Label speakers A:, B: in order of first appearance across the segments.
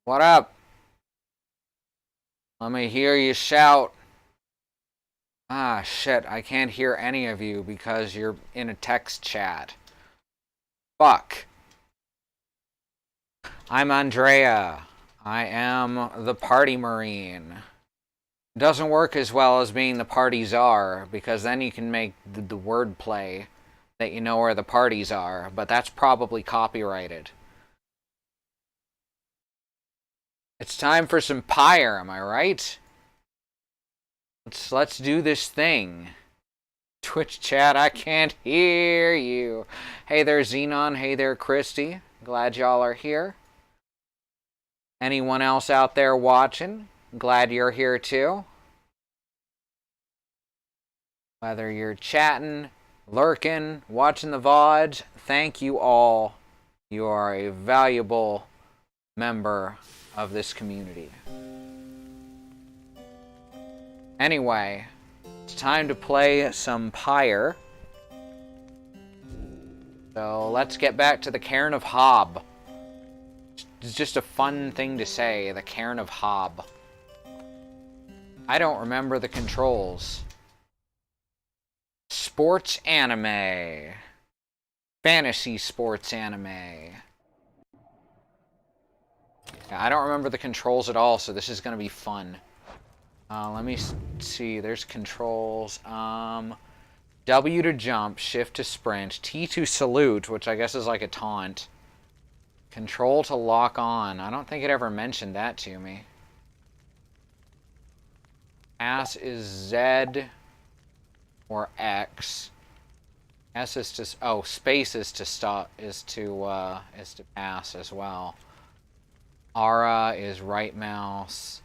A: What up? Let me hear you shout. Ah, shit, I can't hear any of you because you're in a text chat. Fuck. I'm Andrea. I am the party marine. It doesn't work as well as being the party czar because then you can make the word play that you know where the parties are, but that's probably copyrighted. It's time for some Pyre, am I right? Let's do this thing. Twitch chat, I can't hear you. Hey there, Xenon. Hey there, Christy. Glad y'all are here. Anyone else out there watching? Glad you're here too. Whether you're chatting, lurking, watching the VODs, thank you all. You are a valuable member of this community. Anyway, it's time to play some Pyre. So let's get back to the Cairn of Hob. It's just a fun thing to say, the Cairn of Hob. I don't remember the controls. Sports anime. Fantasy sports anime. Yeah, I don't remember the controls at all, so this is going to be fun. Let me see. There's controls. W to jump, shift to sprint, T to salute, which I guess is like a taunt. Control to lock on. I don't think it ever mentioned that to me. Pass is Z or X. S is to space is to stop is to pass as well. Ara is right mouse.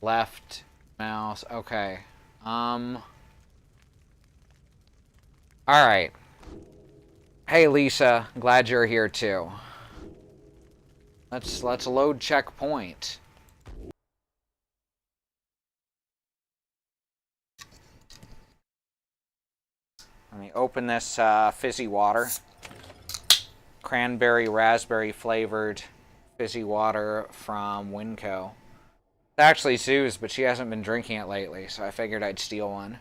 A: Left mouse. Okay. Alright. Hey Lisa, glad you're here too. Let's load checkpoint. Let me open this fizzy water. Cranberry raspberry flavored fizzy water from Winco. It's actually Sue's, but she hasn't been drinking it lately, so I figured I'd steal one.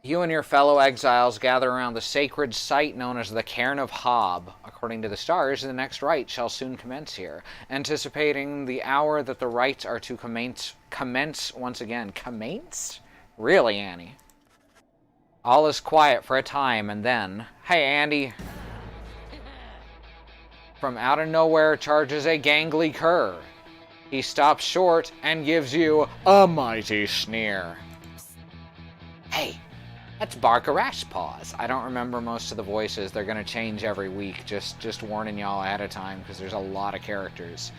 A: You and your fellow exiles gather around the sacred site known as the Cairn of Hob. According to the stars, the next rite shall soon commence here, anticipating the hour that the rites are to commence once again. Commence? Really, Annie? All is quiet for a time, and then... Hey, Andy! From out of nowhere charges a gangly cur. He stops short and gives you a mighty sneer. Hey! That's Barkarash Paws. I don't remember most of the voices. They're going to change every week. Just warning y'all ahead of time because there's a lot of characters.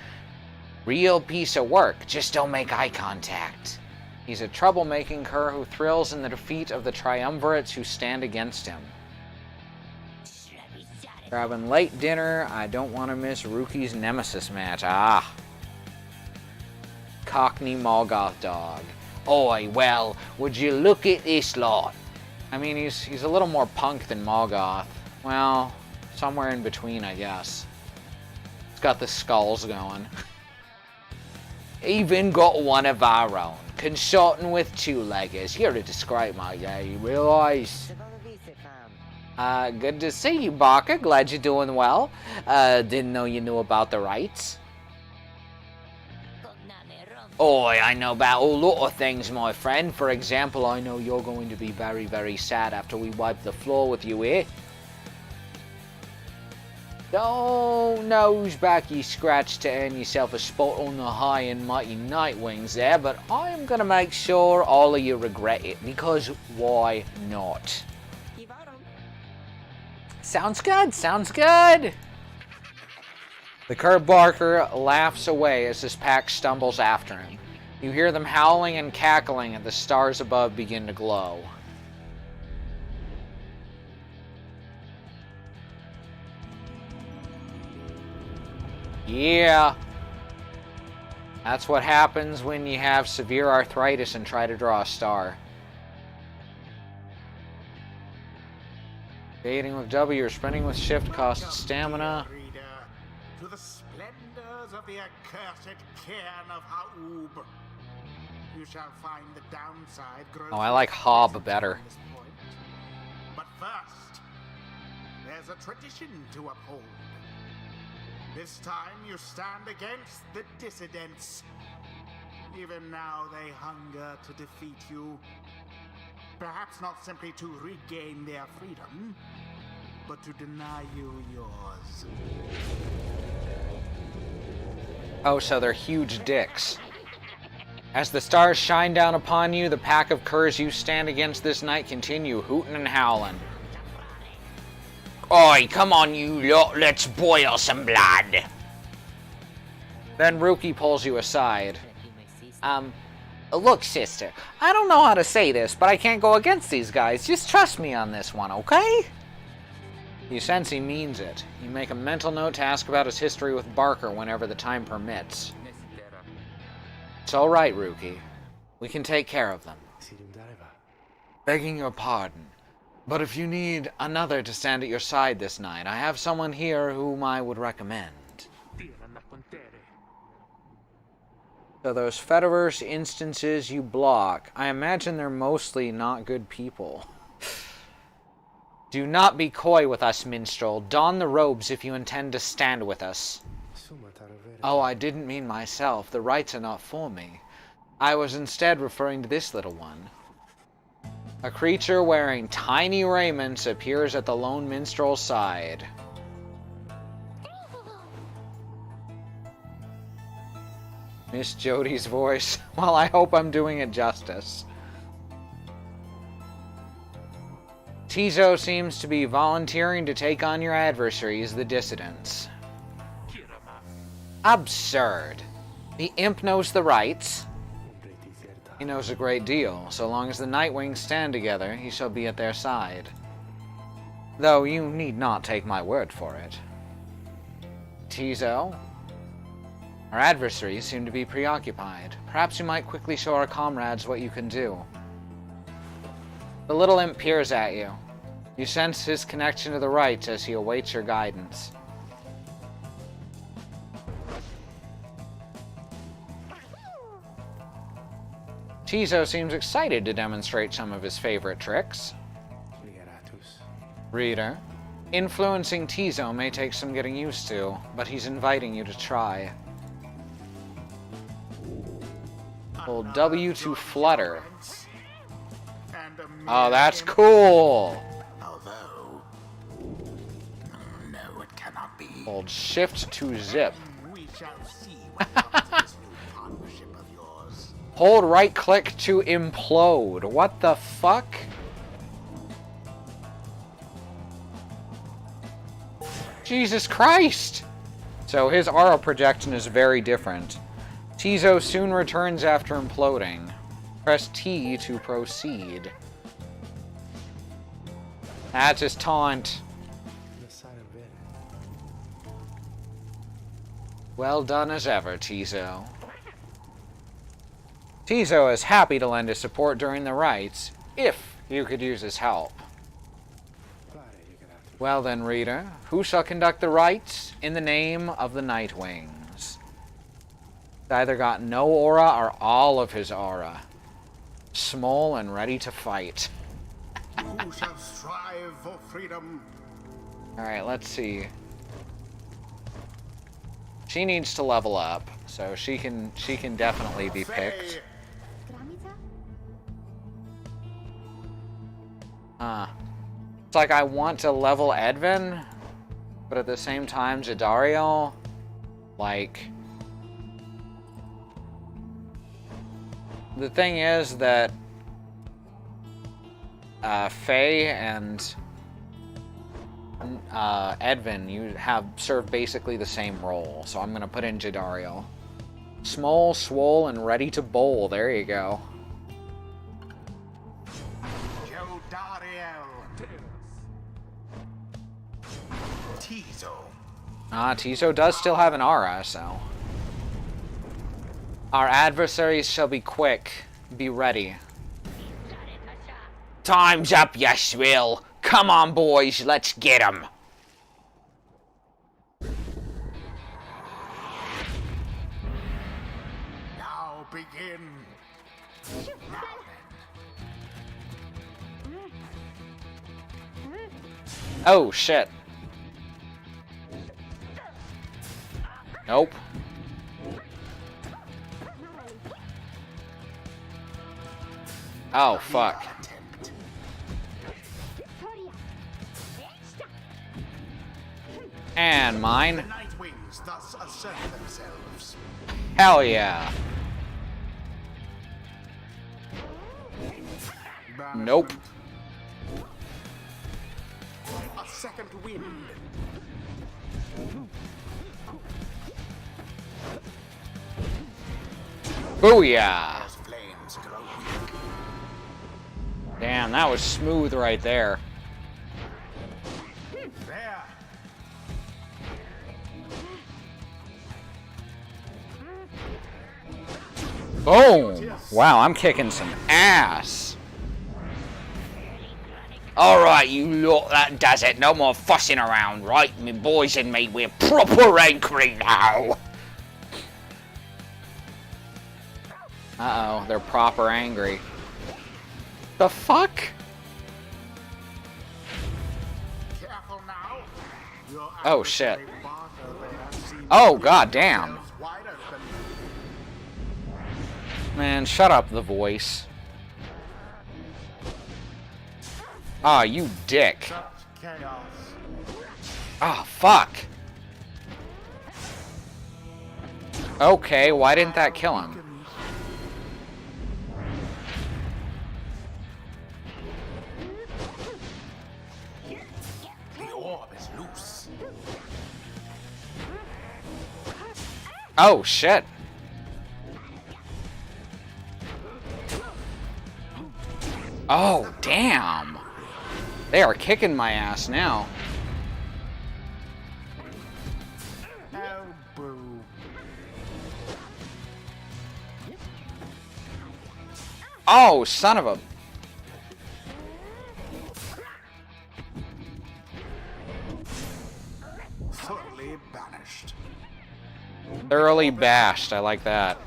A: Real piece of work. Just don't make eye contact. He's a troublemaking cur who thrills in the defeat of the triumvirates who stand against him. Grabbing late dinner. I don't want to miss Rookie's Nemesis match. Ah. Cockney Molgoth dog. Oi, well, would you look at this lot? I mean, he's a little more punk than Molgoth. Well, somewhere in between, I guess. He's got the skulls going. Even got one of our own. Consorting with two-leggers. Here to describe my day, you realise? Good to see you, Barker. Glad you're doing well. Didn't know you knew about the rites. Oi, I know about a lot of things, my friend. For example, I know you're going to be very, very sad after we wipe the floor with you here. Don't nose back your scratch to earn yourself a spot on the high and mighty Nightwings there, but I am going to make sure all of you regret it, because why not? Sounds good, sounds good! The cur Barker laughs away as his pack stumbles after him. You hear them howling and cackling and the stars above begin to glow. Yeah. That's what happens when you have severe arthritis and try to draw a star. Baiting with W or sprinting with shift costs stamina.
B: To the splendors of the accursed cairn of Haub. You shall find the downside grow.
A: Oh, I like Hob better.
B: But first, there's a tradition to uphold. This time you stand against the dissidents. Even now they hunger to defeat you. Perhaps not simply to regain their freedom, but to deny you yours.
A: Oh, so they're huge dicks. As the stars shine down upon you, the pack of curs you stand against this night continue hooting and howling. Oi, come on you lot, let's boil some blood. Then Ruki pulls you aside. Look, sister, I don't know how to say this, but I can't go against these guys. Just trust me on this one, okay? You sense he means it. You make a mental note to ask about his history with Barker whenever the time permits. It's all right, Ruki. We can take care of them. Begging your pardon, but if you need another to stand at your side this night, I have someone here whom I would recommend. So those Fediverse instances you block, I imagine they're mostly not good people. Do not be coy with us, minstrel. Don the robes if you intend to stand with us. Oh, I didn't mean myself. The rites are not for me. I was instead referring to this little one. A creature wearing tiny raiments appears at the lone minstrel's side. Miss Jody's voice. Well, I hope I'm doing it justice. Tizo seems to be volunteering to take on your adversaries, the dissidents. Absurd. The imp knows the rights. He knows a great deal. So long as the Nightwings stand together, he shall be at their side. Though you need not take my word for it. Tizo? Our adversaries seem to be preoccupied. Perhaps you might quickly show our comrades what you can do. The little imp peers at you. You sense his connection to the rites as he awaits your guidance. Tizo seems excited to demonstrate some of his favorite tricks. Reader, influencing Tizo may take some getting used to, but he's inviting you to try. Hold W to flutter. Oh, that's cool!
B: Although, no, it cannot be.
A: Hold shift to zip.
B: We shall see what comes of this new partnership of yours.
A: Hold right click to implode. What the fuck? Jesus Christ! So his aura projection is very different. Tizo soon returns after imploding. Press T to proceed. That's his taunt. Well done as ever, Tizo. Tizo is happy to lend his support during the rites, if you could use his help. Well then, reader, who shall conduct the rites in the name of the Nightwings? He's either got no aura or all of his aura. Small and ready to fight.
B: Who shall strive for freedom?
A: Alright, let's see. She needs to level up, so she can definitely be picked. It's like I want to level Edvin, but at the same time Jadariel, like... The thing is that Faye and Edvin serve basically the same role, so I'm gonna put in Jadariel. Small, swole, and ready to bowl. There you go.
B: Tizo.
A: Tizo does still have an aura, so... Our adversaries shall be quick. Be ready. Time's up, you shrill. Come on, boys, let's get him.
B: Now begin. Now then.
A: Oh, shit. Nope. Oh, fuck. And mine.
B: The Night Wings thus assert themselves.
A: Hell yeah. Nope.
B: A second wind.
A: Booyah.
B: As flames grow weak.
A: Damn, that was smooth right there.
B: There.
A: Boom! Wow, I'm kicking some ass. Alright, you lot, that does it. No more fussing around, right? Me boys and me, we're proper angry now. Uh-oh, they're proper angry. The fuck?
B: Careful now. Your
A: Oh, shit.
B: adversary Barker there seems
A: Oh,
B: to
A: goddamn.
B: themselves wide open.
A: Man, shut up, the voice. Ah, you dick.
B: Such chaos.
A: Ah, fuck. Okay, why didn't that kill him?
B: The orb is loose.
A: Oh, shit. Oh, damn. They are kicking my ass now.
B: Oh, boo.
A: Oh, son of a...
B: Thoroughly banished.
A: Thoroughly bashed. I like that.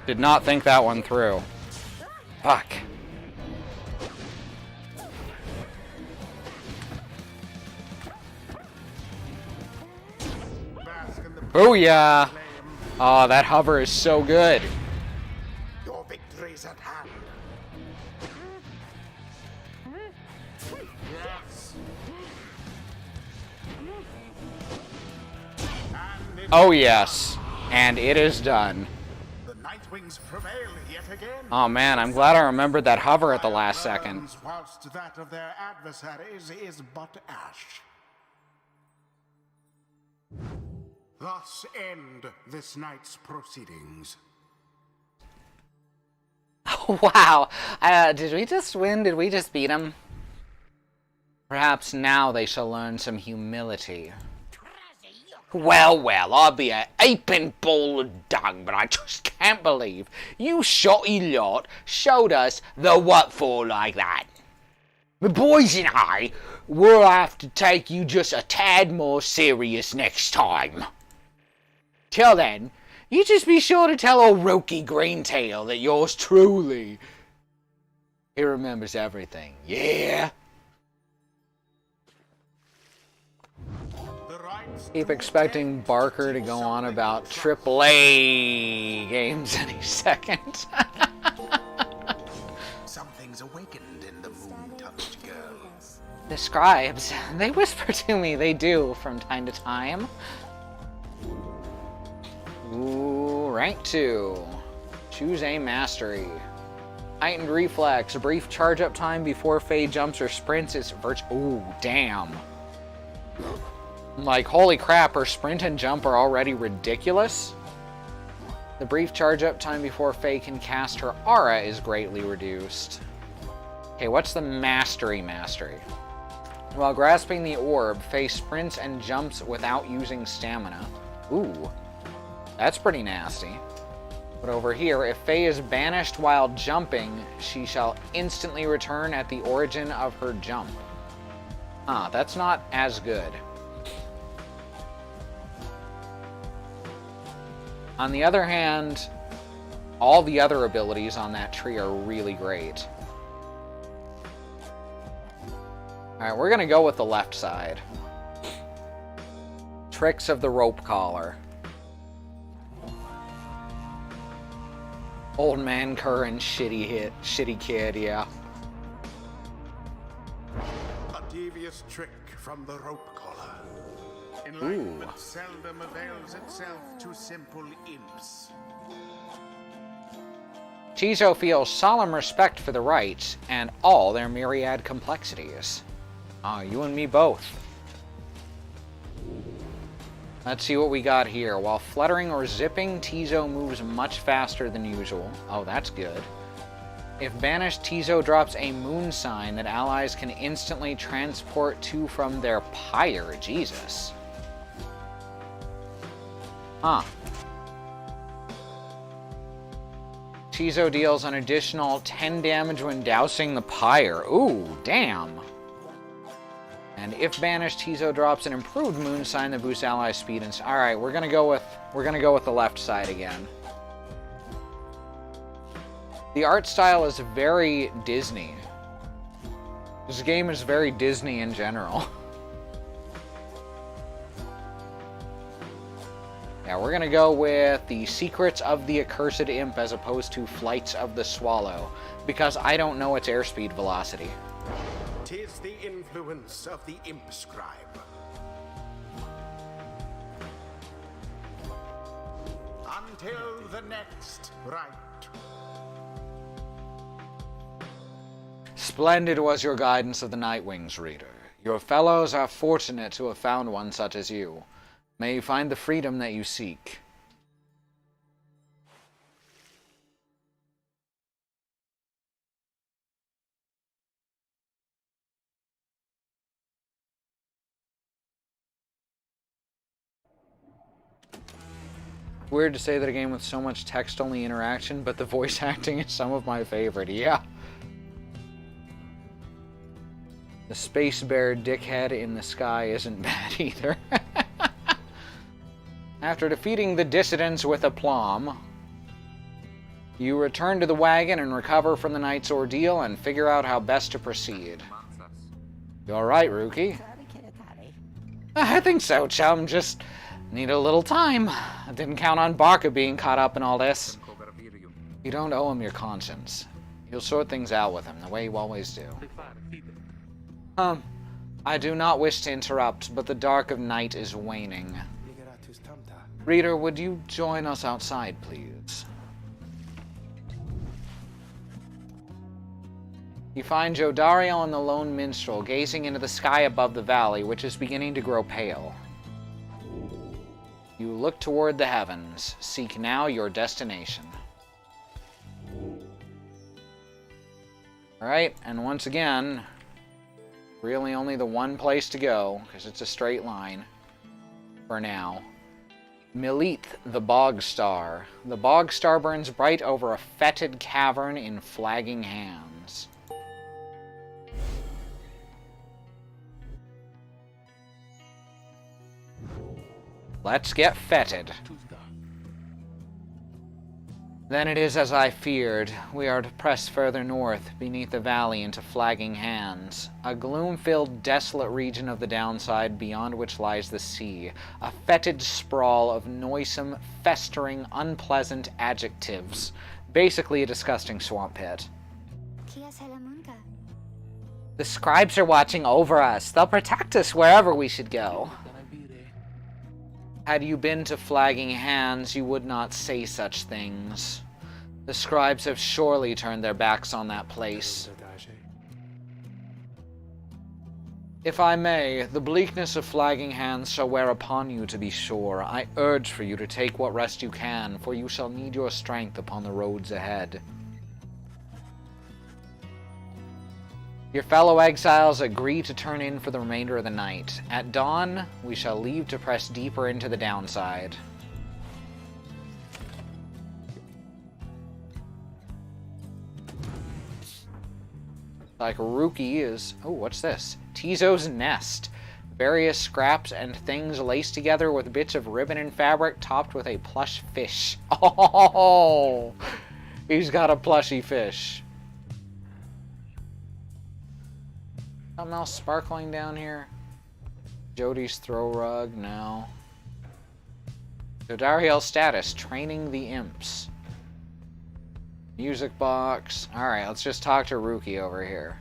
A: Did not think that one through. Fuck.
B: Bask in the
A: Booyah!
B: flame.
A: Oh, that hover is so good.
B: Your victory's at hand. Yes. And it
A: Oh, yes. And it is done.
B: The Night Wings prevail yet again.
A: Oh, man, I'm glad I remembered that hover at the last second.
B: Burns whilst that of their adversaries is but ash. Thus end this night's proceedings.
A: Wow. Did we just win? Did we just beat them? Perhaps now they shall learn some humility. Well, well, I'll be a aping ball of dung, but I just can't believe you shotty lot showed us the what for like that. The boys and I will have to take you just a tad more serious next time. Till then, you just be sure to tell old Roky Greentail that yours truly, he remembers everything, yeah?
B: The rights
A: Keep
B: to
A: expecting
B: attempt
A: Barker to
B: do
A: go on
B: something
A: about
B: else.
A: AAA games any second.
B: Something's awakened in the moon-tongued girl.
A: The scribes, they whisper to me, they do, from time to time. Ooh, rank 2. Choose a mastery. Heightened reflex, a brief charge up time before Faye jumps or sprints is ooh, damn. Like, holy crap, her sprint and jump are already ridiculous. The brief charge up time before Faye can cast her aura is greatly reduced. Okay, what's the mastery? While grasping the orb, Faye sprints and jumps without using stamina. Ooh, that's pretty nasty. But over here, if Faye is banished while jumping, she shall instantly return at the origin of her jump. Ah, that's not as good. On the other hand, all the other abilities on that tree are really great. Alright, we're gonna go with the left side. Tricks of the rope collar. Old man Curran, shitty kid, yeah.
B: A devious trick from the rope collar. Enlightenment seldom avails itself to simple imps.
A: Tizo feels solemn respect for the rites and all their myriad complexities. Ah, you and me both. Let's see what we got here. While fluttering or zipping, Tizo moves much faster than usual. Oh, that's good. If banished, Tizo drops a moon sign that allies can instantly transport to from their Pyre. Jesus. Huh. Tizo deals an additional 10 damage when dousing the Pyre. Ooh, damn. And if banished, Tizo drops an improved moon sign that boosts ally speed and... Alright, we're gonna go with the left side again. The art style is very Disney. This game is very Disney in general. Yeah, we're gonna go with the Secrets of the Accursed Imp as opposed to Flights of the Swallow, because I don't know its airspeed velocity.
B: 'Tis the influence of the imp scribe. Until the next rite.
A: Splendid was your guidance of the Nightwings, reader. Your fellows are fortunate to have found one such as you. May you find the freedom that you seek. Weird to say that a game with so much text-only interaction, but the voice acting is some of my favorite, yeah. The space bear dickhead in the sky isn't bad either. After defeating the dissidents with aplomb, you return to the wagon and recover from the night's ordeal and figure out how best to proceed. You alright, Rookie? I think so, chum. Just need a little time. I didn't count on Barker being caught up in all this. You don't owe him your conscience. You'll sort things out with him, the way you always do. I do not wish to interrupt, but the dark of night is waning. Reader, would you join us outside, please? You find Jodario and the lone minstrel gazing into the sky above the valley, which is beginning to grow pale. You look toward the heavens. Seek now your destination. Alright, and once again, really only the one place to go, because it's a straight line for now. Milith, the Bog Star. The Bog Star burns bright over a fetid cavern in flagging hands. Let's get fetid. Then it is as I feared. We are to press further north, beneath the valley into flagging hands. A gloom-filled, desolate region of the downside, beyond which lies the sea. A fetid sprawl of noisome, festering, unpleasant adjectives. Basically a disgusting swamp pit. The scribes are watching over us. They'll protect us wherever we should go. Had you been to flagging hands, you would not say such things. The scribes have surely turned their backs on that place. If I may, the bleakness of flagging hands shall wear upon you, to be sure. I urge for you to take what rest you can, for you shall need your strength upon the roads ahead. Your fellow exiles agree to turn in for the remainder of the night. At dawn, we shall leave to press deeper into the downside. Like Rookie is... Oh, what's this? Tizo's nest. Various scraps and things laced together with bits of ribbon and fabric topped with a plush fish. Oh! He's got a plushy fish. Something else sparkling down here? Jody's throw rug? No. Jodariel's status. Training the imps. Music box. Alright, let's just talk to Rookie over here.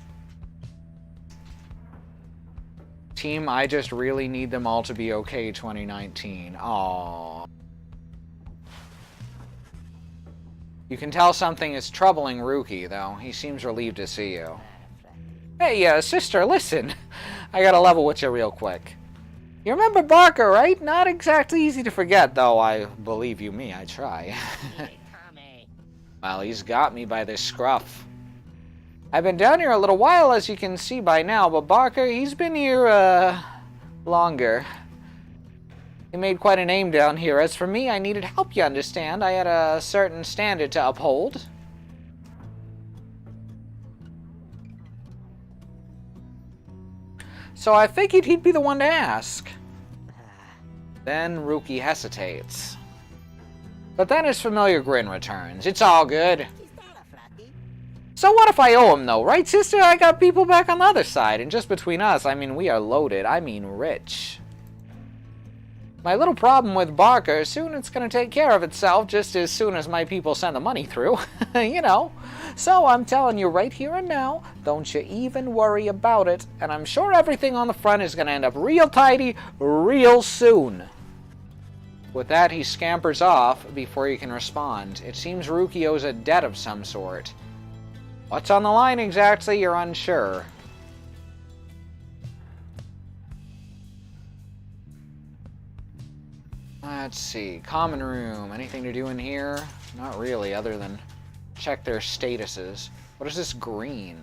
A: Team, I just really need them all to be okay 2019. Aww. You can tell something is troubling Rookie, though. He seems relieved to see you. Hey, sister, listen. I gotta level with you real quick. You remember Barker, right? Not exactly easy to forget, though. I believe you me, I try. Well, he's got me by this scruff. I've been down here a little while, as you can see by now, but Barker, he's been here, longer. He made quite a name down here. As for me, I needed help, you understand. I had a certain standard to uphold. So I figured he'd be the one to ask. Then Rookie hesitates. But then his familiar grin returns. It's all good. So what if I owe him, though? Right, sister? I got people back on the other side. And just between us, I mean, we are loaded. I mean, rich. My little problem with Barker, soon it's going to take care of itself just as soon as my people send the money through. You know. So I'm telling you right here and now, don't you even worry about it. And I'm sure everything on the front is going to end up real tidy real soon. With that, he scampers off before he can respond. It seems Rookie owes a debt of some sort. What's on the line exactly, you're unsure. Let's see. Common room. Anything to do in here? Not really, other than check their statuses. What is this green?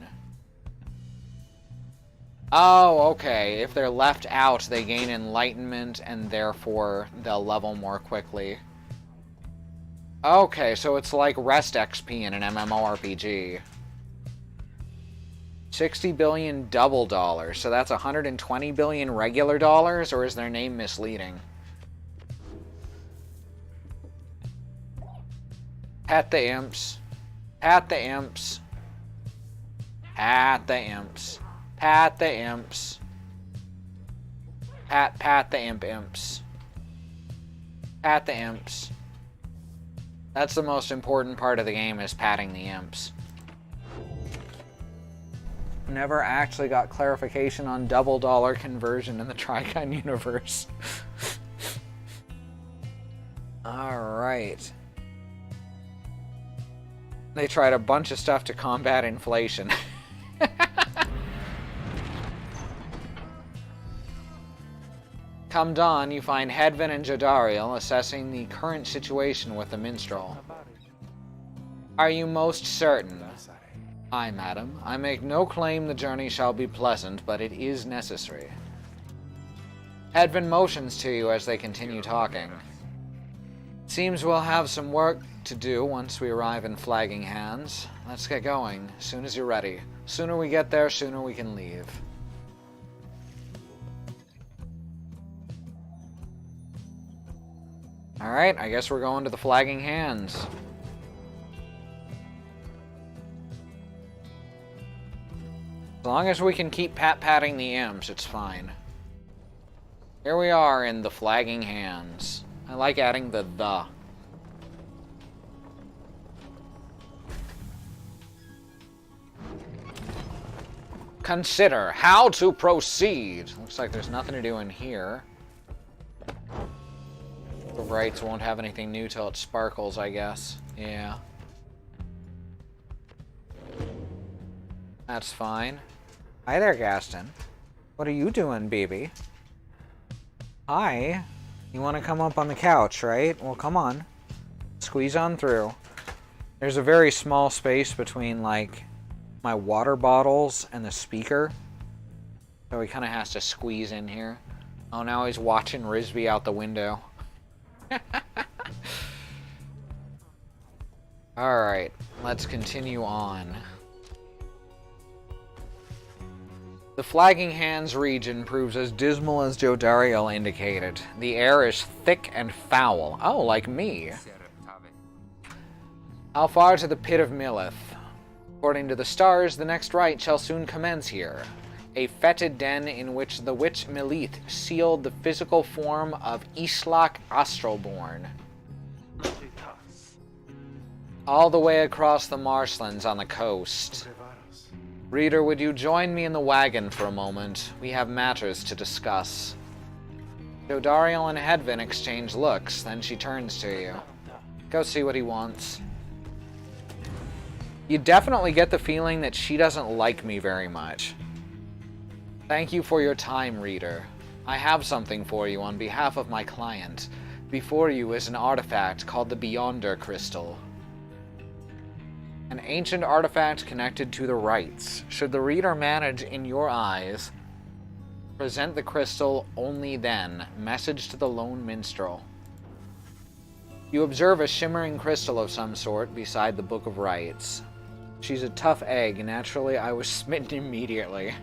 A: Oh, okay. If they're left out, they gain enlightenment, and therefore they'll level more quickly. Okay, so it's like rest XP in an MMORPG. 60 billion double dollars, so that's 120 billion regular dollars, or is their name misleading? Pat the imps. Pat the imps. Pat the imps. Pat the imps. Pat the imps. Pat the imps. That's the most important part of the game, is patting the imps. Never actually got clarification on double dollar conversion in the Trigon universe. Alright. They tried a bunch of stuff to combat inflation. Come dawn, you find Hedvin and Jodariel assessing the current situation with the minstrel. Are you most certain? Aye, madam. I make no claim the journey shall be pleasant, but it is necessary. Hedvin motions to you as they continue talking. Seems we'll have some work to do once we arrive in Flagging Hands. Let's get going, soon as you're ready. Sooner we get there, sooner we can leave. Alright, I guess we're going to the Flagging Hands. As long as we can keep pat-patting the imps, it's fine. Here we are in the Flagging Hands. I like adding the. Consider how to proceed. Looks like there's nothing to do in here. The rights won't have anything new till it sparkles, I guess. Yeah. That's fine. Hi there, Gaston. What are you doing, baby? Hi. You want to come up on the couch, right? Well, come on. Squeeze on through. There's a very small space between, like, my water bottles and the speaker. So he kind of has to squeeze in here. Oh, now he's watching Risby out the window. Alright, let's continue on. The Flagging Hands region proves as dismal as Jodariel indicated. The air is thick and foul. Oh, like me. How far to the pit of Milith? According to the stars, the next rite shall soon commence here. A fetid den in which the witch Milith sealed the physical form of Islak Astralborn. All the way across the marshlands on the coast. Reader, would you join me in the wagon for a moment? We have matters to discuss. Jodariel and Hedvin exchange looks, then she turns to you. Go see what he wants. You definitely get the feeling that she doesn't like me very much. Thank you for your time, reader. I have something for you on behalf of my client. Before you is an artifact called the Beyonder Crystal. An ancient artifact connected to the rites. Should the reader manage in your eyes, present the crystal only then. Message to the lone minstrel. You observe a shimmering crystal of some sort beside the Book of Rites. She's a tough egg. Naturally, I was smitten immediately.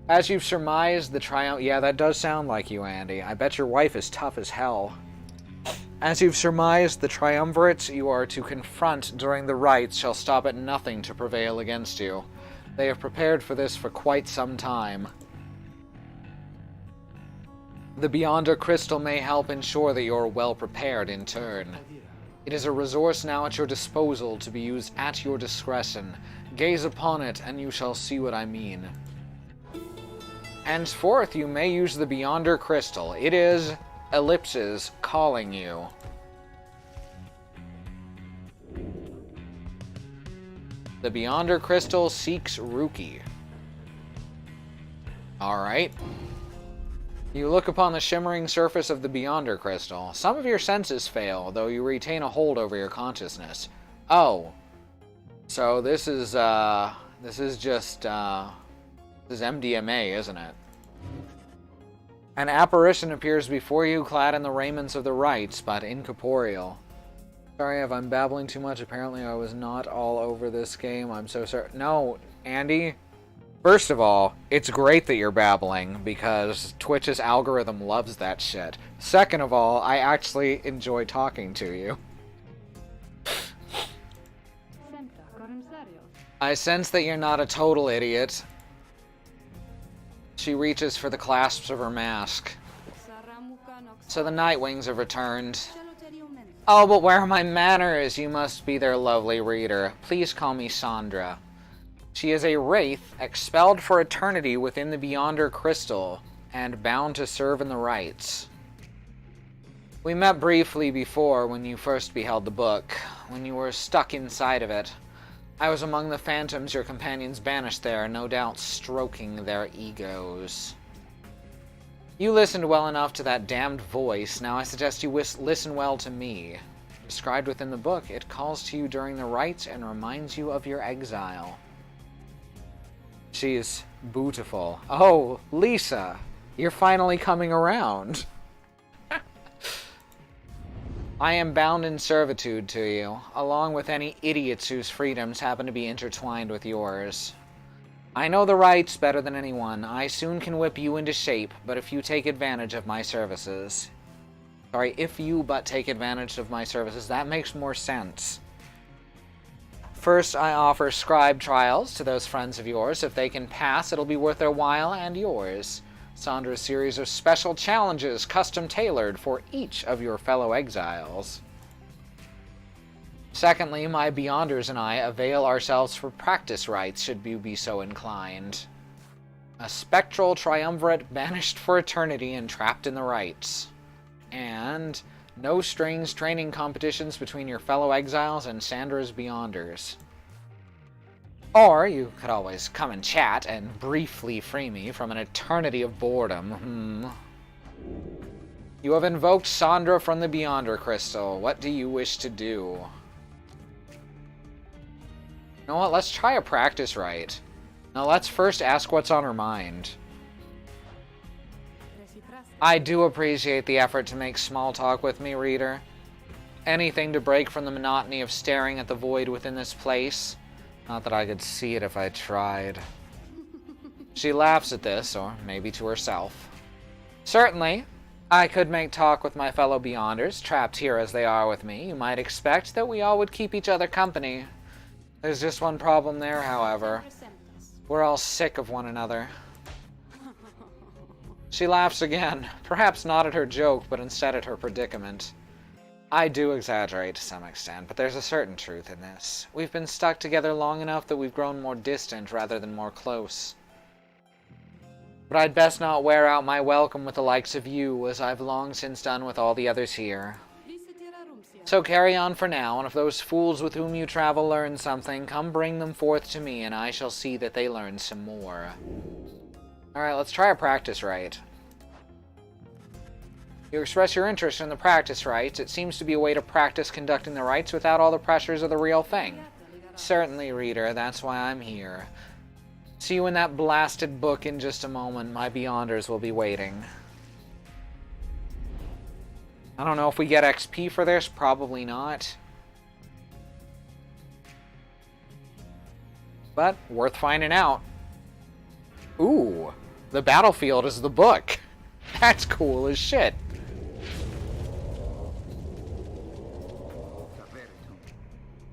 A: As you've surmised, the triumph... Yeah, that does sound like you, Andy. I bet your wife is tough as hell. As you've surmised, the triumvirates you are to confront during the rites shall stop at nothing to prevail against you. They have prepared for this for quite some time. The Beyonder Crystal may help ensure that you're well prepared in turn. It is a resource now at your disposal to be used at your discretion. Gaze upon it, and you shall see what I mean. Henceforth, you may use the Beyonder Crystal. It is... Ellipses calling you. The Beyonder Crystal seeks Ruki. Alright. You look upon the shimmering surface of the Beyonder Crystal. Some of your senses fail, though you retain a hold over your consciousness. Oh. So this is just MDMA, isn't it? An apparition appears before you, clad in the raiments of the rites, but incorporeal. Sorry if I'm babbling too much. Apparently I was not all over this game. I'm so sorry. No, Andy. First of all, it's great that you're babbling, because Twitch's algorithm loves that shit. Second of all, I actually enjoy talking to you. I sense that you're not a total idiot. She reaches for the clasps of her mask. So the Nightwings have returned. Oh, but where are my manners? You must be their lovely reader. Please call me Sandra. She is a wraith, expelled for eternity within the Beyonder Crystal, and bound to serve in the rites. We met briefly before when you first beheld the book, when you were stuck inside of it. I was among the phantoms your companions banished there, no doubt stroking their egos. You listened well enough to that damned voice, now I suggest you listen well to me. Described within the book, it calls to you during the rites and reminds you of your exile. She is beautiful. Oh, Lisa, you're finally coming around. I am bound in servitude to you, along with any idiots whose freedoms happen to be intertwined with yours. I know the rights better than anyone. I soon can whip you into shape, but if you take advantage of my services... Sorry, if you but take advantage of my services, that makes more sense. First, I offer scribe trials to those friends of yours. If they can pass, it'll be worth their while and yours. Sandra's series of special challenges custom-tailored for each of your fellow exiles. Secondly, my Beyonders and I avail ourselves for practice rites should you be so inclined. A spectral triumvirate banished for eternity and trapped in the rites. And no strings training competitions between your fellow exiles and Sandra's Beyonders. Or you could always come and chat and briefly free me from an eternity of boredom. You have invoked Sandra from the Beyonder Crystal. What do you wish to do? You know what? Let's try a practice rite. Now let's first ask what's on her mind. I do appreciate the effort to make small talk with me, reader. Anything to break from the monotony of staring at the void within this place. Not that I could see it if I tried. She laughs at this, or maybe to herself. Certainly, I could make talk with my fellow Beyonders, trapped here as they are with me. You might expect that we all would keep each other company. There's just one problem there, however. We're all sick of one another. She laughs again, perhaps not at her joke, but instead at her predicament. I do exaggerate to some extent, but there's a certain truth in this. We've been stuck together long enough that we've grown more distant rather than more close. But I'd best not wear out my welcome with the likes of you, as I've long since done with all the others here. So carry on for now, and if those fools with whom you travel learn something, come bring them forth to me, and I shall see that they learn some more. Alright, let's try a practice rite. You express your interest in the practice rites. It seems to be a way to practice conducting the rites without all the pressures of the real thing. Certainly, reader, that's why I'm here. See you in that blasted book in just a moment. My Beyonders will be waiting. I don't know if we get XP for this. Probably not. But worth finding out. Ooh, the battlefield is the book. That's cool as shit.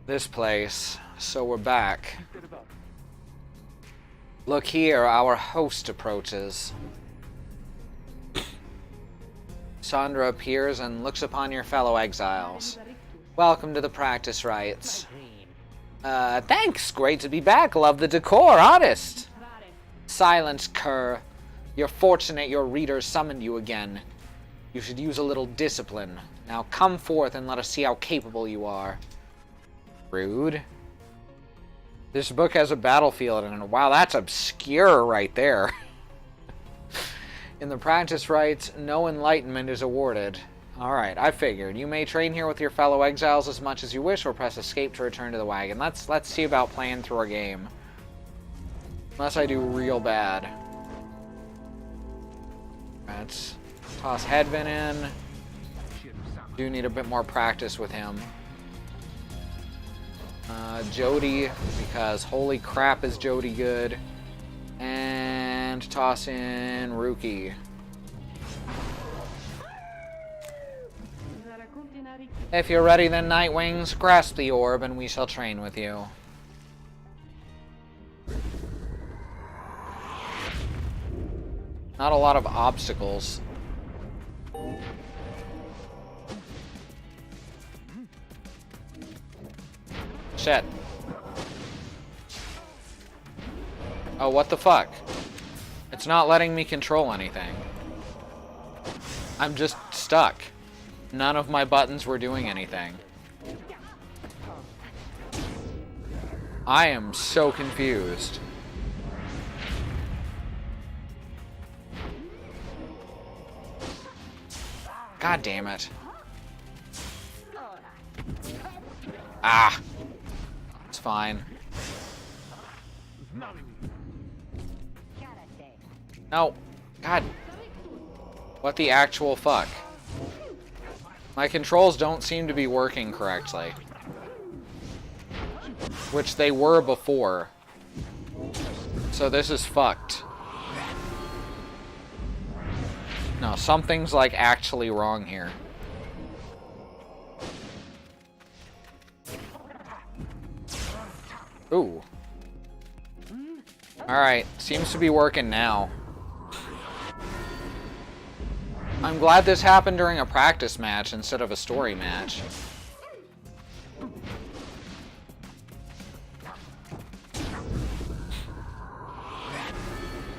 A: This place. So we're back. Look here, our host approaches. Sandra appears and looks upon your fellow exiles. Welcome to the practice rites. Thanks, great to be back. Love the decor, honest. Silence, cur. You're fortunate your readers summoned you again. You should use a little discipline. Now come forth and let us see how capable you are. Rude. This book has a battlefield in it. Wow, that's obscure right there. In the practice rites, no enlightenment is awarded. Alright, I figured. You may train here with your fellow exiles as much as you wish, or press escape to return to the wagon. Let's see about playing through a game. Unless I do real bad. Let's toss Hedvin in. Do need a bit more practice with him. Jody, because holy crap is Jody good. And toss in Ruki. If you're ready then, Nightwings, grasp the orb and we shall train with you. Not a lot of obstacles. Shit. Oh, what the fuck? It's not letting me control anything. I'm just stuck. None of my buttons were doing anything. I am so confused. God damn it. Ah. It's fine. No. God. What the actual fuck? My controls don't seem to be working correctly. Which they were before. So this is fucked. No, something's like actually wrong here. Ooh. Alright, seems to be working now. I'm glad this happened during a practice match instead of a story match.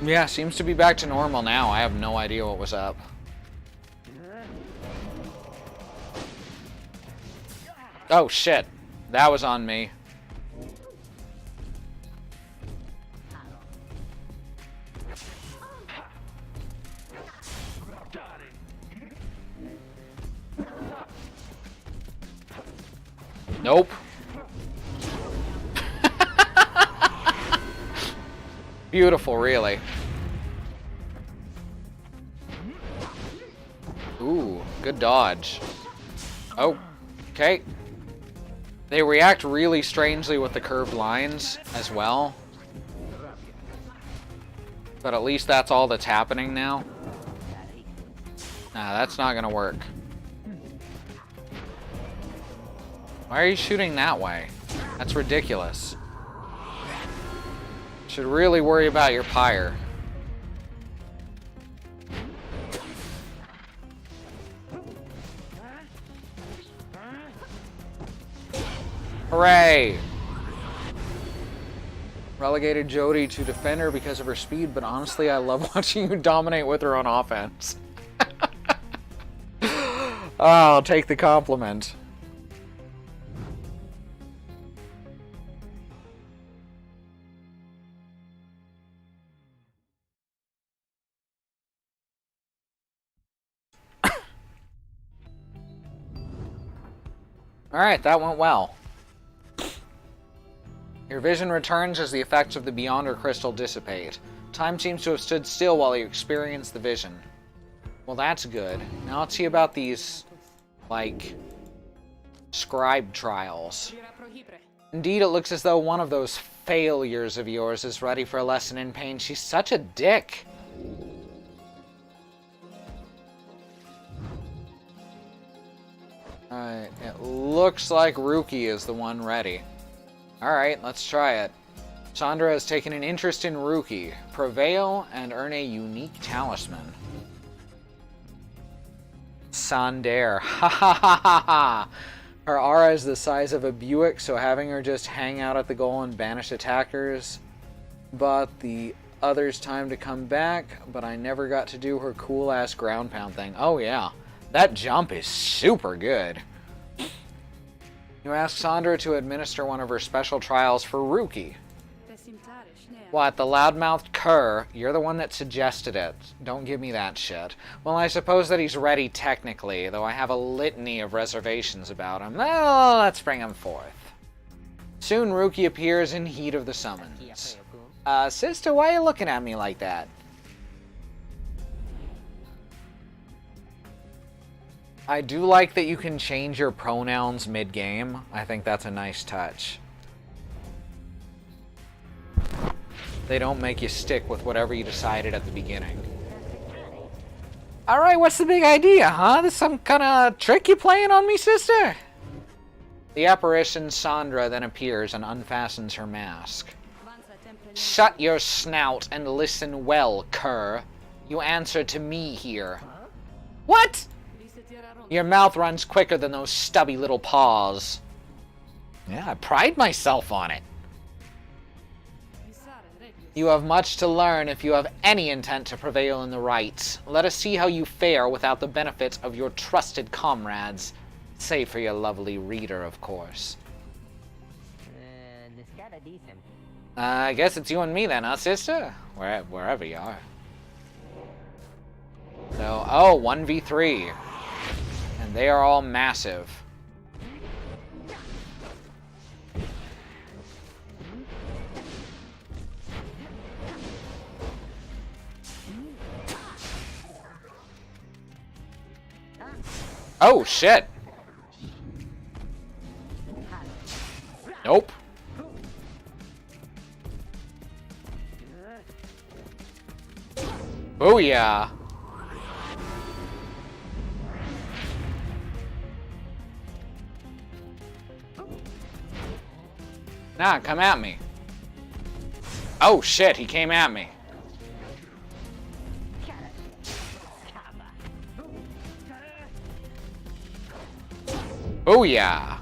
A: Yeah, seems to be back to normal now. I have no idea what was up. Oh shit, that was on me. Nope. Beautiful, really. Ooh, good dodge. Oh, okay. They react really strangely with the curved lines as well. But at least that's all that's happening now. Nah, that's not gonna work. Why are you shooting that way? That's ridiculous. Should really worry about your pyre. Hooray! Relegated Jodie to defender because of her speed, but honestly, I love watching you dominate with her on offense. Oh, I'll take the compliment. Alright, that went well. Your vision returns as the effects of the Beyonder Crystal dissipate. Time seems to have stood still while you experience the vision. Well, that's good. Now let's see about these, like, scribe trials. Indeed, it looks as though one of those failures of yours is ready for a lesson in pain. She's such a dick. Alright, it looks like Ruki is the one ready. Alright, let's try it. Sandra has taken an interest in Ruki. Prevail and earn a unique talisman. Sandare. Ha ha ha ha ha! Her aura is the size of a Buick, so having her just hang out at the goal and banish attackers bought the others time to come back, but I never got to do her cool-ass ground pound thing. Oh yeah, that jump is super good. You ask Sandra to administer one of her special trials for Ruki. What, the loudmouthed cur? You're the one that suggested it. Don't give me that shit. Well, I suppose that he's ready technically, though I have a litany of reservations about him. Well, let's bring him forth. Soon Ruki appears in heat of the summons. Sister, why are you looking at me like that? I do like that you can change your pronouns mid-game. I think that's a nice touch. They don't make you stick with whatever you decided at the beginning. Alright, what's the big idea, huh? This some kind of trick you playing on me, sister? The apparition Sandra then appears and unfastens her mask. Shut your snout and listen well, cur. You answer to me here. What? Your mouth runs quicker than those stubby little paws. Yeah, I pride myself on it. You have much to learn if you have any intent to prevail in the rights. Let us see how you fare without the benefit of your trusted comrades. Save for your lovely reader, of course. I guess it's you and me then, huh, sister? Wherever you are. So, oh, 1v3. And they are all massive. Oh, shit. Nope. Booyah. Nah, come at me. Oh shit, he came at me. Booyah.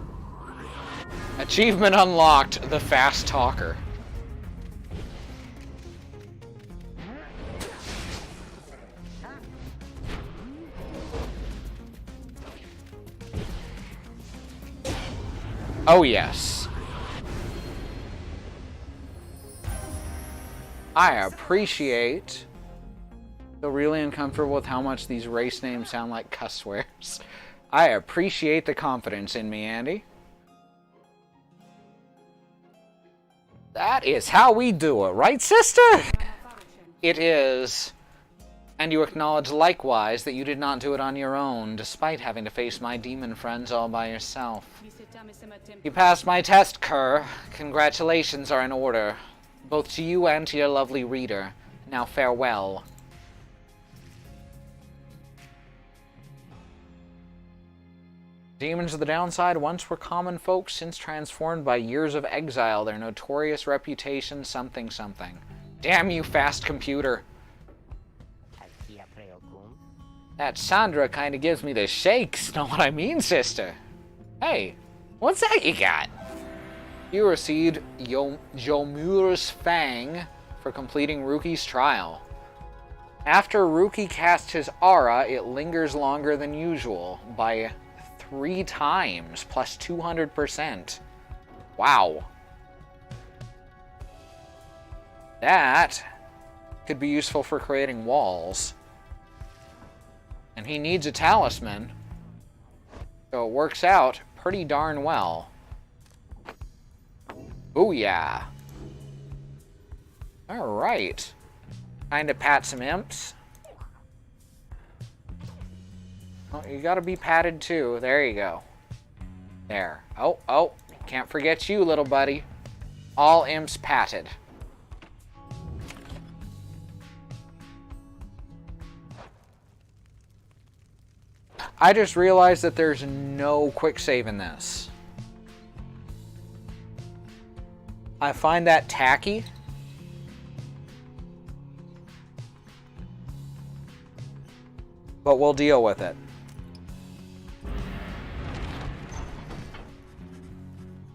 A: Achievement unlocked, the fast talker. Oh yes. I appreciate. Feel really uncomfortable with how much these race names sound like cuss swears. I appreciate the confidence in me, Andy. That is how we do it, right, sister? It is. And you acknowledge likewise that you did not do it on your own, despite having to face my demon friends all by yourself. You passed my test, cur. Congratulations are in order, both to you and to your lovely reader. Now farewell. Demons of the Downside once were common folk, since transformed by years of exile, their notorious reputation something something. Damn you, fast computer. That Sandra kinda gives me the shakes, know what I mean, sister? Hey, what's that you got? You received Jomura's Fang for completing Ruki's trial. After Ruki casts his aura, it lingers longer than usual by 3 times, plus 200%. Wow. That could be useful for creating walls. And he needs a talisman, so it works out pretty darn well. Booyah. Alright. Time to pat some imps. Oh, you gotta be patted too. There you go. There. Oh, can't forget you, little buddy. All imps patted. I just realized that there's no quick save in this. I find that tacky. But we'll deal with it.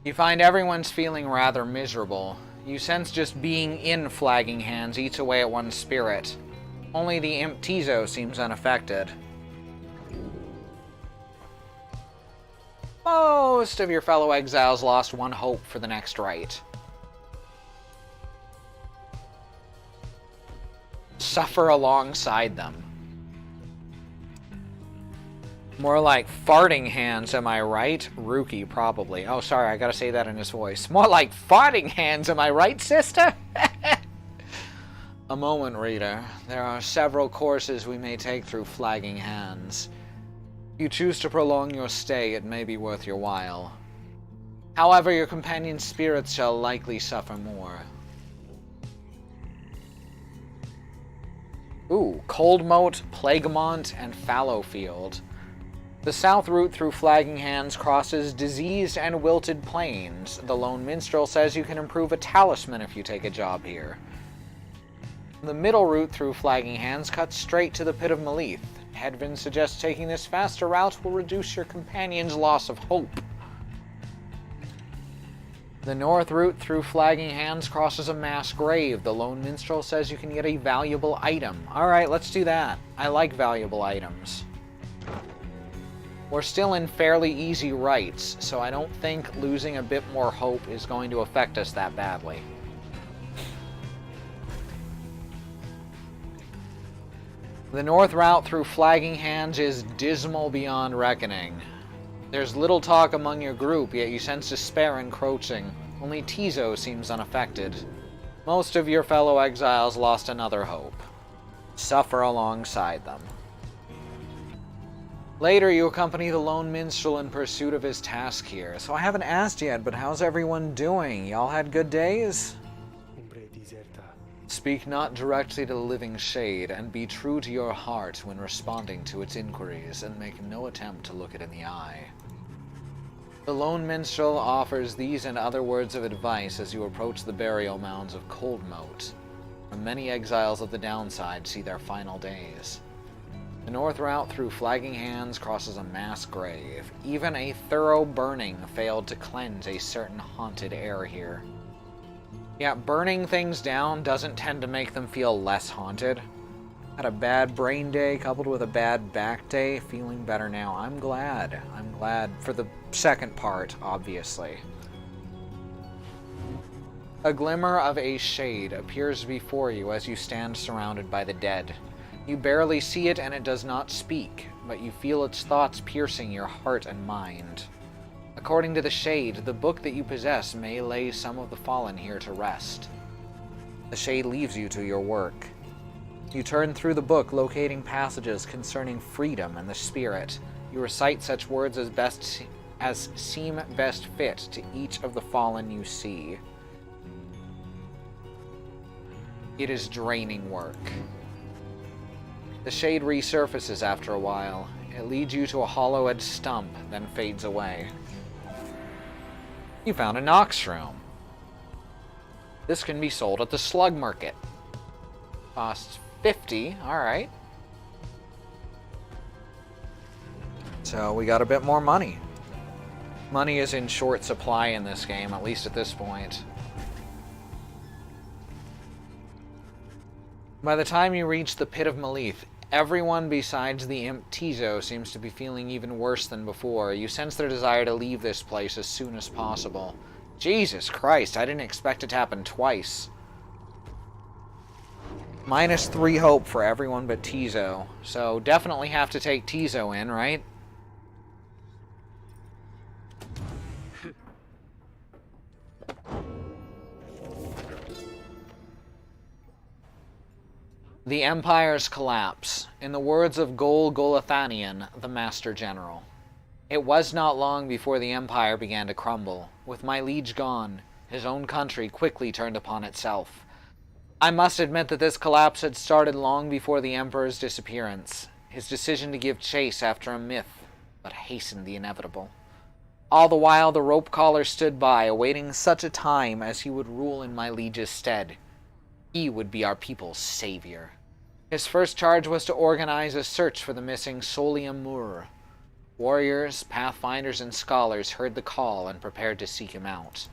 A: You find everyone's feeling rather miserable. You sense just being in Flagging Hands eats away at one's spirit. Only the imp Tizo seems unaffected. Most of your fellow exiles lost one hope for the next rite. Suffer alongside them. More like farting hands, am I right? Ruki, probably. Oh, sorry, I gotta say that in his voice. More like farting hands, am I right, sister? A moment, reader. There are several courses we may take through Flagging Hands. If you choose to prolong your stay, it may be worth your while. However, your companion's spirits shall likely suffer more. Ooh, Coldmoat, Plaguemont, and Fallowfield. The south route through Flagging Hands crosses diseased and wilted plains. The Lone Minstrel says you can improve a talisman if you take a job here. The middle route through Flagging Hands cuts straight to the Pit of Malith. Hedvin suggests taking this faster route will reduce your companion's loss of hope. The north route through Flagging Hands crosses a mass grave. The Lone Minstrel says you can get a valuable item. Alright, let's do that. I like valuable items. We're still in fairly easy rites, so I don't think losing a bit more hope is going to affect us that badly. The north route through Flagging Hands is dismal beyond reckoning. There's little talk among your group, yet you sense despair encroaching. Only Tizo seems unaffected. Most of your fellow exiles lost another hope. Suffer alongside them. Later, you accompany the Lone Minstrel in pursuit of his task here. So I haven't asked yet, but how's everyone doing? Y'all had good days? Speak not directly to the living shade, and be true to your heart when responding to its inquiries, and make no attempt to look it in the eye. The Lone Minstrel offers these and other words of advice as you approach the burial mounds of Coldmoat, where many exiles of the Downside see their final days. The north route through Flagging Hands crosses a mass grave. Even a thorough burning failed to cleanse a certain haunted air here. Yeah, burning things down doesn't tend to make them feel less haunted. Had a bad brain day coupled with a bad back day, feeling better now. I'm glad. I'm glad for the second part, obviously. A glimmer of a shade appears before you as you stand surrounded by the dead. You barely see it and it does not speak, but you feel its thoughts piercing your heart and mind. According to the shade, the book that you possess may lay some of the fallen here to rest. The shade leaves you to your work. You turn through the book, locating passages concerning freedom and the spirit. You recite such words as seem best fit to each of the fallen you see. It is draining work. The shade resurfaces after a while. It leads you to a hollow-edged stump, then fades away. You found a Nox Shroom. This can be sold at the slug market. Costs 50, alright. So we got a bit more money. Money is in short supply in this game, at least at this point. By the time you reach the Pit of Malith, everyone besides the imp Tizo seems to be feeling even worse than before. You sense their desire to leave this place as soon as possible. Jesus Christ, I didn't expect it to happen twice. -3 hope for everyone but Tizo. So definitely have to take Tizo in, right? The Empire's collapse. In the words of Gol Golathanian, the Master General. It was not long before the Empire began to crumble. With my liege gone, his own country quickly turned upon itself. I must admit that this collapse had started long before the Emperor's disappearance. His decision to give chase after a myth, but hastened the inevitable. All the while the rope collar stood by, awaiting such a time as he would rule in my liege's stead. He would be our people's savior. His first charge was to organize a search for the missing Solium Mur. Warriors, pathfinders, and scholars heard the call and prepared to seek him out.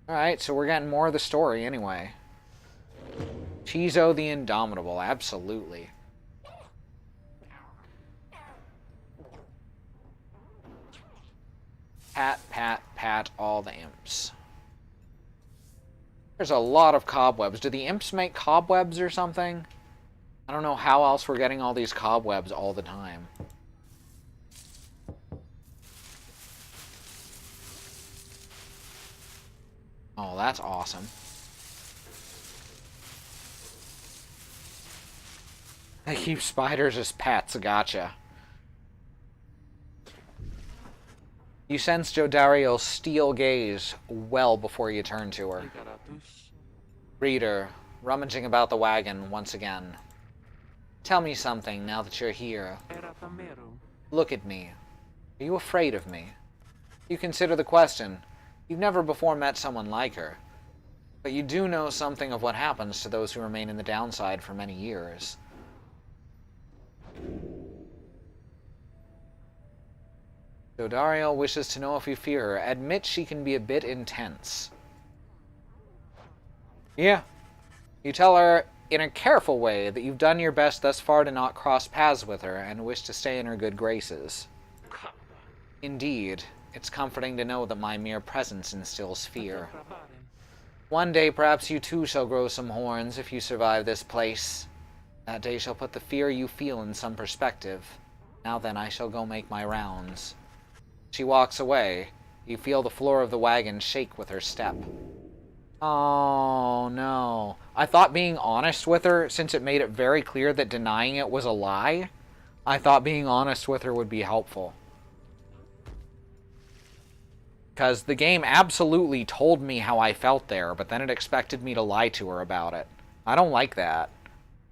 A: Alright, so we're getting more of the story anyway. Tizo the Indomitable, absolutely. Pat, pat, pat all the imps. There's a lot of cobwebs. Do the imps make cobwebs or something? I don't know how else we're getting all these cobwebs all the time. Oh, that's awesome. They keep spiders as pets, gotcha. You sense Jodariel's steel gaze well before you turn to her. Reader, rummaging about the wagon once again. Tell me something now that you're here. Look at me. Are you afraid of me? You consider the question. You've never before met someone like her. But you do know something of what happens to those who remain in the downside for many years. Jodariel wishes to know if you fear her. Admit she can be a bit intense. Yeah. You tell her in a careful way that you've done your best thus far to not cross paths with her and wish to stay in her good graces. Indeed, it's comforting to know that my mere presence instills fear. One day perhaps you too shall grow some horns if you survive this place. That day shall put the fear you feel in some perspective. Now then, I shall go make my rounds. She walks away. You feel the floor of the wagon shake with her step. Oh, no. I thought being honest with her, since it made it very clear that denying it was a lie, I thought being honest with her would be helpful. Because the game absolutely told me how I felt there, but then it expected me to lie to her about it. I don't like that.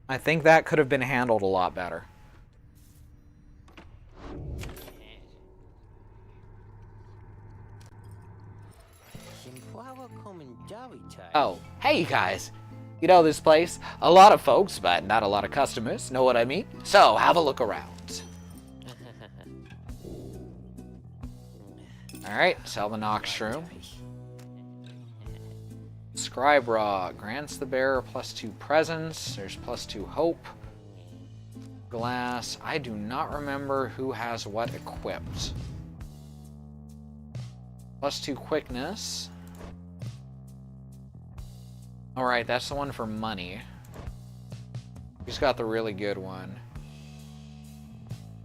A: I think that could have been handled a lot better. Oh, hey you guys. You know this place? A lot of folks, but not a lot of customers. Know what I mean? So, have a look around. Alright, sell the Nox Shroom. Scribe Raw grants the bearer +2 presence. There's +2 hope. Glass. I do not remember who has what equipped. +2 quickness. Alright, that's the one for money. He's got the really good one.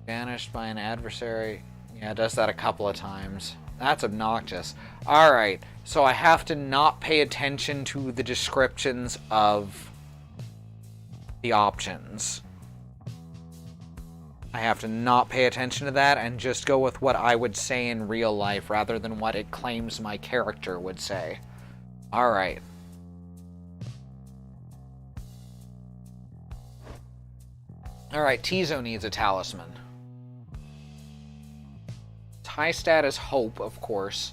A: Banished by an adversary. Yeah, it does that a couple of times. That's obnoxious. Alright, so I have to not pay attention to the descriptions of the options. I have to not pay attention to that and just go with what I would say in real life rather than what it claims my character would say. Alright. Alright, Tizo needs a talisman. High stat is hope, of course.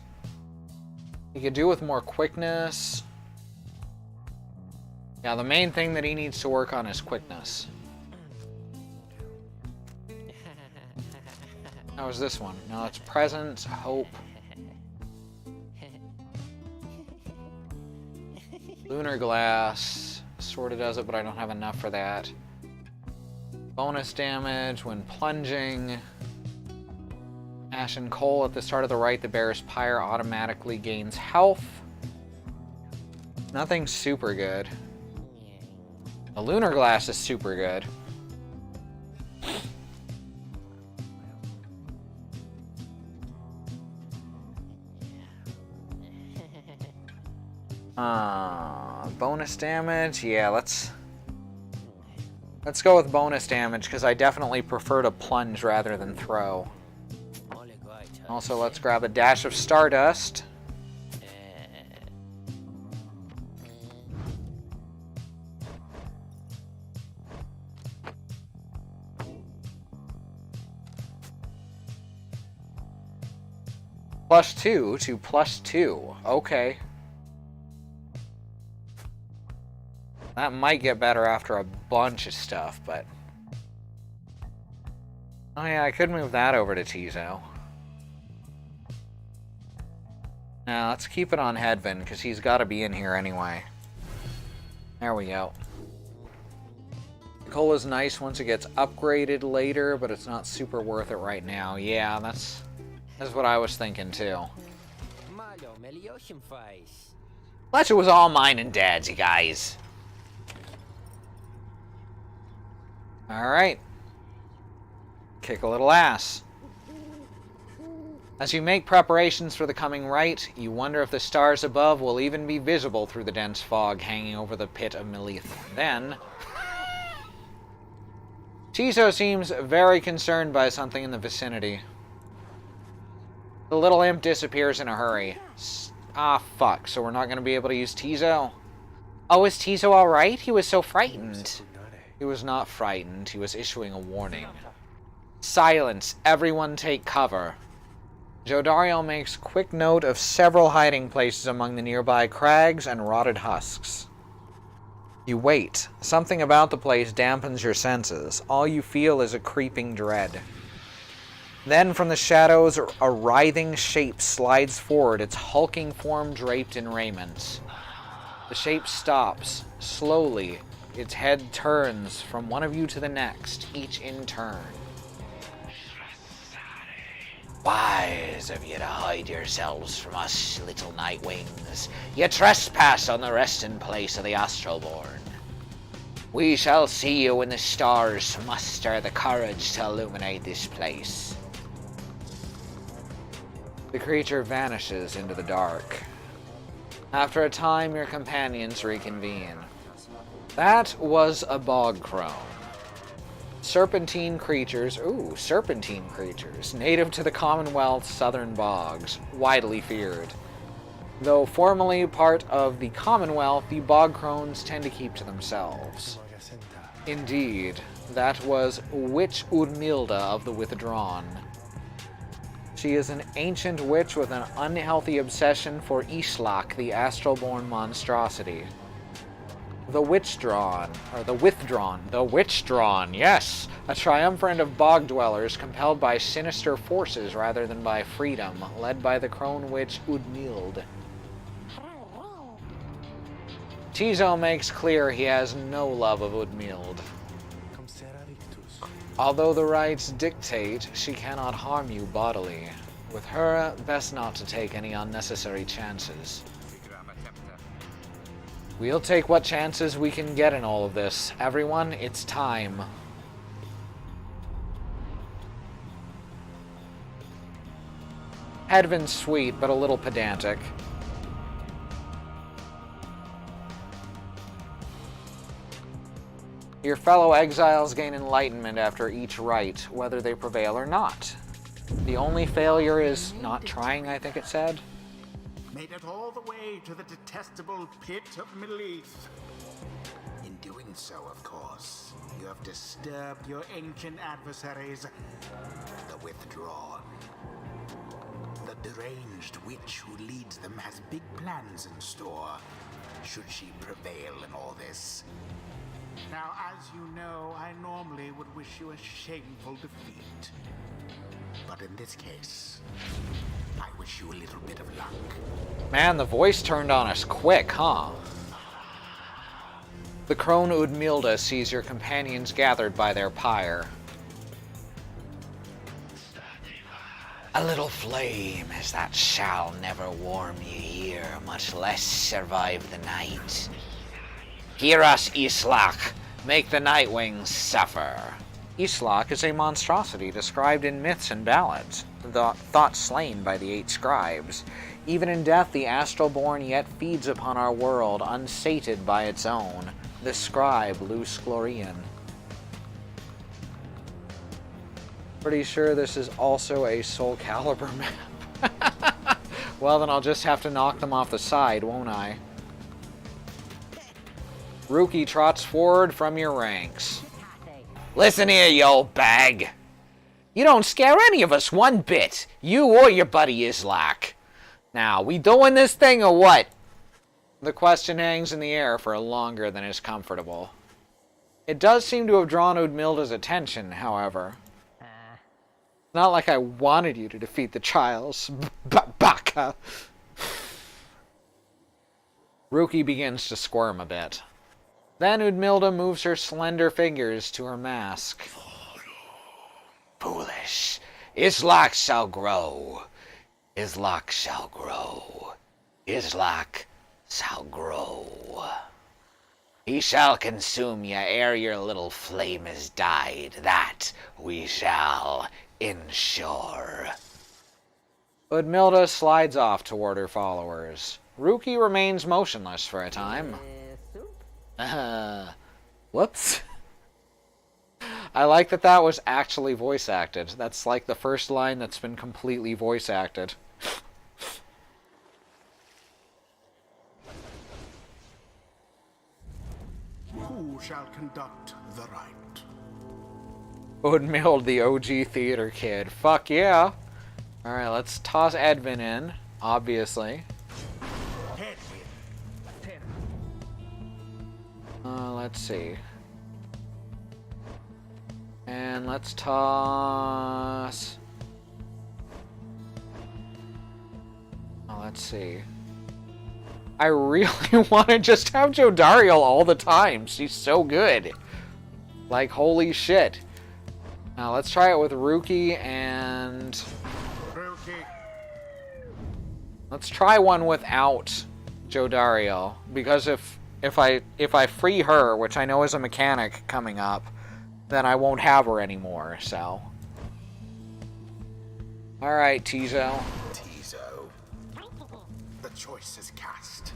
A: He could do with more quickness. Yeah, the main thing that he needs to work on is quickness. How is this one? No, it's presence, hope. Lunar glass sort of does it, but I don't have enough for that. Bonus damage when plunging. Ashen coal at the start of the right, the bear's pyre automatically gains health. Nothing super good. The lunar glass is super good. Bonus damage? Yeah, let's go with bonus damage, because I definitely prefer to plunge rather than throw. Also, let's grab a dash of Stardust. +2 to +2. Okay. That might get better after a bunch of stuff, but... Oh yeah, I could move that over to Tizo. Now, let's keep it on Hedvin, because he's got to be in here anyway. There we go. Coal is nice once it gets upgraded later, but it's not super worth it right now. Yeah, that's what I was thinking too. Fletcher was all mine and Dad's, you guys. Alright. Kick a little ass. As you make preparations for the coming rite, you wonder if the stars above will even be visible through the dense fog hanging over the pit of Melith. Then... Tizo seems very concerned by something in the vicinity. The little imp disappears in a hurry. Ah, fuck, so we're not going to be able to use Tizo? Oh, is Tizo alright? He was so frightened. He was not frightened, he was issuing a warning. Silence, everyone take cover. Jodario makes quick note of several hiding places among the nearby crags and rotted husks. You wait. Something about the place dampens your senses. All you feel is a creeping dread. Then from the shadows, a writhing shape slides forward, its hulking form draped in raiment. The shape stops. Slowly, its head turns from one of you to the next, each in turn. Wise of you to hide yourselves from us, little nightwings. You trespass on the resting place of the Astralborn. We shall see you when the stars muster the courage to illuminate this place. The creature vanishes into the dark. After a time, your companions reconvene. That was a bog crone. Serpentine creatures, native to the Commonwealth's southern bogs, widely feared. Though formerly part of the Commonwealth, the bog crones tend to keep to themselves. Indeed, that was Witch Urmilda of the Withdrawn. She is an ancient witch with an unhealthy obsession for Ishlak, the astral-born monstrosity. The Withdrawn, yes! A triumvirate of bog dwellers compelled by sinister forces rather than by freedom, led by the crone witch Udmild. Tizo makes clear he has no love of Udmild. Although the rites dictate she cannot harm you bodily, with her, best not to take any unnecessary chances. We'll take what chances we can get in all of this. Everyone, it's time. Hedvin's sweet, but a little pedantic. Your fellow exiles gain enlightenment after each rite, whether they prevail or not. The only failure is not trying, I think it said.
B: Made it all the way to the detestable pit of Melith. In doing so, of course, you have disturbed your ancient adversaries, the Withdrawn. The deranged witch who leads them has big plans in store, should she prevail in all this. Now, as you know, I normally would wish you a shameful defeat. But in this case, I wish you a little bit of luck.
A: Man, the voice turned on us quick, huh? The crone Udmilda sees your companions gathered by their pyre. A little flame as that shall never warm ye here, much less survive the night. Hear us, Islak, make the Nightwings suffer. Islak is a monstrosity described in myths and ballads, thought slain by the 8 scribes. Even in death, the astral-born yet feeds upon our world, unsated by its own, the scribe Luce Glorian. Pretty sure this is also a Soul Calibur map. Well, then I'll just have to knock them off the side, won't I? Rookie trots forward from your ranks. Listen here, you old bag. You don't scare any of us one bit. You or your buddy Islak. Now, we doing this thing or what? The question hangs in the air for longer than is comfortable. It does seem to have drawn Udmilda's attention, however. Not like I wanted you to defeat the Childs. Baka! Rookie begins to squirm a bit. Then Udmilda moves her slender fingers to her mask. Foolish. Islak shall grow. Islak shall grow. Islak shall grow. He shall consume ye ere your little flame is died. That we shall ensure. Udmilda slides off toward her followers. Rookie remains motionless for a time. Whoops. I like that that was actually voice acted. That's like the first line that's been completely voice acted.
B: Who shall conduct the rite?
A: Udmild, the OG theater kid. Fuck yeah. Alright, let's toss Edvin in, obviously. Let's see. And let's toss... Oh, let's see. I really want to just have Jodariel all the time. She's so good. Like, holy shit. Now, let's try it with Rookie and...
B: Rookie.
A: Let's try one without Jodariel. Because if I free her, which I know is a mechanic coming up, then I won't have her anymore, so. Alright, Tizo.
B: Tizo. The choice is cast.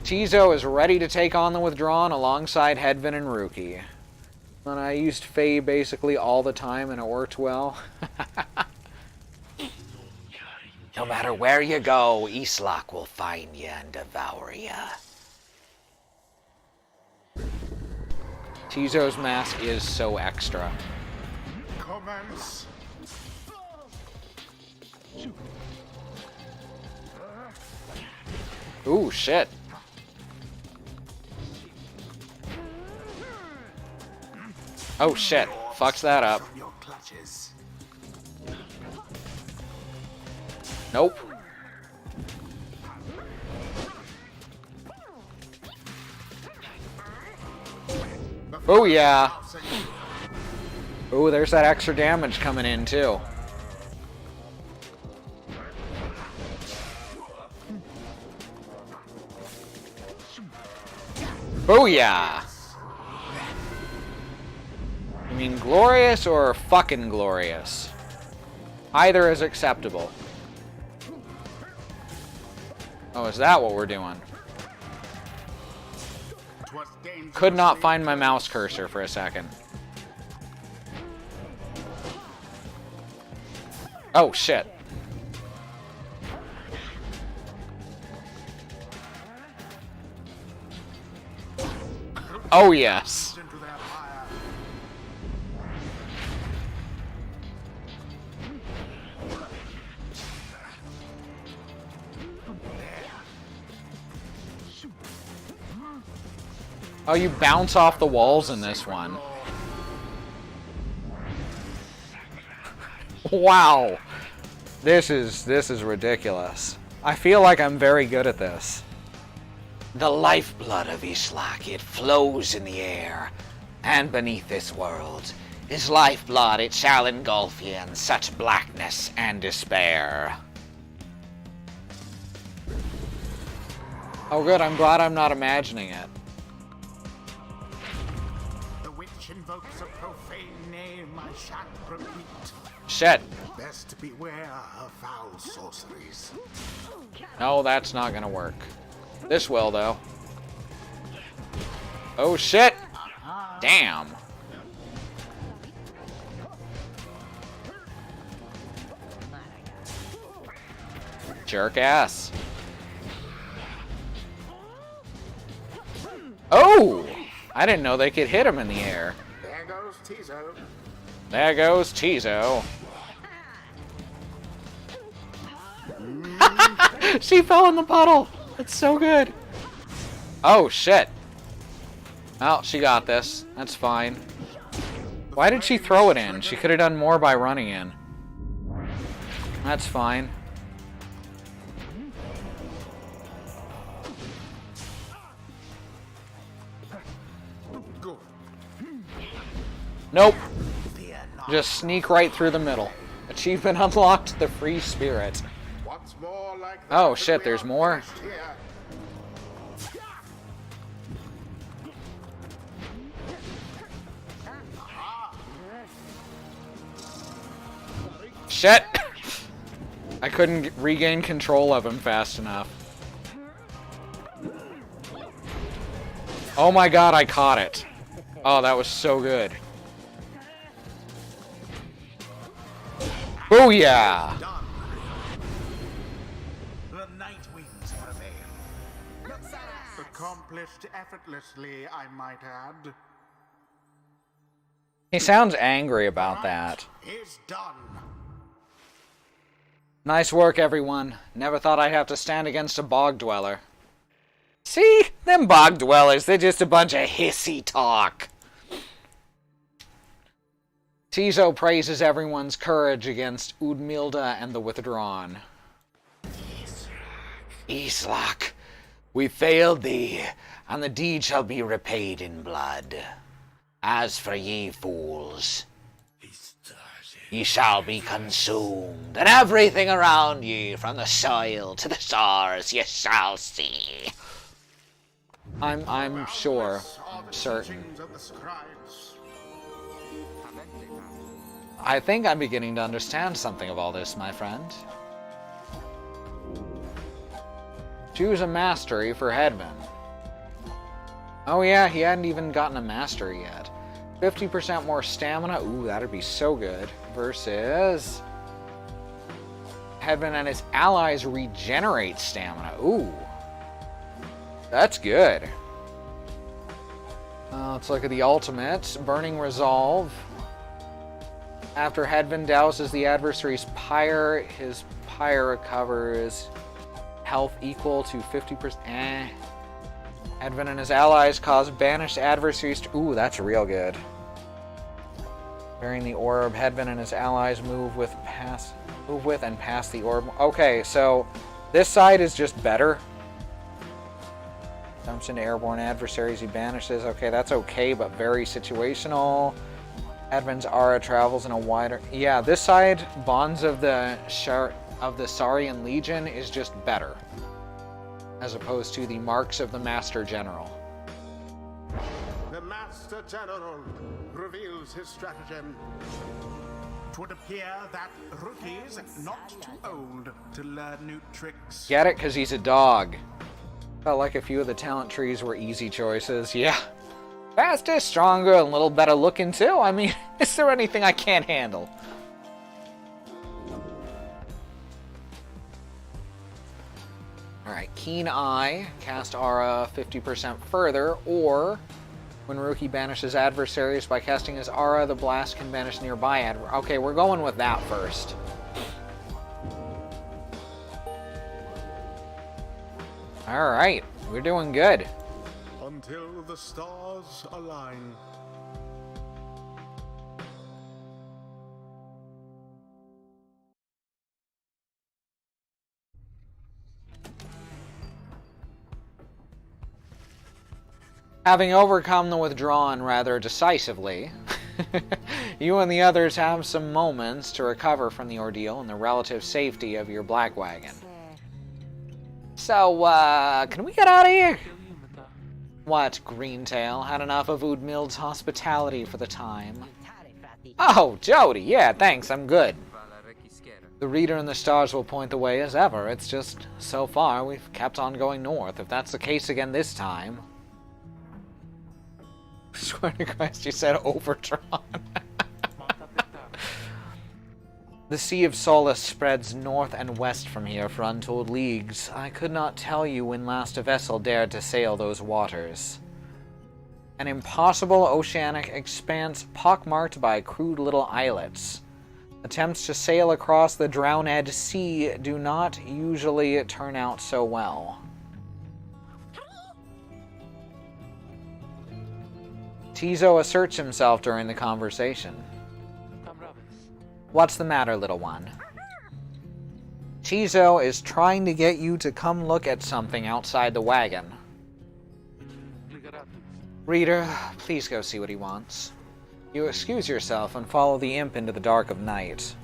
A: Tizo is ready to take on the Withdrawn alongside Hedvin and Rookie. And I used Faye basically all the time and it worked well. No matter where you go, Islak will find you and devour you. Tizo's mask is so extra.
B: Commence.
A: Ooh, shit. Oh shit, fucks that up. Nope. Oh yeah. Oh, there's that extra damage coming in too. Oh yeah. You mean glorious or fucking glorious? Either is acceptable. Oh, is that what we're doing? Could not find my mouse cursor for a second. Oh, shit. Oh, yes. Oh, you bounce off the walls in this one. Wow. This is ridiculous. I feel like I'm very good at this. The lifeblood of Islak, it flows in the air, and beneath this world. His lifeblood, it shall engulf ye in such blackness and despair. Oh good, I'm glad I'm not imagining it.
B: The witch invokes a profane name I shan't repeat.
A: Shit.
B: Best beware of foul sorceries.
A: No, that's not gonna work. This will, though. Oh shit! Damn. Jerk ass. Oh! I didn't know they could hit him in the air.
B: There goes Tizo.
A: There goes Tizo. She fell in the puddle. That's so good. Oh, shit. Oh, she got this. That's fine. Why did she throw it in? She could have done more by running in. That's fine. Nope. Just sneak right through the middle. Achievement unlocked, the free spirit. Oh shit, there's more? Shit! I couldn't regain control of him fast enough. Oh my god, I caught it. Oh, that was so good. Booyah!
B: The night wings prevail. Accomplished effortlessly, I might add.
A: He sounds angry about that.
B: Is done.
A: Nice work, everyone. Never thought I'd have to stand against a bog dweller. See? Them bog dwellers, they're just a bunch of hissy talk. Tizo praises everyone's courage against Udmilda and the Withdrawn. Islak, we failed thee, and the deed shall be repaid in blood. As for ye fools, ye shall be consumed, and everything around ye, from the soil to the stars, ye shall see. I'm sure, certain. I think I'm beginning to understand something of all this, my friend. Choose a mastery for Hedman. Oh yeah, he hadn't even gotten a mastery yet. 50% more stamina. Ooh, that'd be so good. Versus Hedman and his allies regenerate stamina. Ooh. That's good. Let's look at the ultimates. Burning Resolve. After Hedvan douses the adversary's Pyre, his Pyre recovers health equal to 50%. Hedvan and his allies cause banished adversaries to... Ooh, that's real good. Bearing the orb, Hedvan and his allies move with and pass the orb. Okay, so this side is just better. Jumps into airborne adversaries he banishes. Okay, that's okay, but very situational. Hedvan's aura travels in a wider... Yeah, this side, Bonds of the Saurian Legion, is just better. As opposed to the Marks of the Master General.
B: The Master General reveals his stratagem. 'Twould appear that Rookie's not too old to learn new tricks.
A: Get it? Because he's a dog. Felt like a few of the talent trees were easy choices. Yeah. Faster, stronger, and a little better looking too. I mean, is there anything I can't handle? Alright, Keen Eye. Cast aura 50% further, or when Rookie banishes adversaries by casting his aura, the blast can banish nearby adversaries. Okay, we're going with that first. Alright, we're doing good.
B: until the stars align.
A: Having overcome the withdrawn rather decisively, you and the others have some moments to recover from the ordeal in the relative safety of your black wagon. So, can we get out of here? What, Greentail? Had enough of Udmild's hospitality for the time? Oh, Jody, yeah, thanks, I'm good. The reader and the stars will point the way as ever. It's just, so far, we've kept on going north. If that's the case again this time... I swear to Christ, you said overdrawn. The Sea of Solace spreads north and west from here for untold leagues. I could not tell you when last a vessel dared to sail those waters. An impossible oceanic expanse pockmarked by crude little islets. Attempts to sail across the drowned sea do not usually turn out so well. Tizo asserts himself during the conversation. What's the matter, little one? Tizo is trying to get you to come look at something outside the wagon. Reader, please go see what he wants. You excuse yourself and follow the imp into the dark of night.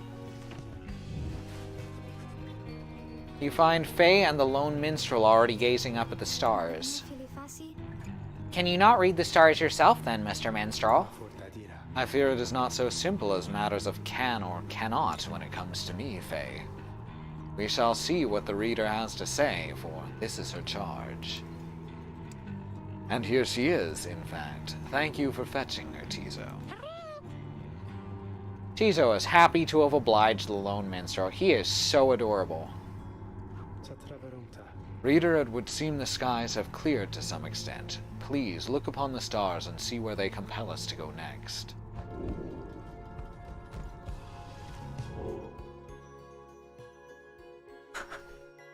A: You find Faye and the lone minstrel already gazing up at the stars. Can you not read the stars yourself, then, Mr. Minstrel? I fear it is not so simple as matters of can or cannot when it comes to me, Faye. We shall see what the reader has to say, for this is her charge. And here she is, in fact. Thank you for fetching her, Tizo. Tizo is happy to have obliged the lone minstrel. He is so adorable. Reader, it would seem the skies have cleared to some extent. Please look upon the stars and see where they compel us to go next.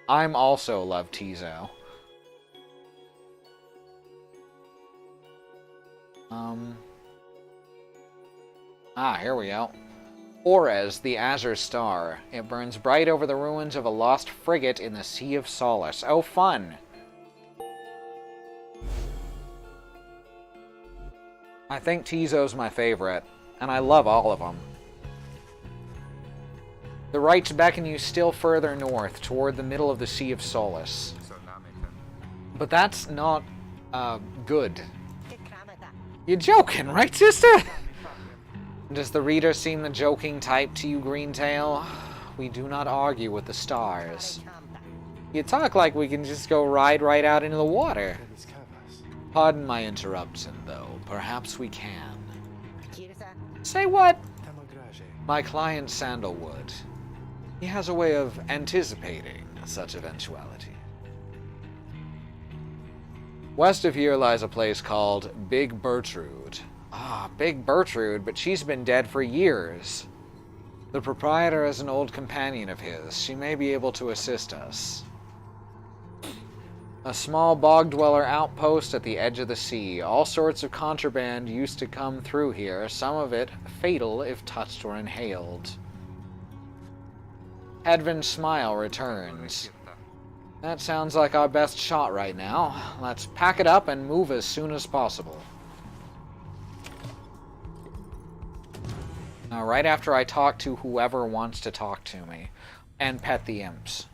A: I'm also love Tizo. Here we go. Ores, the Azure Star. It burns bright over the ruins of a lost frigate in the Sea of Solace. Oh, fun! I think Tizo's my favorite, and I love all of them. The rites beckon you still further north, toward the middle of the Sea of Solace. But that's not, good. You're joking, right, sister? Does the reader seem the joking type to you, Greentail? We do not argue with the stars. You talk like we can just go ride right out into the water. Pardon my interruption, though. Perhaps we can. Say what? My client Sandalwood. He has a way of anticipating such eventuality. West of here lies a place called Big Bertrude. Ah, Big Bertrude, but she's been dead for years. The proprietor is an old companion of his. She may be able to assist us. A small bog-dweller outpost at the edge of the sea. All sorts of contraband used to come through here, some of it fatal if touched or inhaled. Hedvin's smile returns. That sounds like our best shot right now. Let's pack it up and move as soon as possible. Now, right after I talk to whoever wants to talk to me, and pet the imps.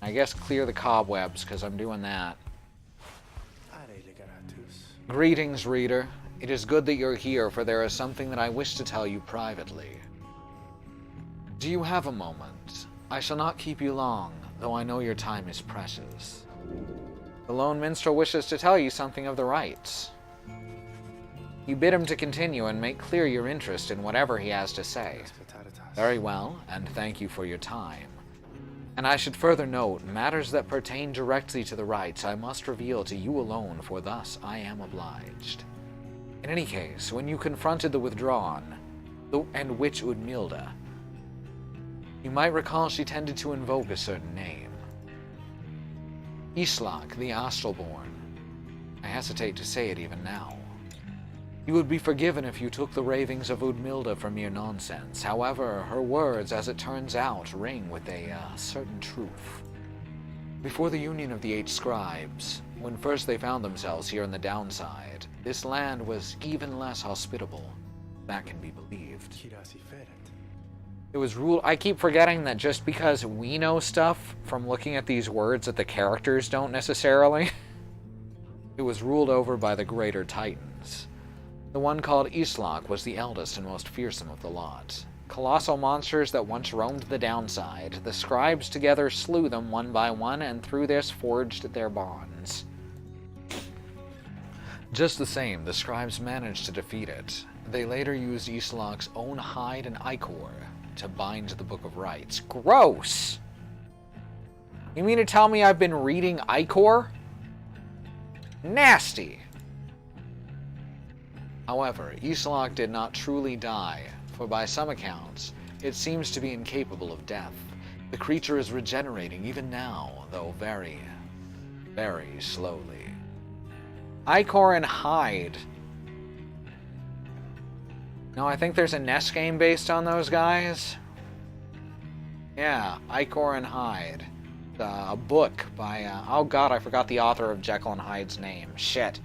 A: I guess clear the cobwebs, because I'm doing that. Greetings, reader. It is good that you're here, for there is something that I wish to tell you privately. Do you have a moment? I shall not keep you long, though I know your time is precious. The lone minstrel wishes to tell you something of the rites. You bid him to continue and make clear your interest in whatever he has to say. Very well, and thank you for your time. And I should further note, matters that pertain directly to the rites I must reveal to you alone, for thus I am obliged. In any case, when you confronted the withdrawn, and witch Udmilda, You might recall she tended to invoke a certain name. Islak, the Astralborn. I hesitate to say it even now. You would be forgiven if you took the ravings of Udmilda for mere nonsense. However, her words, as it turns out, ring with a certain truth. Before the union of the 8 scribes, when first they found themselves here in the downside, this land was even less hospitable. That can be believed. It was ruled... I keep forgetting that just because we know stuff from looking at these words that the characters don't necessarily. It was ruled over by the greater titans. The one called Islak was the eldest and most fearsome of the lot. Colossal monsters that once roamed the downside, the scribes together slew them one by one and through this forged their bonds. Just the same, the scribes managed to defeat it. They later used Islak's own hide and ichor to bind the Book of Rites. Gross! You mean to tell me I've been reading ichor? Nasty! However, Islak did not truly die, for by some accounts, it seems to be incapable of death. The creature is regenerating even now, though very, very slowly. Ichor and Hide. No, I think there's a NES game based on those guys. Yeah, Ichor and Hyde. A book by, oh god, I forgot the author of Jekyll and Hyde's name. Shit.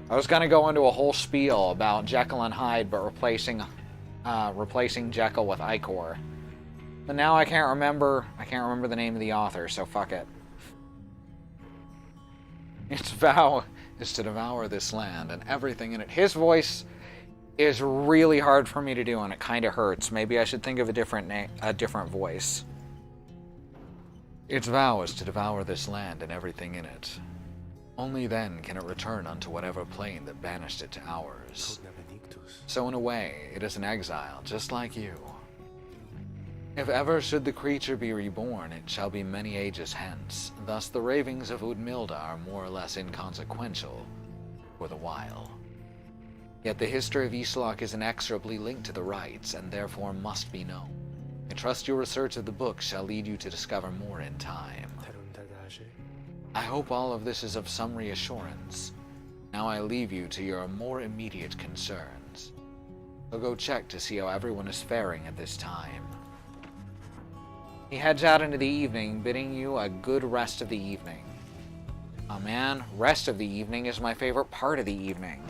A: I was gonna go into a whole spiel about Jekyll and Hyde, but replacing Jekyll with Ichor. But now I can't remember the name of the author, so fuck it. Its vow is to devour this land and everything in it. His voice is really hard for me to do, and it kind of hurts. Maybe I should think of a different voice. Its vow is to devour this land and everything in it. Only then can it return unto whatever plane that banished it to ours. So in a way, it is an exile, just like you. If ever should the creature be reborn, it shall be many ages hence. Thus the ravings of Udmilda are more or less inconsequential for the while. Yet the history of Islak is inexorably linked to the rites, and therefore must be known. I trust your research of the book shall lead you to discover more in time. I hope all of this is of some reassurance. Now I leave you to your more immediate concerns. So go check to see how everyone is faring at this time. He heads out into the evening, bidding you a good rest of the evening. Oh man, rest of the evening is my favorite part of the evening.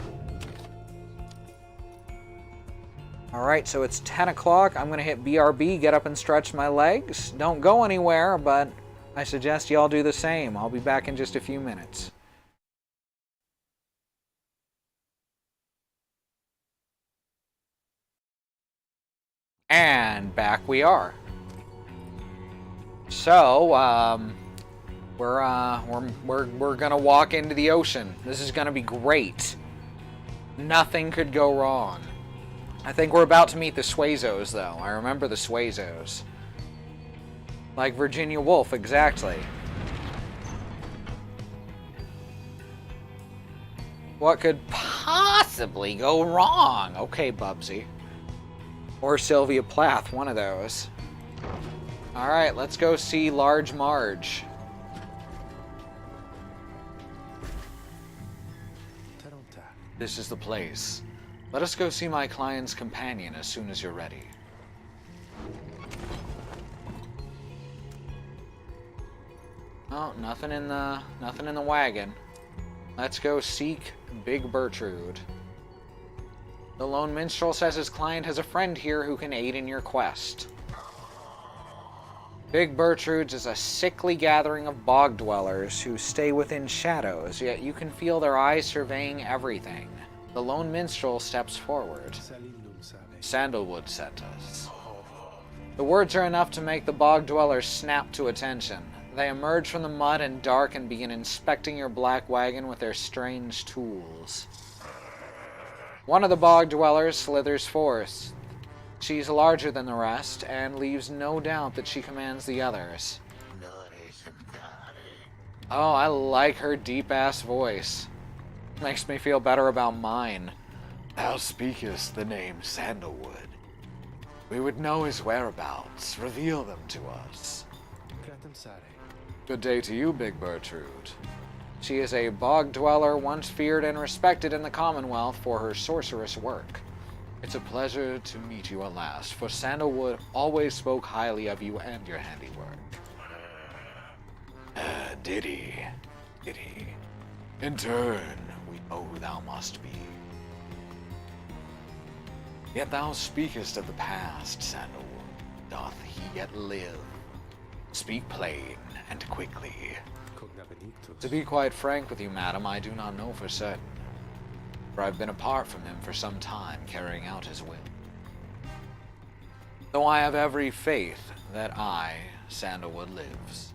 A: Alright, so it's 10 o'clock. I'm going to hit BRB, get up and stretch my legs. Don't go anywhere, but I suggest y'all do the same. I'll be back in just a few minutes. And back we are. So, we're gonna walk into the ocean. This is gonna be great. Nothing could go wrong. I think we're about to meet the Suezos, though. I remember the Suezos. Like Virginia Woolf, exactly. What could possibly go wrong? Okay, Bubsy. Or Sylvia Plath, one of those. Alright, let's go see Large Marge. This is the place. Let us go see my client's companion as soon as you're ready. Oh, nothing in the wagon. Let's go seek Big Bertrude. The lone minstrel says his client has a friend here who can aid in your quest. Big Bertrude's is a sickly gathering of bog dwellers who stay within shadows, yet you can feel their eyes surveying everything. The lone minstrel steps forward. Sandalwood sent us. The words are enough to make the bog dwellers snap to attention. They emerge from the mud and dark and begin inspecting your black wagon with their strange tools. One of the bog dwellers slithers forth. She's larger than the rest, and leaves no doubt that she commands the others. Oh, I like her deep-ass voice. Makes me feel better about mine. Thou speakest the name Sandalwood. We would know his whereabouts. Reveal them to us. Good day to you, Big Bertrude. She is a bog dweller once feared and respected in the Commonwealth for her sorceress work. It's a pleasure to meet you at last, for Sandalwood always spoke highly of you and your handiwork. Did he? Did he? In turn, we know who thou must be. Yet thou speakest of the past, Sandalwood. Doth he yet live? Speak plain and quickly. To be quite frank with you, madam, I do not know for certain, for I've been apart from him for some time, carrying out his will. Though I have every faith that Sandalwood, lives.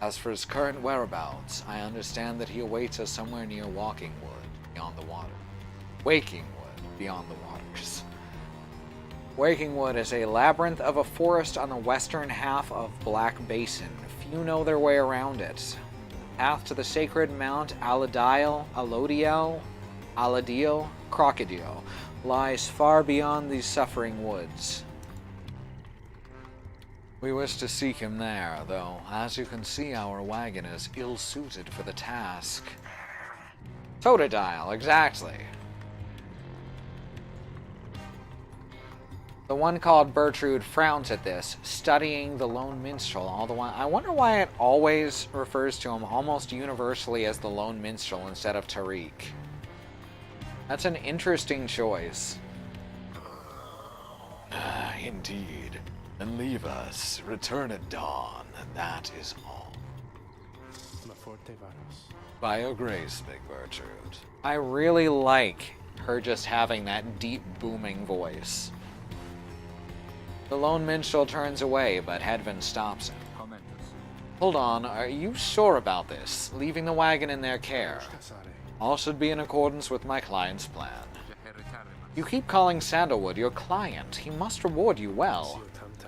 A: As for his current whereabouts, I understand that he awaits us somewhere near Walkingwood, beyond the water. Wakingwood, beyond the waters. Wakingwood is a labyrinth of a forest on the western half of Black Basin. Few know their way around it. The path to the sacred Mount Alodiel, Crocodile, lies far beyond these suffering woods. We wish to seek him there, though, as you can see, our wagon is ill-suited for the task. Totodile, exactly. The one called Bertrude frowns at this, studying the lone minstrel all the while. I wonder why it always refers to him almost universally as the lone minstrel instead of Tariq. That's an interesting choice. Indeed. Then leave us. Return at dawn, and that is all. By your grace, Big Bertrude. I really like her just having that deep, booming voice. The lone minstrel turns away, but Hedvin stops him. Hold on, are you sure about this? Leaving the wagon in their care? All should be in accordance with my client's plan. You keep calling Sandalwood your client. He must reward you well.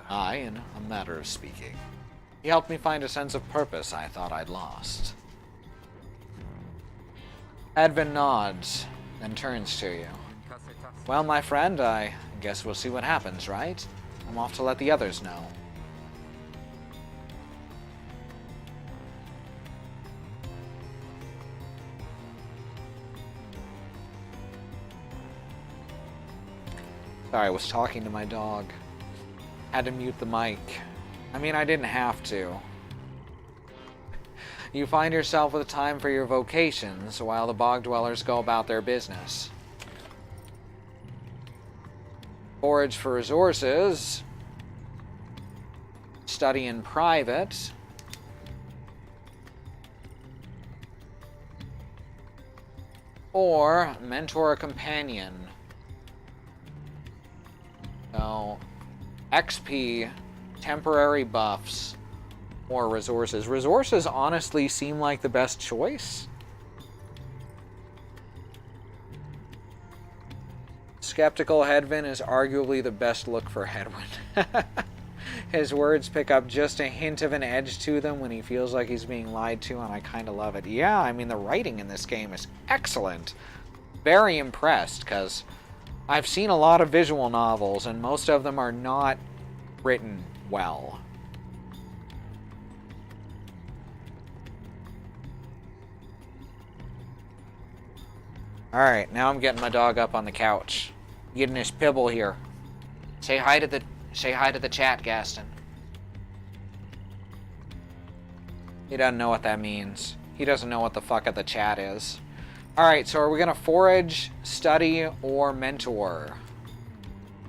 A: Aye, in a matter of speaking. He helped me find a sense of purpose I thought I'd lost. Hedvin nods, then turns to you. Well, my friend, I guess we'll see what happens, right? I'm off to let the others know. Sorry, I was talking to my dog. Had to mute the mic. I mean, I didn't have to. You find yourself with time for your vocations while the bog dwellers go about their business. Forage for resources. Study in private. Or mentor a companion. So, XP, temporary buffs, or resources. Resources honestly seem like the best choice. Skeptical Hedvin is arguably the best look for Hedwin. His words pick up just a hint of an edge to them when he feels like he's being lied to, and I kind of love it. Yeah, I mean, the writing in this game is excellent. Very impressed, because I've seen a lot of visual novels, and most of them are not written well. Alright, now I'm getting my dog up on the couch. Getting his pibble here. Say hi to the chat, Gaston. He doesn't know what that means. He doesn't know what the fuck of the chat is. Alright, so are we gonna forage, study, or mentor?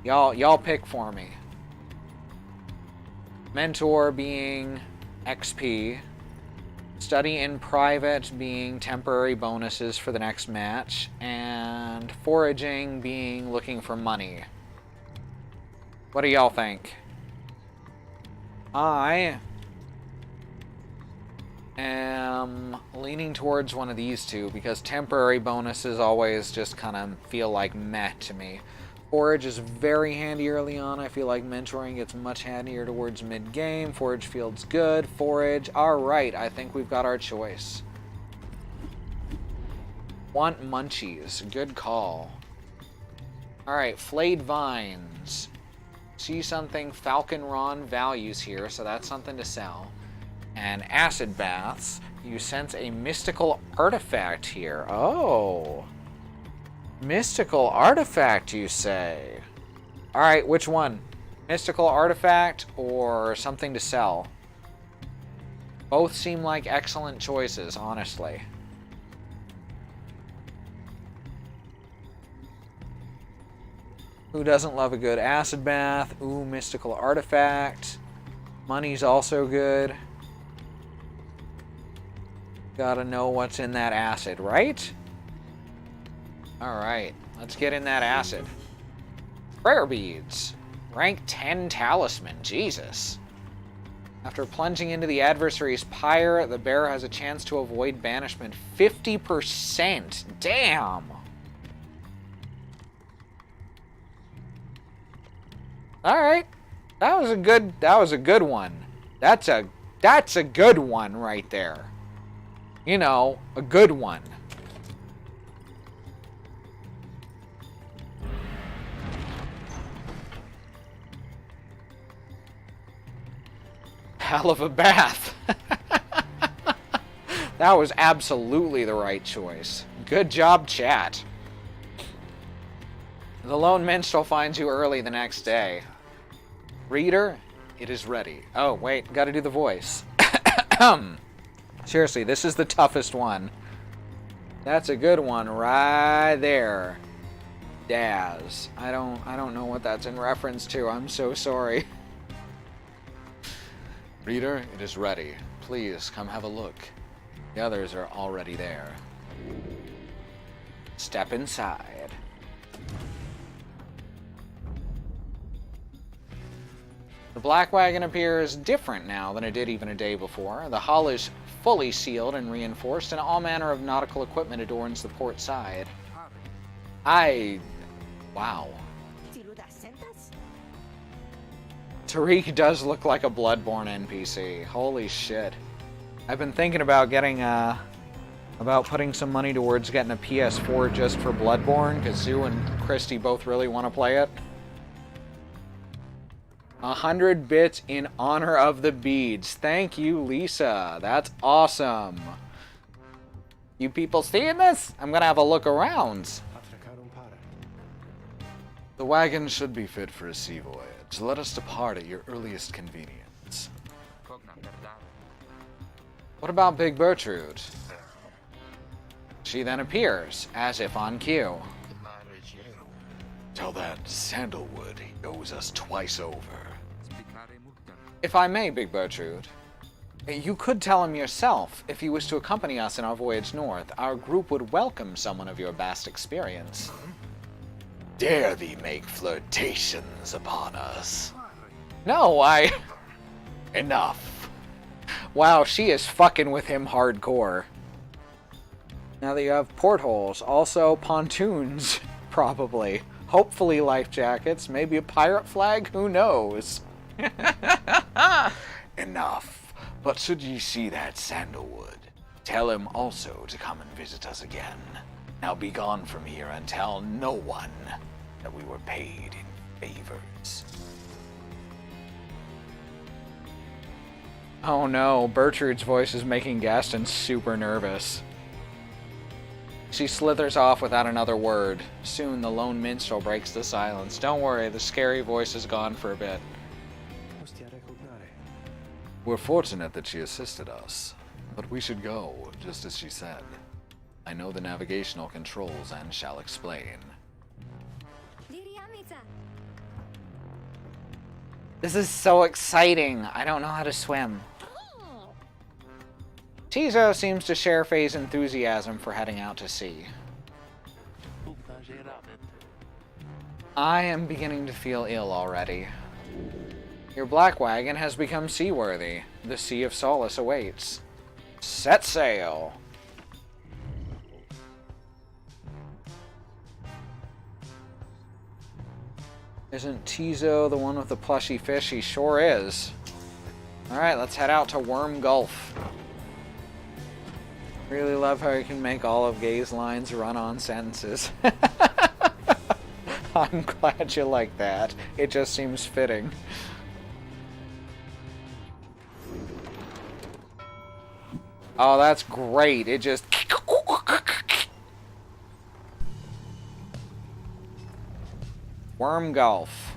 A: Y'all pick for me. Mentor being XP. Study in private being temporary bonuses for the next match. And foraging being looking for money. What do y'all think? I am leaning towards one of these two because temporary bonuses always just kind of feel like meh to me. Forage is very handy early on. I feel like mentoring gets much handier towards mid-game. Forage feels good. Forage, alright, I think we've got our choice. Want munchies, good call. Alright, flayed vines. See something Falcon Ron values here, so that's something to sell. And acid baths. You sense a mystical artifact here. Oh. Mystical artifact, you say? Alright, which one? Mystical artifact or something to sell? Both seem like excellent choices, honestly. Who doesn't love a good acid bath? Ooh, mystical artifact. Money's also good. Gotta know what's in that acid, right? Alright, let's get in that acid. Prayer beads. Rank 10 talisman. Jesus. After plunging into the adversary's pyre, the bearer has a chance to avoid banishment 50%. Damn! Alright. That was a good one. That's a good one right there. You know, a good one. Hell of a bath. That was absolutely the right choice. Good job, chat. The lone minstrel finds you early the next day. Reader, it is ready. Oh, wait, gotta do the voice. Seriously, this is the toughest one. That's a good one right there. Daz. I don't know what that's in reference to. I'm so sorry. Reader, it is ready. Please come have a look. The others are already there. Step inside. The black wagon appears different now than it did even a day before. The hull is fully sealed and reinforced, and all manner of nautical equipment adorns the port side. Wow. Tariq does look like a Bloodborne NPC. Holy shit. I've been thinking about getting, about putting some money towards getting a PS4 just for Bloodborne, because Zoo and Christy both really want to play it. 100 bits in honor of the beads. Thank you, Lisa. That's awesome. You people seeing this? I'm gonna have a look around. The wagon should be fit for a sea voyage. Let us depart at your earliest convenience. What about Big Bertrude? She then appears, as if on cue. Tell that Sandalwood he owes us twice over. If I may, Big Bertrude, you could tell him yourself if he was to accompany us in our voyage north. Our group would welcome someone of your vast experience. Dare thee make flirtations upon us? No, Enough. Wow, she is fucking with him hardcore. Now that you have portholes, also pontoons, probably. Hopefully life jackets, maybe a pirate flag, who knows? Enough. But should ye see that Sandalwood, tell him also to come and visit us again. Now be gone from here and tell no one that we were paid in favors. Oh no, Bertrude's voice is making Gaston super nervous. She slithers off without another word. Soon the lone minstrel breaks the silence. Don't worry, the scary voice is gone for a bit. We're fortunate that she assisted us, but we should go, just as she said. I know the navigational controls and shall explain. This is so exciting. I don't know how to swim. Tizo seems to share Faye's enthusiasm for heading out to sea. I am beginning to feel ill already. Your black wagon has become seaworthy. The Sea of Solace awaits. Set sail! Isn't Tizo the one with the plushy fish? He sure is. Alright, let's head out to Worm Gulf. Really love how you can make all of Gay's lines run-on sentences. I'm glad you like that. It just seems fitting. Oh, that's great. It just... Worm Golf.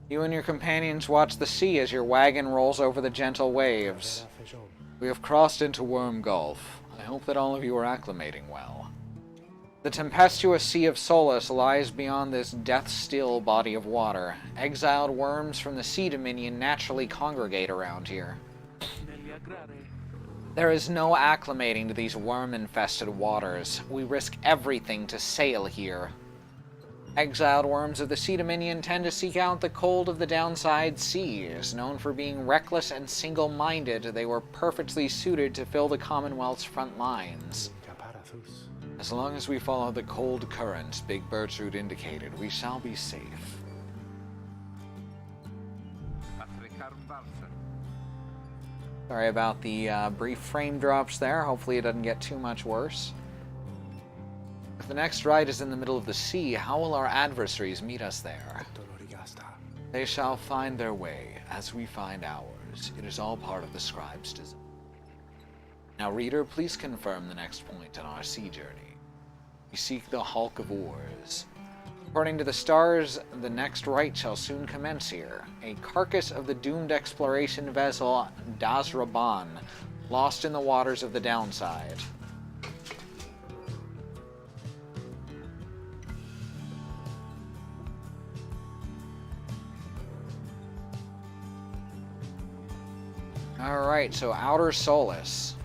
A: You and your companions watch the sea as your wagon rolls over the gentle waves. We have crossed into Worm Gulf. I hope that all of you are acclimating well. The tempestuous Sea of Solace lies beyond this death-still body of water. Exiled worms from the Sea Dominion naturally congregate around here. There is no acclimating to these worm-infested waters. We risk everything to sail here. Exiled worms of the Sea Dominion tend to seek out the cold of the downside seas. Known for being reckless and single-minded, they were perfectly suited to fill the Commonwealth's front lines. As long as we follow the cold current Big Bertrude indicated, we shall be safe. Sorry about the brief frame drops there. Hopefully it doesn't get too much worse. If the next ride is in the middle of the sea, how will our adversaries meet us there? They shall find their way, as we find ours. It is all part of the scribe's design. Now, reader, please confirm the next point on our sea journey. We seek the Hulk of Oars. According to the stars, the next rite shall soon commence here. A carcass of the doomed exploration vessel Dazraban, lost in the waters of the downside. Alright, so Outer Solace.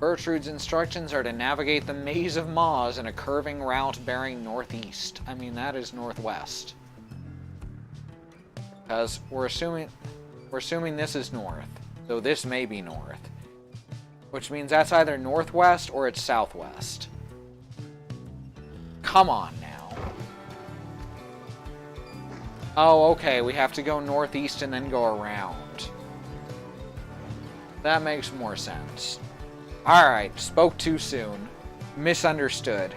A: Bertrude's instructions are to navigate the maze of maws in a curving route bearing northeast. I mean, that is northwest. Because we're assuming this is north. So this may be north. Which means that's either northwest or it's southwest. Come on now. Oh, okay, we have to go northeast and then go around. That makes more sense. Alright, spoke too soon. Misunderstood.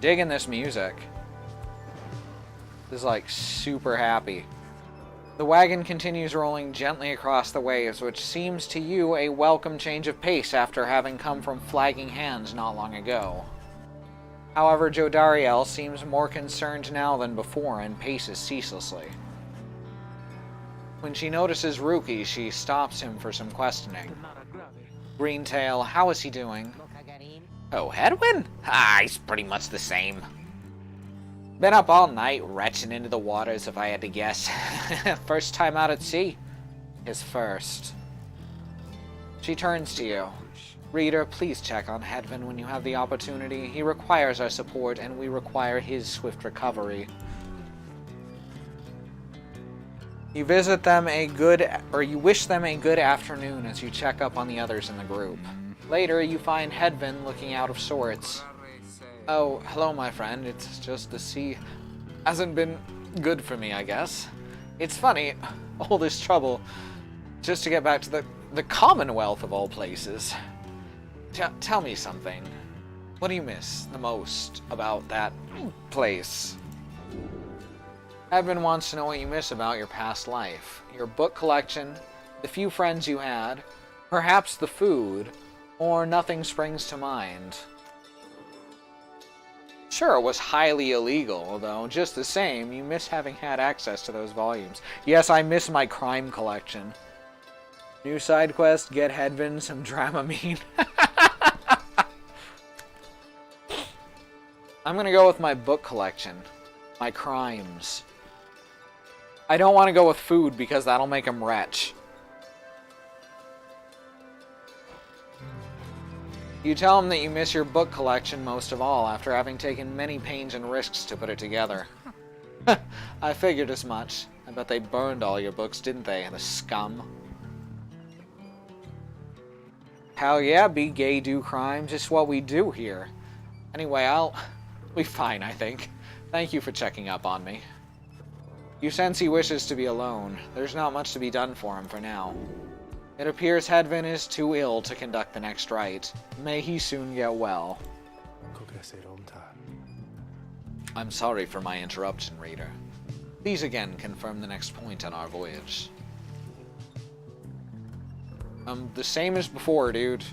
A: Digging this music. This is like super happy. The wagon continues rolling gently across the waves, which seems to you a welcome change of pace after having come from flagging hands not long ago. However, Jodariel seems more concerned now than before and paces ceaselessly. When she notices Ruki, she stops him for some questioning. Greentail, how is he doing?
C: Oh, Hedwin? Ah, he's pretty much the same.
A: Been up all night, retching into the waters if I had to guess. First time out at sea? His first. She turns to you. Reader, please check on Hedwin when you have the opportunity. He requires our support, and we require his swift recovery. You visit them you wish them a good afternoon as you check up on the others in the group. Later, you find Hedwin looking out of sorts. Oh, hello, my friend. It's just the sea hasn't been good for me, I guess. It's funny, all this trouble, just to get back to the Commonwealth of all places. Tell me something. What do you miss the most about that place? Edmund wants to know what you miss about your past life. Your book collection, the few friends you had, perhaps the food, or nothing springs to mind. Sure, it was highly illegal, though just the same, you miss having had access to those volumes. Yes, I miss my crime collection. New side quest, get Hedvin some Dramamine. I'm gonna go with my book collection. My crimes. I don't want to go with food because that'll make him retch. You tell him that you miss your book collection most of all after having taken many pains and risks to put it together. I figured as much. I bet they burned all your books, didn't they, the scum? Hell yeah, be gay, do crimes. It's what we do here. Anyway, I'll be fine, I think. Thank you for checking up on me. You sense he wishes to be alone. There's not much to be done for him for now. It appears Hedvin is too ill to conduct the next rite. May he soon get well. I'm sorry for my interruption, reader. Please again confirm the next point on our voyage. The same as before, dude.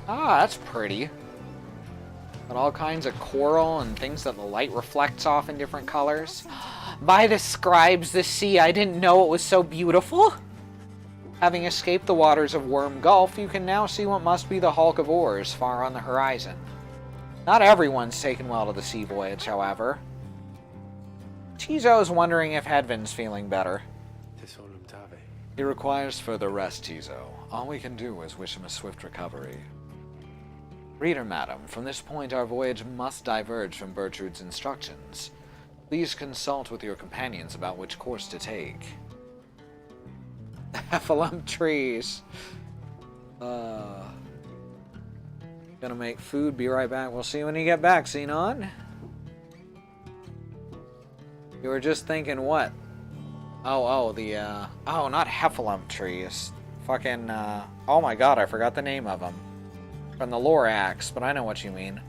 A: Ah, that's pretty. Got all kinds of coral and things that the light reflects off in different colors. By the scribes, the sea, I didn't know it was so beautiful. Having escaped the waters of Worm Gulf, you can now see what must be the hulk of oars far on the horizon. Not everyone's taken well to the sea voyage, however. Tizo's wondering if Hedvin's feeling better. He requires further rest, Tizo. All we can do is wish him a swift recovery. Reader, madam, from this point our voyage must diverge from Bertrude's instructions. Please consult with your companions about which course to take. Heffalump trees. Gonna make food, be right back. We'll see you when you get back, Xenon. You were just thinking what? Oh, not Heffalump trees. Fucking, oh my god, I forgot the name of them. From the Lorax, but I know what you mean.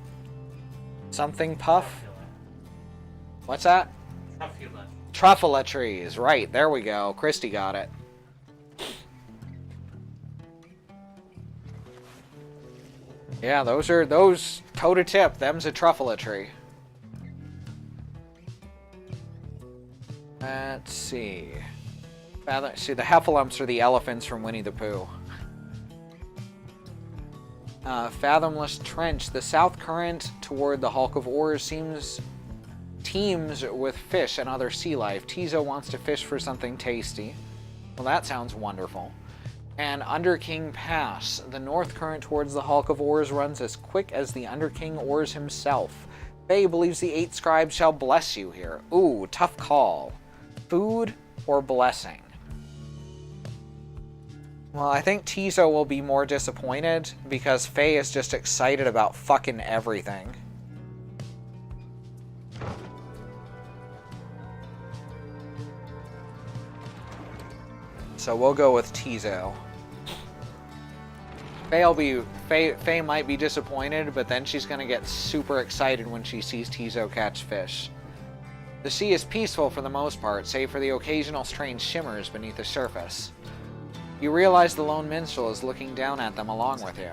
A: Something puff? What's that?
D: Truffula.
A: Truffula trees, right, there we go. Christy got it. Yeah, those toe to tip, them's a truffula tree. Let's see. See, the Heffalumps are the elephants from Winnie the Pooh. Fathomless Trench. The south current toward the hulk of oars teems with fish and other sea life. Tizo wants to fish for something tasty. Well, that sounds wonderful. And Underking Pass. The north current towards the hulk of oars runs as quick as the Underking oars himself. Faye believes the 8 scribes shall bless you here. Ooh, tough call. Food or blessing? Well, I think Tizo will be more disappointed because Faye is just excited about fucking everything. So we'll go with Tizo. Faye might be disappointed, but then she's gonna get super excited when she sees Tizo catch fish. The sea is peaceful for the most part, save for the occasional strange shimmers beneath the surface. You realize the lone minstrel is looking down at them along with you.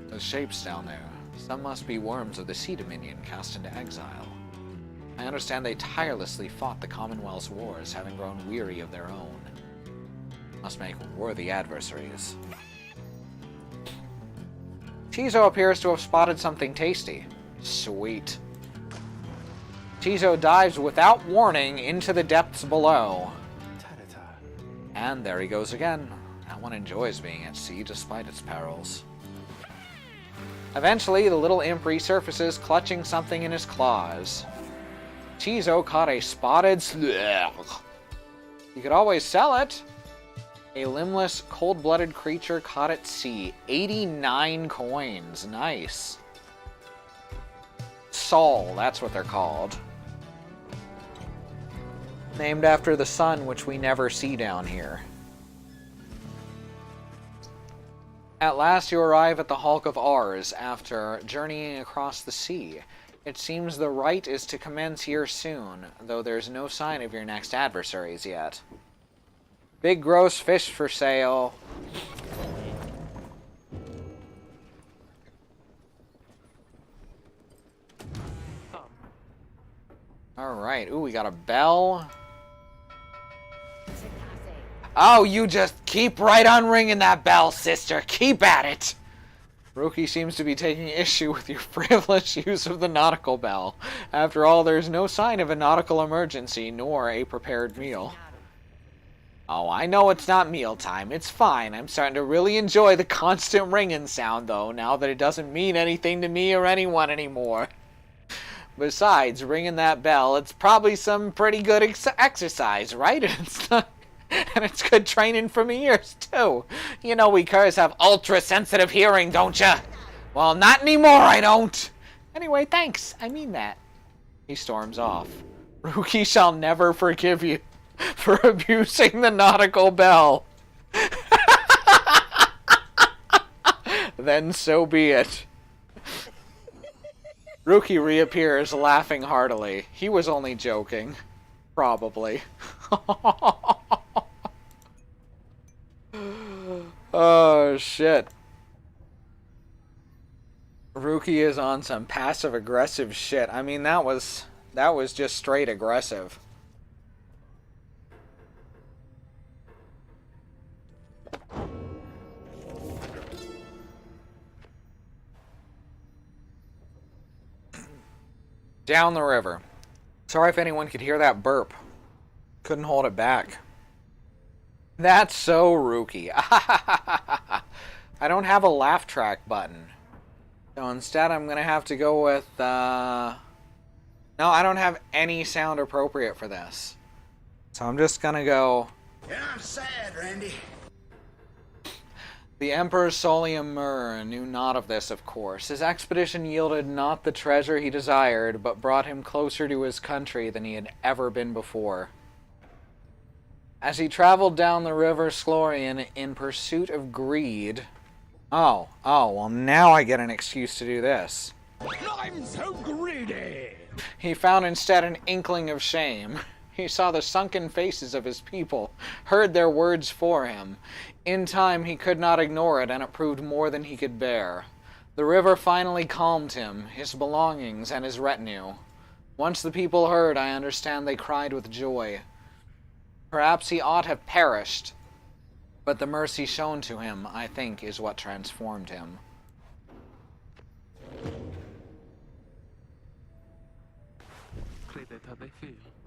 A: Those shapes down there, some must be worms of the Sea Dominion cast into exile. I understand they tirelessly fought the Commonwealth's wars, having grown weary of their own. Must make worthy adversaries. Tizo appears to have spotted something tasty. Sweet. Tizo dives without warning into the depths below. And there he goes again. That one enjoys being at sea despite its perils. Eventually, the little imp resurfaces, clutching something in his claws. Tizo caught a spotted slug. You could always sell it. A limbless, cold-blooded creature caught at sea. 89 coins. Nice. Sol, that's what they're called. Named after the sun, which we never see down here. At last you arrive at the hulk of Ars after journeying across the sea. It seems the rite is to commence here soon, though there's no sign of your next adversaries yet. Big gross fish for sale. Alright, ooh, we got a bell. Oh, you just keep right on ringing that bell, sister. Keep at it. Rookie seems to be taking issue with your frivolous use of the nautical bell. After all, there's no sign of a nautical emergency, nor a prepared meal. Oh, I know it's not mealtime. It's fine. I'm starting to really enjoy the constant ringing sound, though, now that it doesn't mean anything to me or anyone anymore. Besides, ringing that bell, it's probably some pretty good exercise, right? And it's good training for my ears, too. You know we curs have ultra-sensitive hearing, don't ya? Well, not anymore, I don't! Anyway, thanks. I mean that. He storms off. Ruki shall never forgive you for abusing the nautical bell. Then so be it. Ruki reappears, laughing heartily. He was only joking. Probably. Oh, shit. Ruki is on some passive-aggressive shit. I mean, that was just straight aggressive. Down the river. Sorry if anyone could hear that burp. Couldn't hold it back. That's so Ruki. I don't have a laugh track button. So instead I'm going to have to go with... No, I don't have any sound appropriate for this. So I'm just going to go...
B: Yeah, I'm sad, Randy.
A: The Emperor Soliamur knew not of this, of course. His expedition yielded not the treasure he desired, but brought him closer to his country than he had ever been before. As he traveled down the river Slorian in pursuit of greed... Oh, well now I get an excuse to do this.
B: I'm so greedy!
A: He found instead an inkling of shame. He saw the sunken faces of his people, heard their words for him. In time he could not ignore it, and it proved more than he could bear. The river finally calmed him, his belongings, and his retinue. Once the people heard, I understand they cried with joy. Perhaps he ought have perished, but the mercy shown to him, I think, is what transformed him.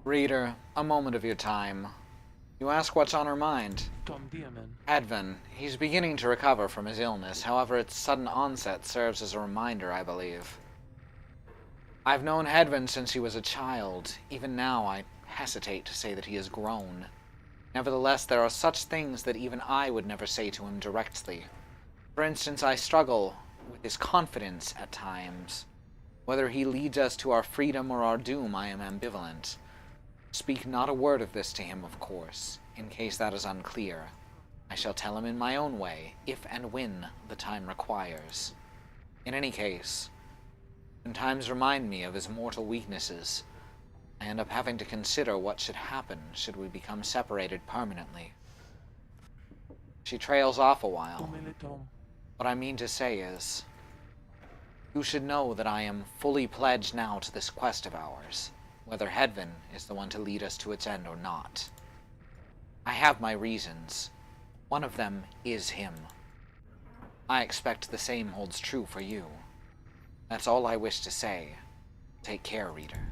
A: Reader, a moment of your time. You ask what's on her mind. Edvin. He's beginning to recover from his illness, however its sudden onset serves as a reminder, I believe. I've known Hedvin since he was a child. Even now I hesitate to say that he has grown. Nevertheless, there are such things that even I would never say to him directly. For instance, I struggle with his confidence at times. Whether he leads us to our freedom or our doom, I am ambivalent. Speak not a word of this to him, of course, in case that is unclear. I shall tell him in my own way, if and when the time requires. In any case, sometimes remind me of his mortal weaknesses. I end up having to consider what should happen should we become separated permanently. She trails off a while. What I mean to say is, you should know that I am fully pledged now to this quest of ours, whether Hedvin is the one to lead us to its end or not. I have my reasons. One of them is him. I expect the same holds true for you. That's all I wish to say. Take care, reader.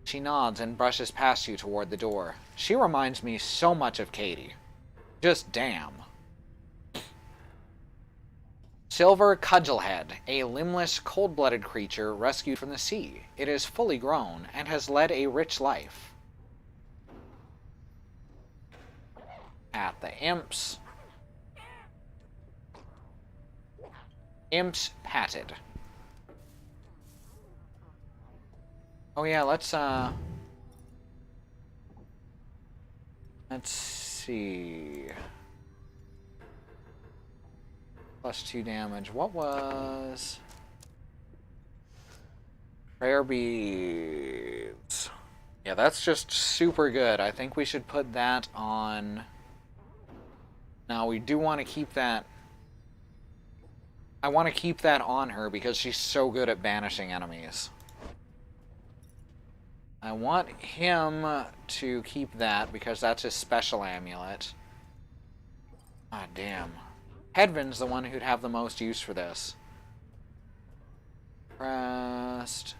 A: She nods and brushes past you toward the door. She reminds me so much of Katie. Just damn. Silver Cudgelhead, a limbless, cold-blooded creature rescued from the sea. It is fully grown and has led a rich life. At the imps. Imps patted. Oh yeah, let's see. +2 damage. What was... Prayer beads. Yeah, that's just super good. I think we should put that on... Now, we do want to keep that... I want to keep that on her because she's so good at banishing enemies. I want him to keep that because that's his special amulet. Ah, damn. Hedvin's the one who'd have the most use for this. Pressed.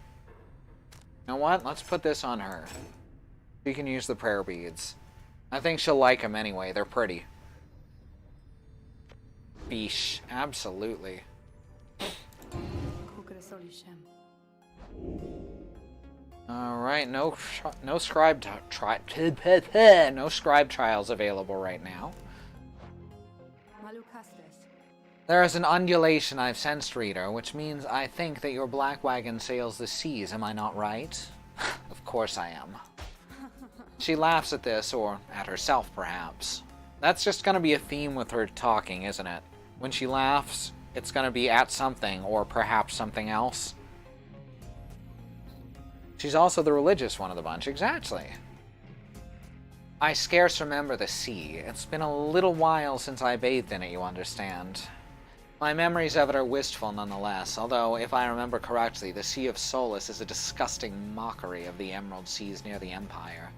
A: You know what? Let's put this on her. She can use the prayer beads. I think she'll like them anyway. They're pretty. Beesh. Absolutely. Alright, no scribe trials available right now. There is an undulation I've sensed, reader, which means I think that your black wagon sails the seas, am I not right? Of course I am. She laughs at this, or at herself, perhaps. That's just gonna be a theme with her talking, isn't it? When she laughs, it's gonna be at something, or perhaps something else. She's also the religious one of the bunch, exactly. I scarce remember the sea. It's been a little while since I bathed in it, you understand. My memories of it are wistful nonetheless, although, if I remember correctly, the Sea of Solace is a disgusting mockery of the emerald seas near the Empire.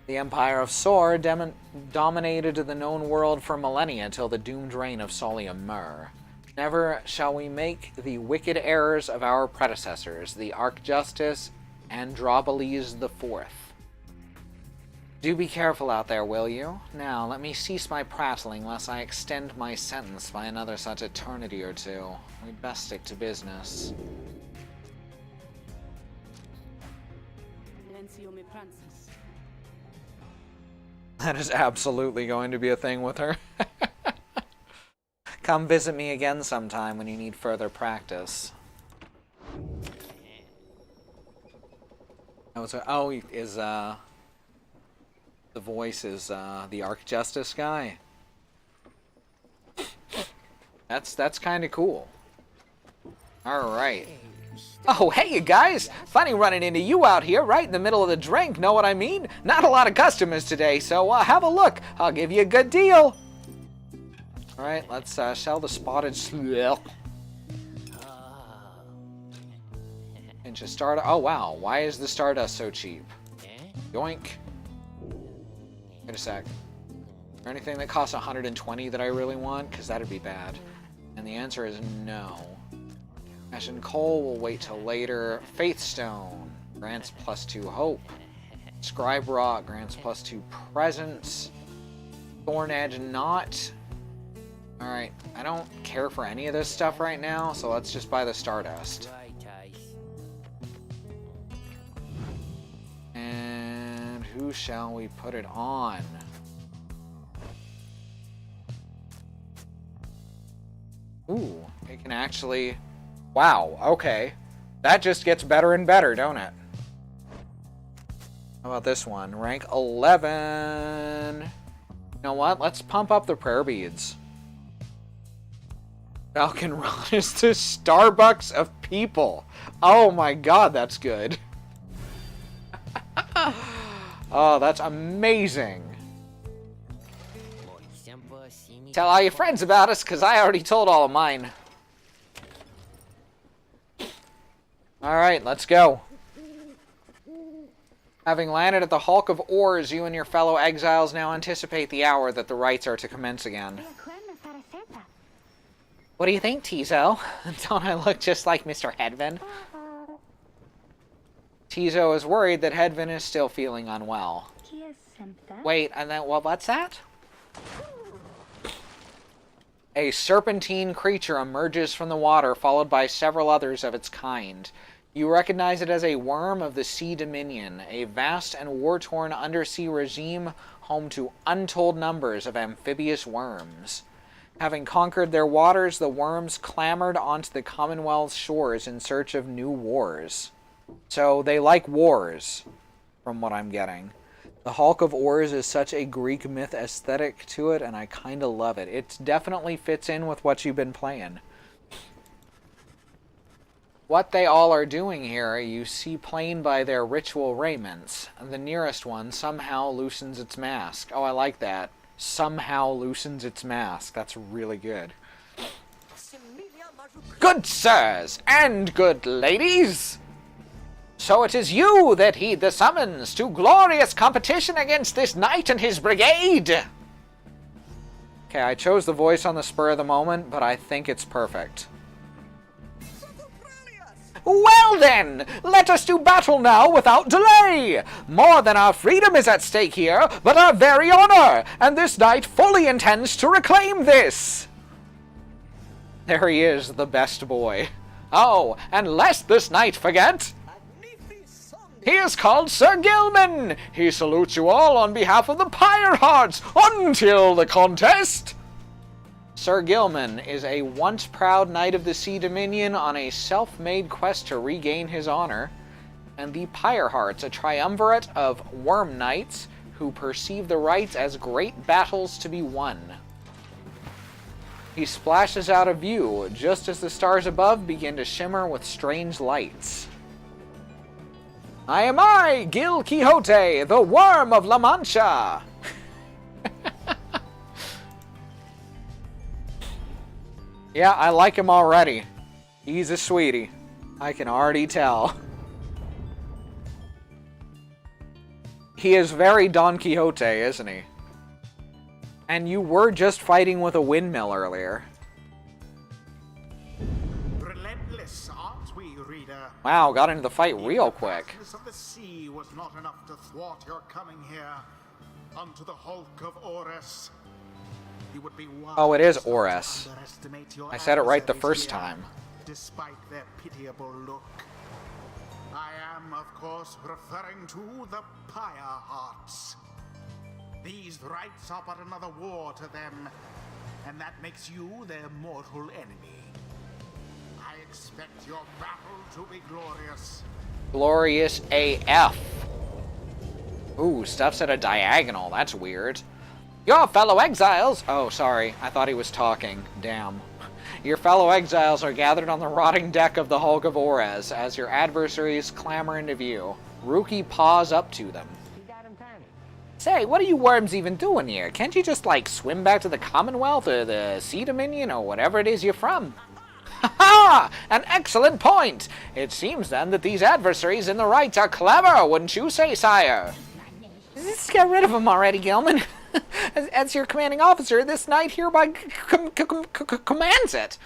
A: The Empire of Sor dominated the known world for millennia till the doomed reign of Solia Mur. Never shall we make the wicked errors of our predecessors, the Archjustice Androboles IV. Do be careful out there, will you? Now, let me cease my prattling, lest I extend my sentence by another such eternity or two. We'd best stick to business. That is absolutely going to be a thing with her. Come visit me again sometime when you need further practice. Oh, is, the voice is, the Archjustice guy. That's kind of cool. Alright. Oh, hey, you guys! Funny running into you out here right in the middle of the drink, know what I mean? Not a lot of customers today, so have a look. I'll give you a good deal. Alright, let's sell the spotted slug. And just start. Oh, wow. Why is the Stardust so cheap? Yoink. Wait a sec. Is there anything that costs 120 that I really want? Because that'd be bad. And the answer is no. Ash and Coal will wait till later. Faithstone grants +2 hope. Scribe Rock grants +2 presence. Thorn Edge Knot. Alright, I don't care for any of this stuff right now, so let's just buy the Stardust. And who shall we put it on? Ooh, it can actually... Wow, okay. That just gets better and better, don't it? How about this one? Rank 11. You know what? Let's pump up the prayer beads. Falcon Run is the Starbucks of people. Oh my god, that's good. Oh, that's amazing. Tell all your friends about us, because I already told all of mine. Alright, let's go. Having landed at the Hulk of Ores, you and your fellow exiles now anticipate the hour that the rites are to commence again. What do you think, Tizo? Don't I look just like Mr. Hedvin? Tizo is worried that Hedvin is still feeling unwell. Wait, and then, well, what's that? A serpentine creature emerges from the water, followed by several others of its kind. You recognize it as a worm of the Sea Dominion, a vast and war-torn undersea regime home to untold numbers of amphibious worms. Having conquered their waters, the worms clamored onto the Commonwealth's shores in search of new wars. So they like wars, from what I'm getting. The Hulk of Ores is such a Greek myth aesthetic to it, and I kinda love it. It definitely fits in with what you've been playing. What they all are doing here, you see plain by their ritual raiments. The nearest one somehow loosens its mask. Oh, I like that. Somehow loosens its mask. That's really good. Good sirs, and good ladies! So it is you that heed the summons to glorious competition against this knight and his brigade! Okay, I chose the voice on the spur of the moment, but I think it's perfect. Well then, let us do battle now without delay! More than our freedom is at stake here, but our very honor, and this knight fully intends to reclaim this! There he is, the best boy. Oh, and lest this knight forget, he is called Sir Gilman! He salutes you all on behalf of the Pyre Hearts until the contest! Sir Gilman is a once proud knight of the Sea Dominion on a self-made quest to regain his honor, and the Pyre Hearts, a triumvirate of worm knights who perceive the rites as great battles to be won. He splashes out of view just as the stars above begin to shimmer with strange lights. I am I, Gil Quixote, the Worm of La Mancha! Yeah, I like him already. He's a sweetie. I can already tell. He is very Don Quixote, isn't he? And you were just fighting with a windmill earlier.
B: Relentless, aren't we, reader?
A: Wow, got into the fight real quick.
B: The vastness of the sea was not enough to thwart your coming here unto the Hulk of Orus. You would be wise
A: Oh, it is
B: not to
A: Orus.
B: underestimate your
A: I said it right the
B: adversaries
A: first
B: here,
A: time.
B: Despite their pitiable look. I am, of course, referring to the Pyre Hearts. These rites are but another war to them, and that makes you their mortal enemy. I expect your battle to be glorious.
A: Glorious AF. Ooh, stuff's at a diagonal. That's weird. Your fellow exiles... Oh, sorry. I thought he was talking. Damn. Your fellow exiles are gathered on the rotting deck of the Hulk of Orus as your adversaries clamber into view. Rookie paws up to them. Say, what are you worms even doing here? Can't you just, like, swim back to the Commonwealth or the Sea Dominion or whatever it is you're from? Ha ha! An excellent point! It seems then that these adversaries in the rites are clever, wouldn't you say, sire? Just get rid of them already, Gilman. As your commanding officer, this knight hereby commands it.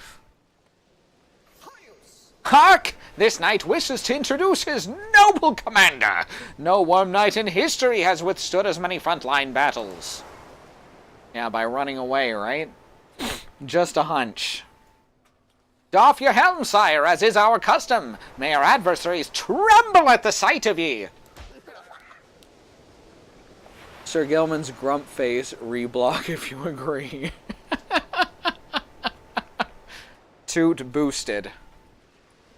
A: Hark! This knight wishes to introduce his noble commander. No worm knight in history has withstood as many frontline battles. Yeah, by running away, right? Just a hunch. Doff your helm, sire, as is our custom. May our adversaries tremble at the sight of ye. Sir Gilman's grump face, reblock if you agree. Toot boosted.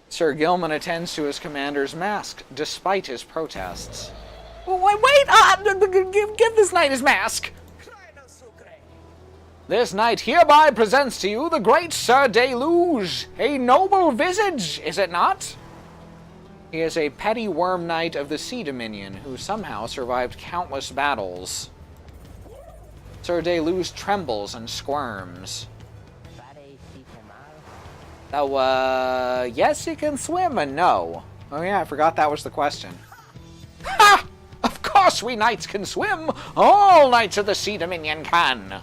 A: Sir Gilman attends to his commander's mask, despite his protests. Wait! Give this knight his mask! This knight hereby presents to you the great Sir Deluge, a noble visage, is it not? He is a petty worm knight of the Sea Dominion who somehow survived countless battles. Sir Deluge trembles and squirms. Oh, yes, he can swim, and no. Oh yeah, I forgot that was the question. Ha! Of course we knights can swim! All knights of the Sea Dominion can!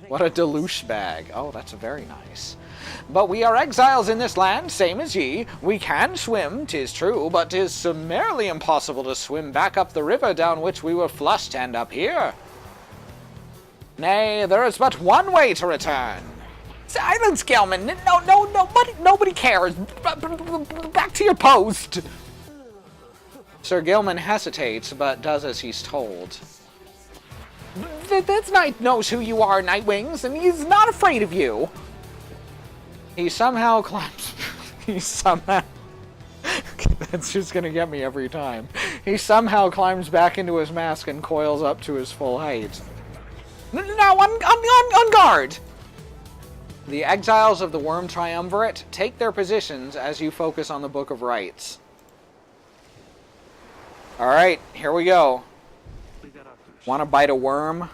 A: What a deluge bag. Oh, that's very nice. But we are exiles in this land, same as ye. We can swim, 'tis true, but 'tis summarily impossible to swim back up the river down which we were flushed and up here. Nay, there is but one way to return. Silence, Gelman! Nobody cares! Back to your post! Sir Gilman hesitates, but does as he's told. This knight knows who you are, Nightwings, and he's not afraid of you! He somehow climbs... That's just gonna get me every time. He somehow climbs back into his mask and coils up to his full height. Now, on guard! The exiles of the Worm Triumvirate take their positions as you focus on the Book of Rites. Alright, here we go. Want to bite a worm?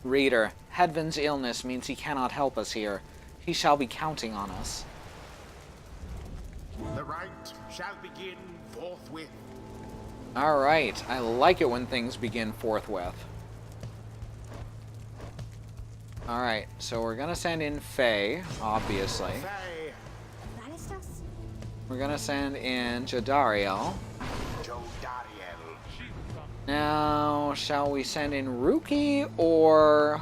A: Reader, Hedvin's illness means he cannot help us here. He shall be counting on us.
B: The rite shall begin forthwith.
A: Alright, I like it when things begin forthwith. Alright, so we're gonna send in Faye, obviously.
B: Faye,
A: We're gonna send in Jodariel. Now, shall we send in Ruki or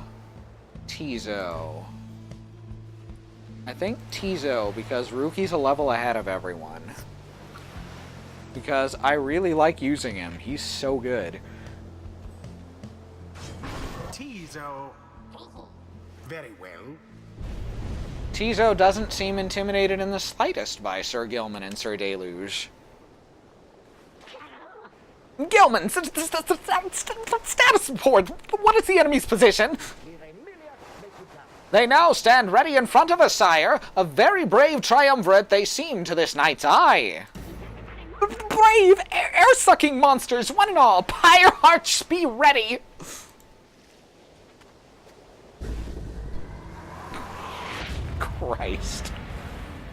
A: Tizo? I think Tizo, because Ruki's a level ahead of everyone. Because I really like using him. He's so good.
B: Tizo. Very well.
A: Tizo doesn't seem intimidated in the slightest by Sir Gilman and Sir Deluge.
D: Gilman, status report. What is the enemy's position?
A: They now stand ready in front of us, sire. A very brave triumvirate they seem to this knight's eye.
D: Brave, air-sucking monsters, one and all. Pyre Arch, be ready.
A: Christ.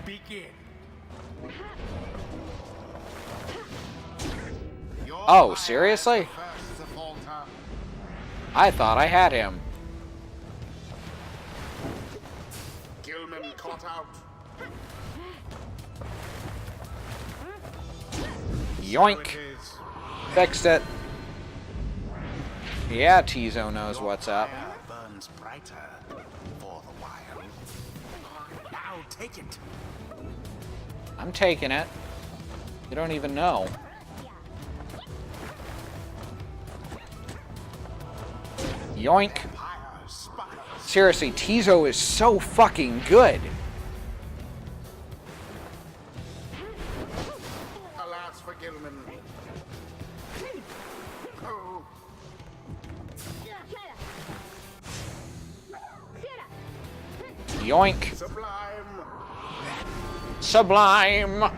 B: Begin.
A: Oh, seriously?
B: First to falter.
A: I thought I had him.
B: Gilman caught out.
A: Yoink.
B: So it is.
A: Fixed it. Yeah, Tizo knows what's up.
B: Fire burns brighter for the while. Now take it.
A: I'm taking it. You don't even know. Yoink.
B: Pyre spires.
A: Seriously, Tizo is so fucking good.
B: Alas for Gilman. Oh,
A: Yoink.
B: sublime.
A: Sublime.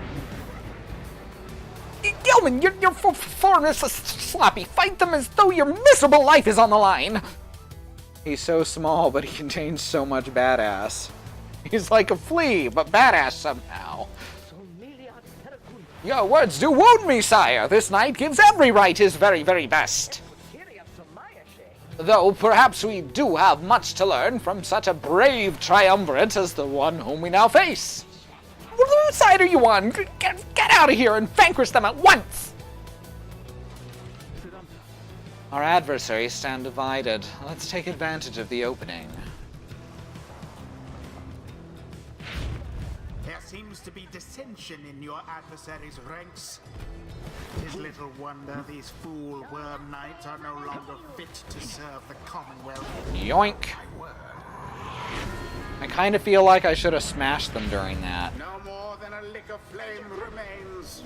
D: Gilman, your form is sloppy. Fight them as though your miserable life is on the line.
A: He's so small, but he contains so much badass. He's like a flea, but badass somehow. Your words do wound me, sire. This knight gives every right his very, very best. Though perhaps we do have much to learn from such a brave triumvirate as the one whom we now face.
D: Whose side are you on? Get out of here and vanquish them at once!
A: Our adversaries stand divided. Let's take advantage of the opening.
B: There seems to be dissension in your adversary's ranks. 'Tis little wonder these fool worm knights are no longer fit to serve the Commonwealth.
A: Yoink.
B: My word.
A: I kind of feel like I should have smashed them during that.
B: No more than a lick of flame remains.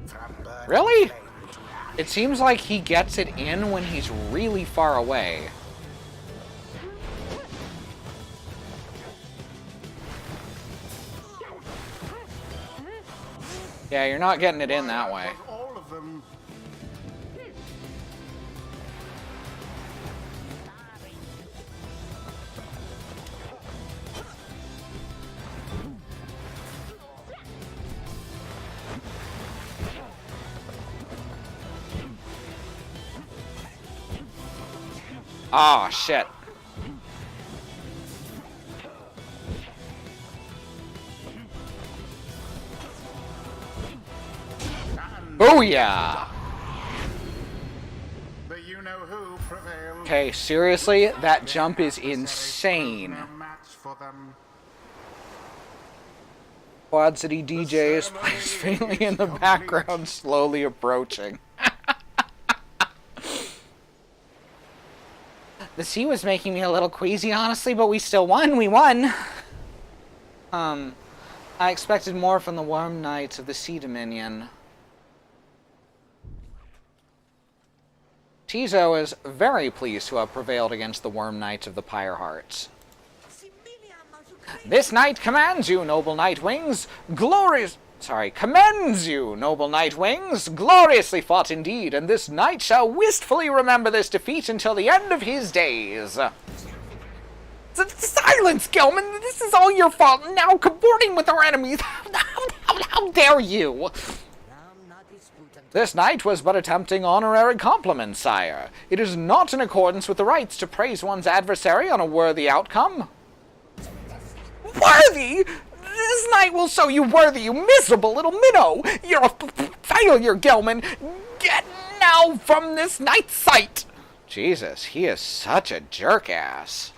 B: From burning
A: Really?
B: flame to ash.
A: It seems like he gets it in when he's really far away. Yeah, you're not getting it in that way.
B: Was all of them.
A: Oh, shit. Booyah!
B: The you-know-who prevailed.
A: Okay, seriously, that jump is insane.
B: No match for them.
A: Quad City DJs plays faintly in the background, slowly approaching. The sea was making me a little queasy, honestly, but we still won. We won. I expected more from the Worm Knights of the Sea Dominion. Tizo is very pleased to have prevailed against the Worm Knights of the Pyre Hearts. This knight commands you, noble Night Wings. Commends you, noble Night Wings. Gloriously fought indeed, and this knight shall wistfully remember this defeat until the end of his days.
D: Silence, Gilman! This is all your fault, now cavorting with our enemies! How dare you!
A: This knight was but attempting honorary compliment, sire. It is not in accordance with the rights to praise one's adversary on a worthy outcome.
D: Worthy? This night will show you worthy, you miserable little minnow! You're a failure, Gilman! Get now from this knight's sight!
A: Jesus, he is such a jerk-ass.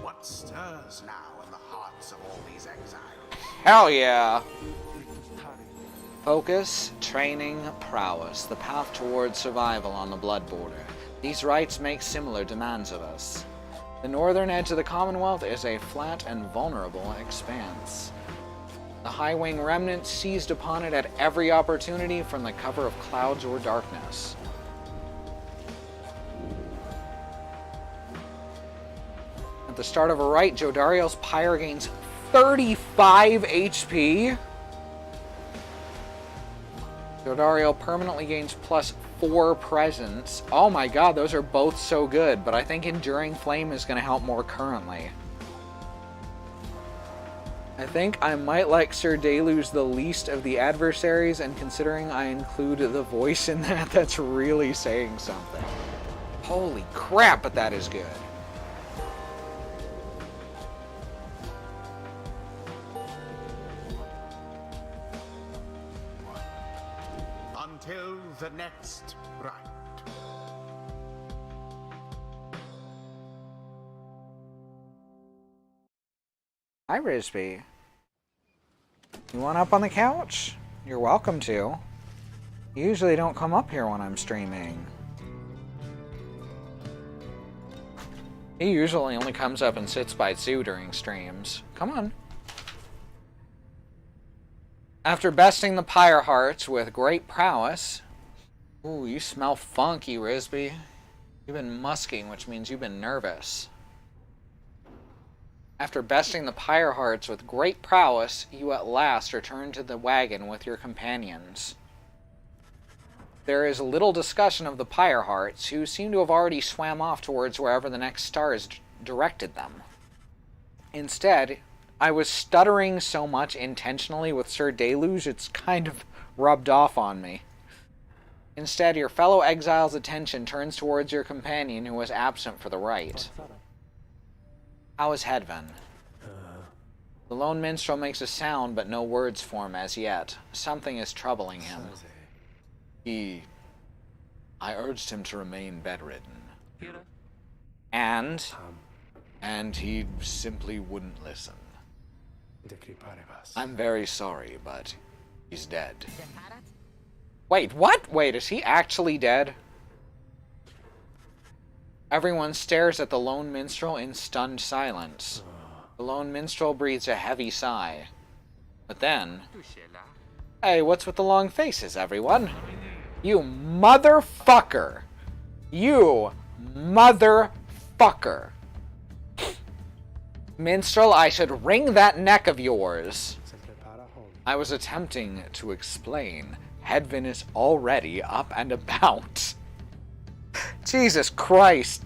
B: What stirs now in the hearts of all these exiles?
A: Hell yeah. Focus, training, prowess, the path towards survival on the blood border. These rights make similar demands of us. The northern edge of the Commonwealth is a flat and vulnerable expanse. The High Wing remnant seized upon it at every opportunity from the cover of clouds or darkness. At the start of a right, Jodariel's Pyre gains 35 HP. Jodariel permanently gains +4 presence. Oh my god, those are both so good, but I think Enduring Flame is going to help more currently. I think I might like Sir Deluge the least of the adversaries, and considering I include the voice in that, that's really saying something. Holy crap, but that is good.
B: Until the next round.
A: Hi, Risby. You want up on the couch? You're welcome to. You usually don't come up here when I'm streaming. He usually only comes up and sits by Sue during streams. Come on. After besting the Pyre Hearts with great prowess... Ooh, you smell funky, Risby. You've been musking, which means you've been nervous. After besting the Pyre Hearts with great prowess, you at last return to the wagon with your companions. There is little discussion of the Pyre Hearts, who seem to have already swam off towards wherever the next stars directed them. Instead, I was stuttering so much intentionally with Sir Deluge, it's kind of rubbed off on me. Instead, your fellow exile's attention turns towards your companion who was absent for the rite. How is Hedvin? The lone minstrel makes a sound, but no words form as yet. Something is troubling him. I urged him to remain bedridden. And he simply wouldn't listen. I'm very sorry, but he's dead. Wait, what? Wait, is he actually dead? Everyone stares at the lone minstrel in stunned silence. The lone minstrel breathes a heavy sigh. But then... Hey, what's with the long faces, everyone? You motherfucker! You motherfucker! Minstrel, I should wring that neck of yours. I was attempting to explain. Hedvin is already up and about. Jesus Christ.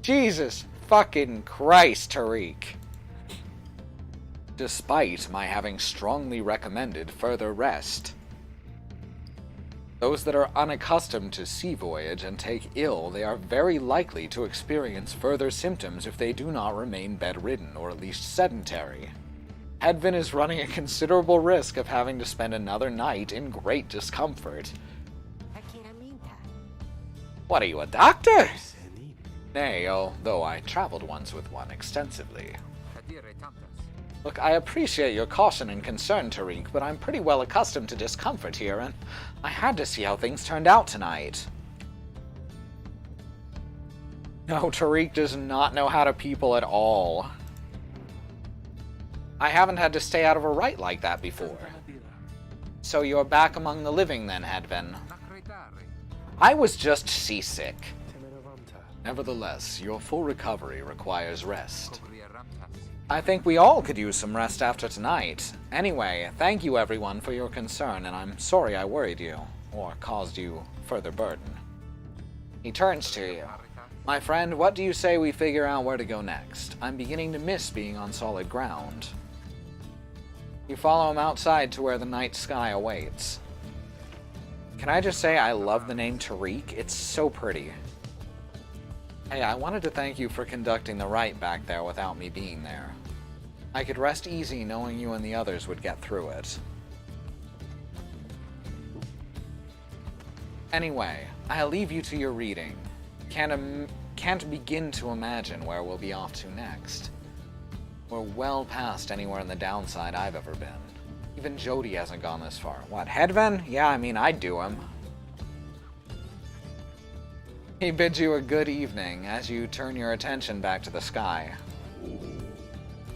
A: Jesus fucking Christ, Tariq. Despite my having strongly recommended further rest. Those that are unaccustomed to sea voyage and take ill, they are very likely to experience further symptoms if they do not remain bedridden or at least sedentary. Hedvin is running a considerable risk of having to spend another night in great discomfort. What are you, a doctor? Nay, although I traveled once with one extensively. Look, I appreciate your caution and concern, Tariq, but I'm pretty well accustomed to discomfort here, and I had to see how things turned out tonight. No, Tariq does not know how to people at all. I haven't had to stay out of a rite like that before. So you're back among the living then, Hedvin? I was just seasick. Nevertheless, your full recovery requires rest. I think we all could use some rest after tonight. Anyway, thank you everyone for your concern, and I'm sorry I worried you, or caused you further burden. He turns to you. My friend, what do you say we figure out where to go next? I'm beginning to miss being on solid ground. You follow him outside to where the night sky awaits. Can I just say I love the name Tariq? It's so pretty. Hey, I wanted to thank you for conducting the rite back there without me being there. I could rest easy knowing you and the others would get through it. Anyway, I'll leave you to your reading. Can't begin to imagine where we'll be off to next. We're well past anywhere in the downside I've ever been. Even Jody hasn't gone this far. What, Hedvin? Yeah, I mean, I'd do him. He bids you a good evening as you turn your attention back to the sky.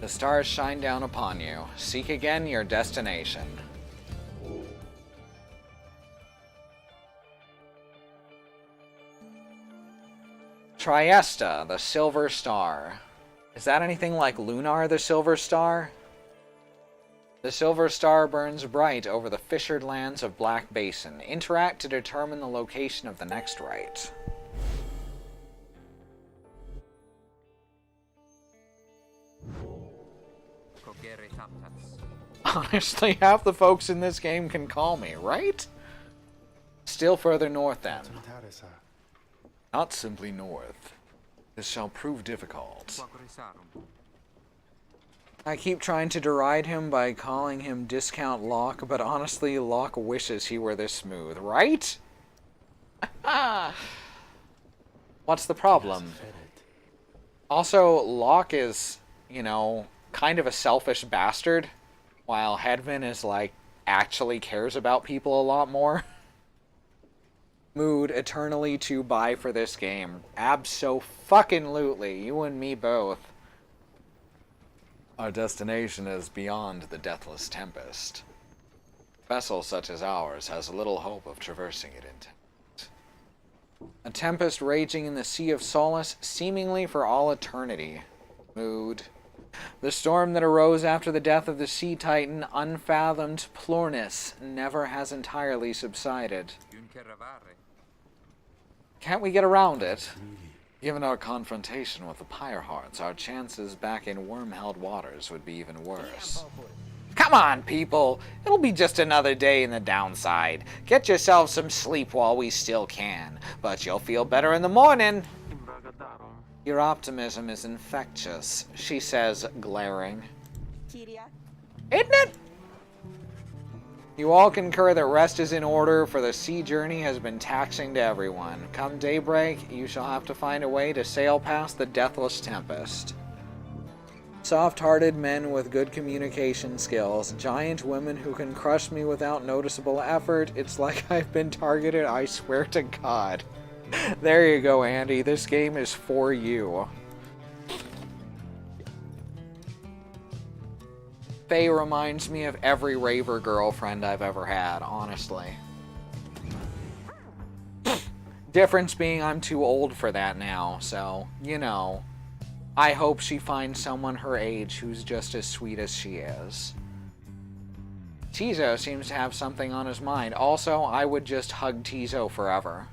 A: The stars shine down upon you. Seek again your destination. Triesta, the Silver Star. Is that anything like Lunar, the Silver Star? The Silver Star burns bright over the fissured lands of Black Basin. Interact to determine the location of the next rite. Honestly, half the folks in this game can call me, right? Still further north then. Not simply north. This shall prove difficult. I keep trying to deride him by calling him Discount Locke, but honestly, Locke wishes he were this smooth, right? What's the problem? Also, Locke is, you know, kind of a selfish bastard, while Hedvin is, like, actually cares about people a lot more. Mood eternally to buy for this game. Abso-fucking-lutely. You and me both. Our destination is beyond the Deathless Tempest. A vessel such as ours has little hope of traversing it in tempest. A tempest raging in the Sea of Solace, seemingly for all eternity. Mood. The storm that arose after the death of the sea titan, unfathomed Plurnis, never has entirely subsided. Can't we get around it? Given our confrontation with the Pyre Hearts, our chances back in worm-held waters would be even worse. Come on, people! It'll be just another day in the downside. Get yourselves some sleep while we still can, but you'll feel better in the morning. Your optimism is infectious, she says, glaring. Isn't it? You all concur that rest is in order, for the sea journey has been taxing to everyone. Come daybreak, you shall have to find a way to sail past the Deathless Tempest. Soft-hearted men with good communication skills, giant women who can crush me without noticeable effort. It's like I've been targeted, I swear to God. There you go, Andy. This game is for you. Faye reminds me of every raver girlfriend I've ever had, honestly. Difference being I'm too old for that now, so, you know. I hope she finds someone her age who's just as sweet as she is. Tizo seems to have something on his mind. Also, I would just hug Tizo forever.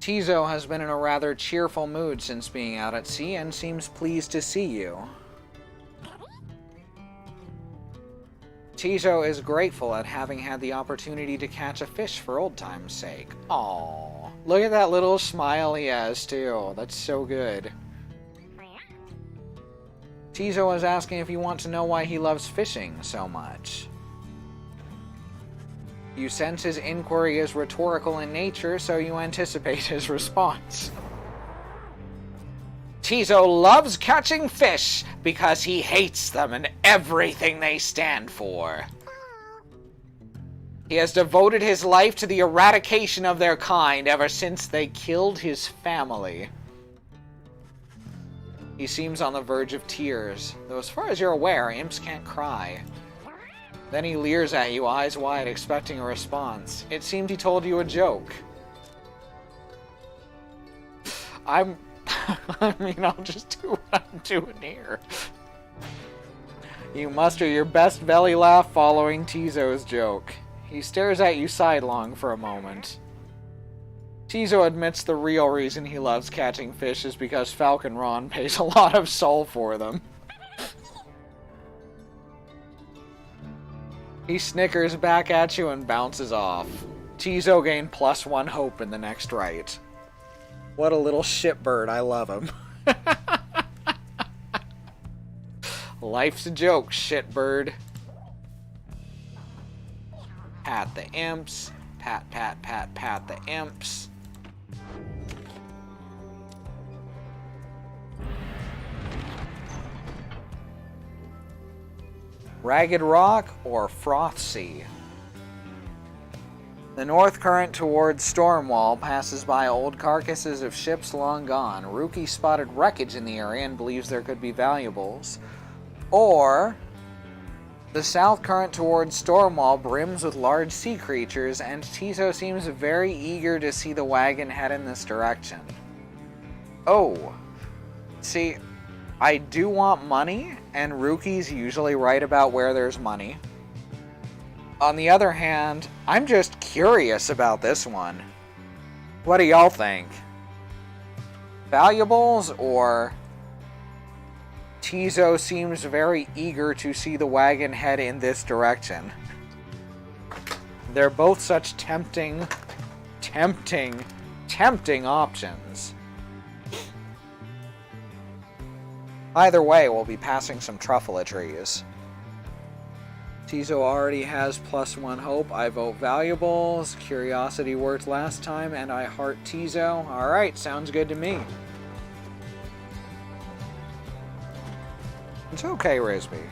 A: Tizo has been in a rather cheerful mood since being out at sea and seems pleased to see you. Tizo is grateful at having had the opportunity to catch a fish for old time's sake. Aww. Look at that little smile he has, too. That's so good. Tizo is asking if you want to know why he loves fishing so much. You sense his inquiry is rhetorical in nature, so you anticipate his response. Tizo loves catching fish because he hates them and everything they stand for. He has devoted his life to the eradication of their kind ever since they killed his family. He seems on the verge of tears, though as far as you're aware, imps can't cry. Then he leers at you, eyes wide, expecting a response. It seemed he told you a joke. I mean, I'll just do what I'm doing here. You muster your best belly laugh following Tizo's joke. He stares at you sidelong for a moment. Tizo admits the real reason he loves catching fish is because Falcon Ron pays a lot of soul for them. He snickers back at you and bounces off. Tizo gained +1 hope in the next rite. What a little shitbird, I love him. Life's a joke, shitbird. Pat the imps. Pat, pat, pat, pat the imps. Ragged Rock or Froth Sea? The north current towards Stormwall passes by old carcasses of ships long gone. Rookie spotted wreckage in the area and believes there could be valuables. Or the south current towards Stormwall brims with large sea creatures, and Tizo seems very eager to see the wagon head in this direction. Oh, see, I do want money, and Rookie's usually right about where there's money. On the other hand, I'm just curious about this one. What do y'all think? Valuables, or Tizo seems very eager to see the wagon head in this direction? They're both such tempting options. Either way, we'll be passing some truffula trees. Tizo already has +1 hope. I vote valuables. Curiosity worked last time, and I heart Tizo. Alright, sounds good to me. It's okay, Risby.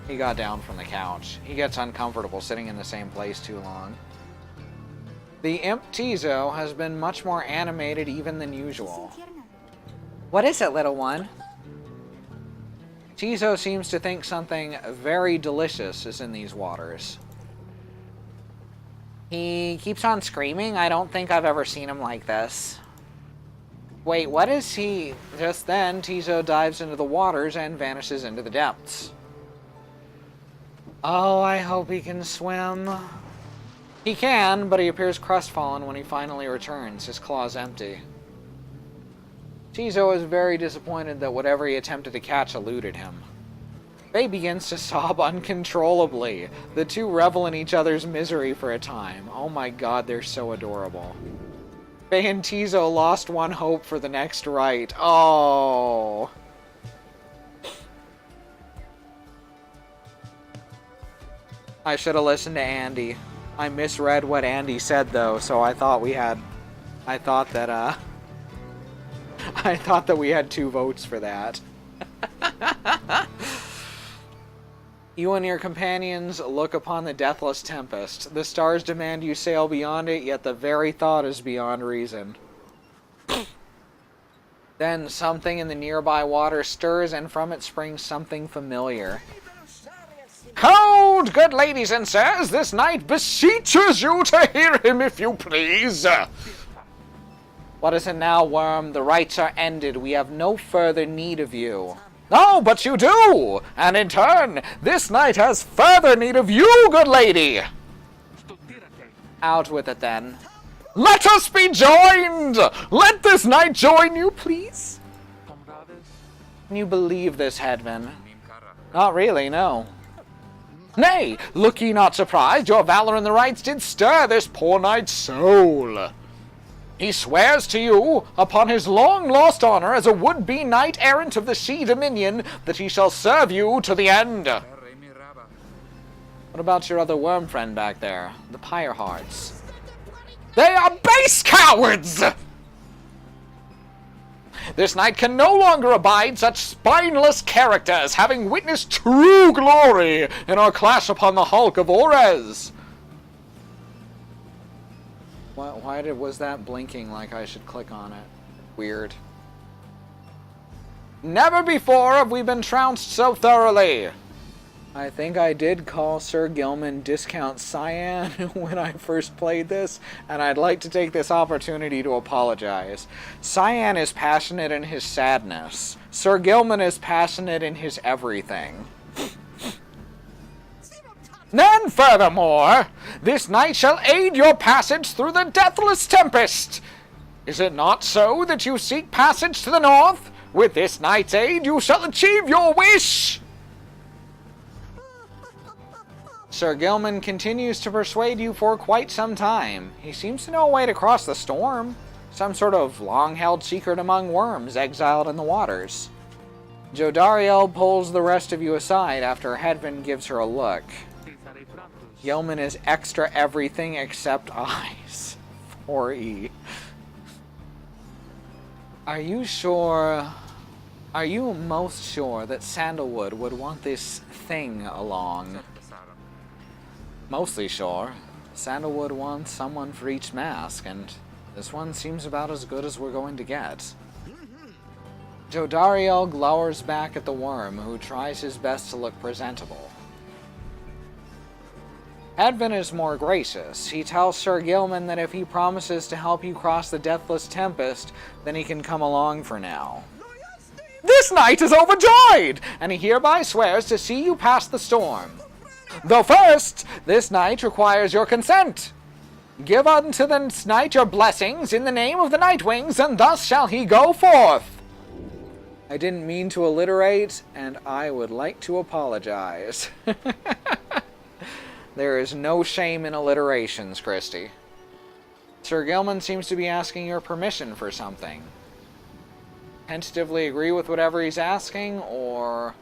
A: He got down from the couch. He gets uncomfortable sitting in the same place too long. The imp Tizo has been much more animated even than usual. What is it, little one? Tizo seems to think something very delicious is in these waters. He keeps on screaming. I don't think I've ever seen him like this. Wait, what is he? Just then, Tizo dives into the waters and vanishes into the depths. Oh, I hope he can swim. He can, but he appears crestfallen when he finally returns, his claws empty. Tizo is very disappointed that whatever he attempted to catch eluded him. Faye begins to sob uncontrollably. The two revel in each other's misery for a time. Oh my god, they're so adorable. Faye and Tizo lost one hope for the next rite. Oh. I should have listened to Andy. I misread what Andy said though, so I thought we had... I thought that we had 2 votes for that. You and your companions look upon the deathless tempest. The stars demand you sail beyond it, yet the very thought is beyond reason. Then something in the nearby water stirs, and from it springs something familiar. Hold, good ladies and sirs! This knight beseeches you to hear him, if you please! What is it now, worm? The rites are ended. We have no further need of you. No, but you do! And in turn, this knight has further need of you, good lady! Out with it, then. Let us be joined! Let this knight join you, please? Can you believe this, headman? Not really, no. Nay, look ye not surprised. Your valor in the rites did stir this poor knight's soul. He swears to you, upon his long-lost honor as a would-be knight-errant of the Sea Dominion, that he shall serve you to the end. What about your other worm friend back there, the Pyre Hearts? They are base cowards! This knight can no longer abide such spineless characters, having witnessed true glory in our clash upon the hulk of Orez. Why was that blinking like I should click on it? Weird. Never before have we been trounced so thoroughly. I think I did call Sir Gilman Discount Cyan when I first played this, and I'd like to take this opportunity to apologize. Cyan is passionate in his sadness. Sir Gilman is passionate in his everything. Then, furthermore, this knight shall aid your passage through the deathless tempest. Is it not so that you seek passage to the north? With this knight's aid, you shall achieve your wish. Sir Gilman continues to persuade you for quite some time. He seems to know a way to cross the storm. Some sort of long-held secret among worms exiled in the waters. Jodariel pulls the rest of you aside after Hedvin gives her a look. Gilman is extra everything except eyes. 4E. Are you sure... Are you most sure that Sandalwood would want this thing along? Mostly sure. Sandalwood wants someone for each mask, and this one seems about as good as we're going to get. Jodariel glowers back at the worm, who tries his best to look presentable. Hedvin is more gracious. He tells Sir Gilman that if he promises to help you cross the Deathless Tempest, then he can come along for now. This knight is overjoyed, and he hereby swears to see you past the storm. Though first, this knight requires your consent. Give unto the knight your blessings in the name of the Nightwings, and thus shall he go forth. I didn't mean to alliterate, and I would like to apologize. There is no shame in alliterations, Christy. Sir Gilman seems to be asking your permission for something. Tentatively agree with whatever he's asking, or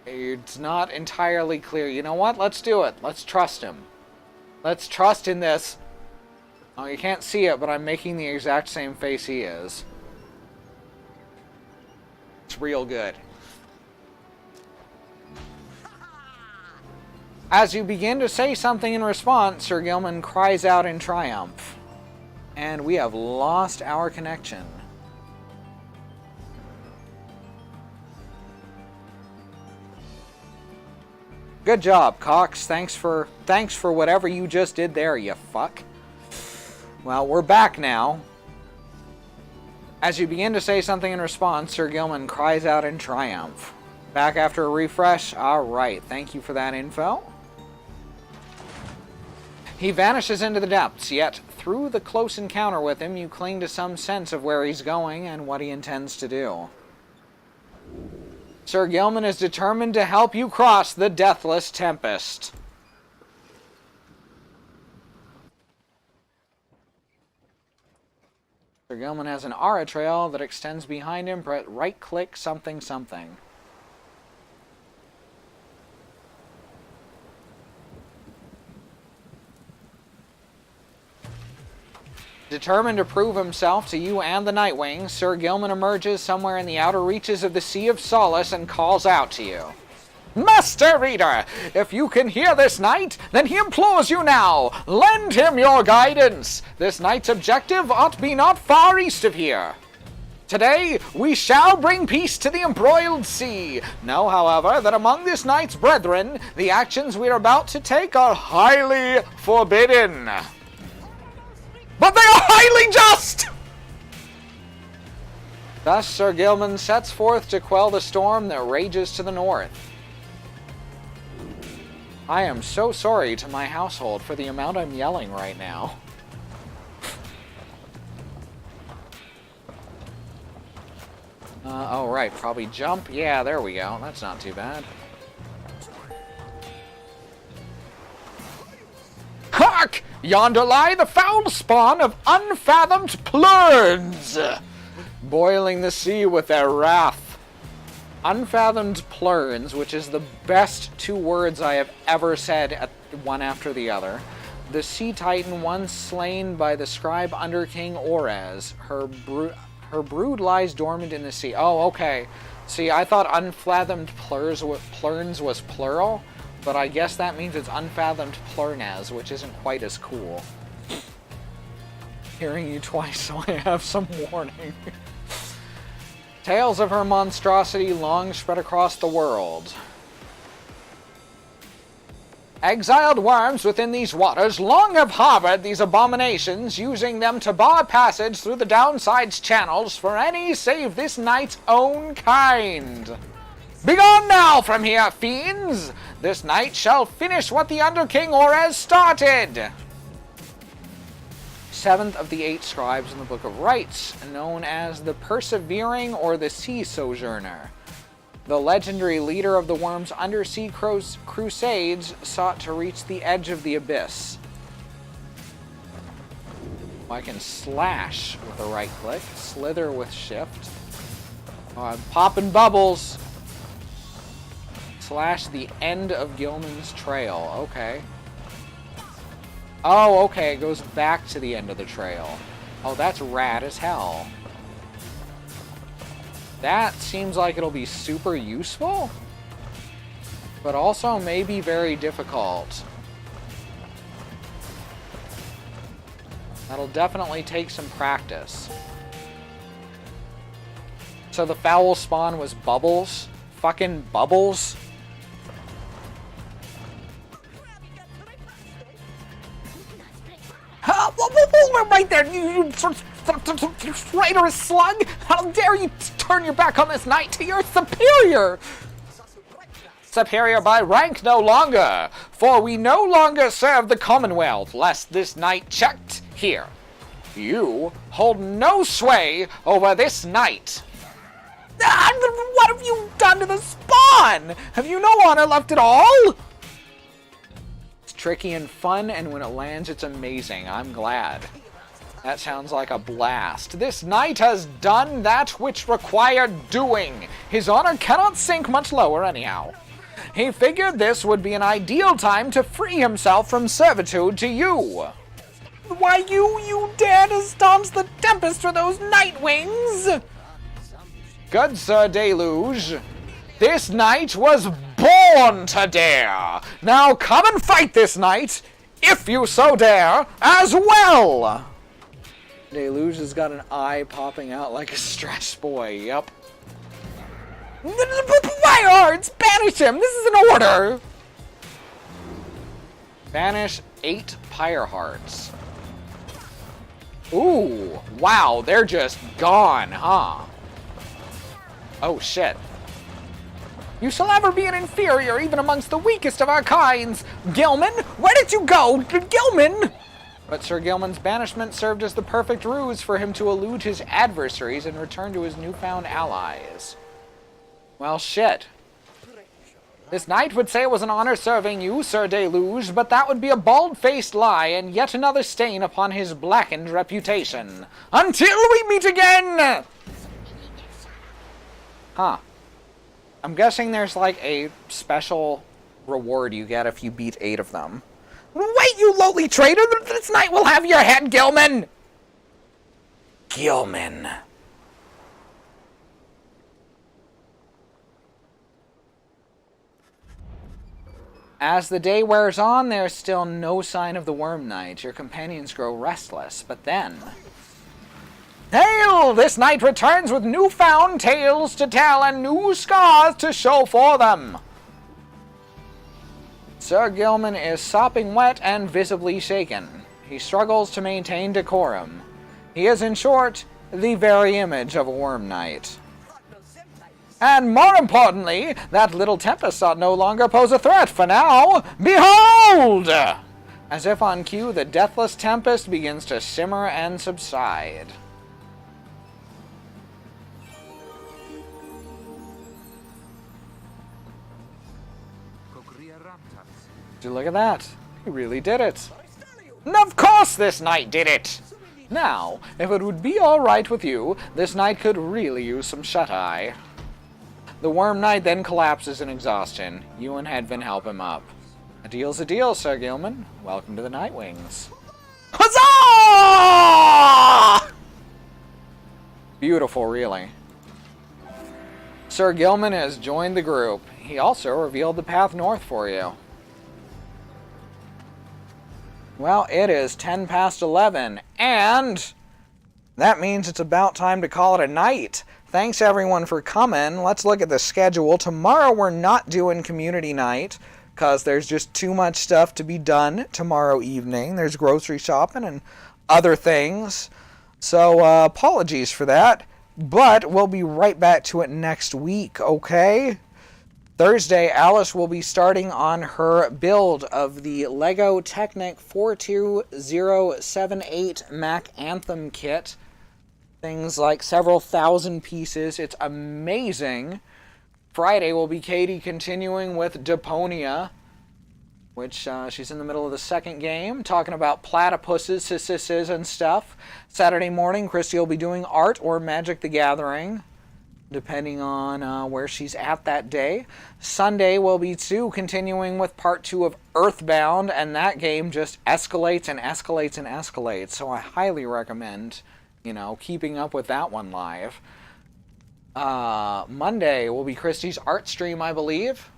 A: it's not entirely clear. You know what? Let's do it. Let's trust him. Let's trust in this. Oh, you can't see it, but I'm making the exact same face he is. It's real good. As you begin to say something in response, Sir Gilman cries out in triumph. And we have lost our connection. Good job, Cox. Thanks for whatever you just did there, you fuck. Well, we're back now. As you begin to say something in response, Sir Gilman cries out in triumph. Back after a refresh? Alright, thank you for that info. He vanishes into the depths, yet through the close encounter with him, you cling to some sense of where he's going and what he intends to do. Sir Gilman is determined to help you cross the Deathless Tempest. Sir Gilman has an aura trail that extends behind him. Right-click something something. Determined to prove himself to you and the Nightwing, Sir Gilman emerges somewhere in the outer reaches of the Sea of Solace and calls out to you. Master Reader, if you can hear this knight, then he implores you now, lend him your guidance. This knight's objective ought be not far east of here. Today, we shall bring peace to the embroiled sea. Know, however, that among this knight's brethren, the actions we are about to take are highly forbidden. But they are highly just! Thus, Sir Gilman sets forth to quell the storm that rages to the north. I am so sorry to my household for the amount I'm yelling right now. Oh, right, probably jump. Yeah, there we go. That's not too bad. Hark! Yonder lie the foul spawn of unfathomed plurns, boiling the sea with their wrath. Unfathomed plurns, which is the best two words I have ever said one after the other. The sea titan once slain by the scribe underking Orez. Her brood lies dormant in the sea. Oh, okay. See, I thought unfathomed plurns was plural. But I guess that means it's unfathomed plurnaz, which isn't quite as cool. Hearing you twice, so I have some warning. Tales of her monstrosity long spread across the world. Exiled worms within these waters long have harbored these abominations, using them to bar passage through the downside's channels for any save this knight's own kind. Begone now from here, fiends! This night shall finish what the Underking Orez started! 7th of the 8 scribes in the Book of Rites, known as the Persevering or the Sea Sojourner. The legendary leader of the Worm's undersea crusades sought to reach the edge of the abyss. I can slash with a right click, slither with shift. Oh, I'm popping bubbles! Slash the end of Gilman's trail. Okay. Oh, okay. It goes back to the end of the trail. Oh, that's rad as hell. That seems like it'll be super useful, but also maybe very difficult. That'll definitely take some practice. So the foul spawn was Bubbles? Fucking Bubbles?
D: Right there, you traitorous slug! How dare you turn your back on this knight to your superior!
A: Superior by rank no longer, for we no longer serve the Commonwealth, lest this knight checked here. You hold no sway over this knight.
D: What have you done to the spawn? Have you no honor left at all?
A: It's tricky and fun, and when it lands, it's amazing. I'm glad. That sounds like a blast. This knight has done that which required doing. His honor cannot sink much lower anyhow. He figured this would be an ideal time to free himself from servitude to you.
D: Why, you dare to staunch the Tempest for those night wings?
A: Good Sir Deluge, this knight was born to dare. Now come and fight this knight, if you so dare, as well. Deluge has got an eye popping out like a stressed boy, yep.
D: Why arts? Banish him! This is an order!
A: Banish 8 Pyre hearts. Ooh, wow, they're just gone, huh? Oh shit.
D: You shall ever be an inferior even amongst the weakest of our kinds! Gilman, where did you go? Gilman!
A: But Sir Gilman's banishment served as the perfect ruse for him to elude his adversaries and return to his newfound allies. Well, shit. This knight would say it was an honor serving you, Sir Deluge, but that would be a bald-faced lie and yet another stain upon his blackened reputation. Until we meet again! Huh. I'm guessing there's like a special reward you get if you beat 8 of them.
D: Wait, you lowly traitor! This knight will have your head, Gilman!
A: Gilman. As the day wears on, there's still no sign of the Worm Knight. Your companions grow restless, but then... Hail! This knight returns with newfound tales to tell and new scars to show for them. Sir Gilman is sopping wet and visibly shaken. He struggles to maintain decorum. He is, in short, the very image of a Worm Knight. And more importantly, that little Tempest ought no longer pose a threat, for now, behold! As if on cue, the deathless Tempest begins to simmer and subside. Dude, look at that. He really did it. And of course this knight did it! Now, if it would be alright with you, this knight could really use some shut-eye. The Worm Knight then collapses in exhaustion. You and Hedvin help him up. A deal's a deal, Sir Gilman. Welcome to the Nightwings. Huzzah! Beautiful, really. Sir Gilman has joined the group. He also revealed the path north for you. Well, it is 10 past 11, and that means it's about time to call it a night. Thanks, everyone, for coming. Let's look at the schedule. Tomorrow, we're not doing community night, because there's just too much stuff to be done tomorrow evening. There's grocery shopping and other things. So, apologies for that, but we'll be right back to it next week, okay? Thursday, Alice will be starting on her build of the LEGO Technic 42078 Mac Anthem kit. Things like several thousand pieces. It's amazing. Friday will be Katie continuing with Deponia, which she's in the middle of the second game, talking about platypuses, and stuff. Saturday morning, Christy will be doing art or Magic the Gathering, depending on where she's at that day. Sunday will be Sue continuing with part 2 of Earthbound, and that game just escalates and escalates and escalates, so I highly recommend, keeping up with that one live. Monday will be Christy's art stream, I believe,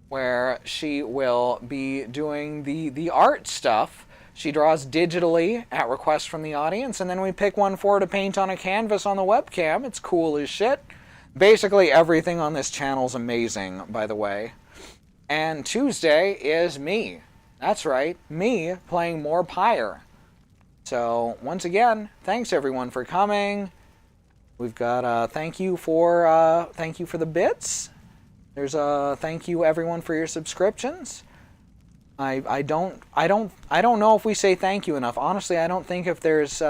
A: where she will be doing the art stuff
D: She draws digitally at request from the audience, and then we pick one for her to paint on a canvas on the webcam. It's cool as shit. Basically everything on this channel's amazing, by the way. And Tuesday is me. That's right, me playing more Pyre. So, once again, thanks everyone for coming. We've got thank you for the bits. There's a thank you everyone for your subscriptions. I don't know if we say thank you enough. Honestly, I don't think if there's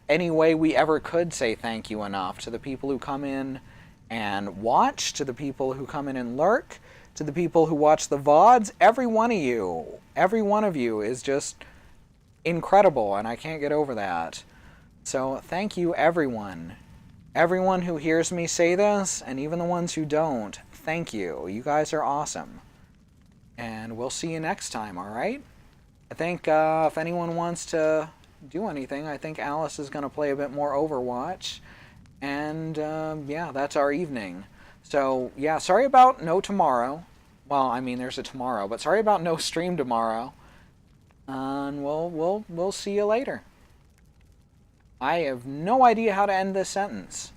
D: any way we ever could say thank you enough to the people who come in and watch, to the people who come in and lurk, to the people who watch the VODs. Every one of you is just incredible, and I can't get over that. So thank you everyone. Everyone who hears me say this, and even the ones who don't, thank you. You guys are awesome. And we'll see you next time, alright? I think if anyone wants to do anything, I think Alice is going to play a bit more Overwatch. And yeah, that's our evening. So yeah, sorry about no tomorrow. Well, I mean, there's a tomorrow, but sorry about no stream tomorrow. And we'll see you later. I have no idea how to end this sentence.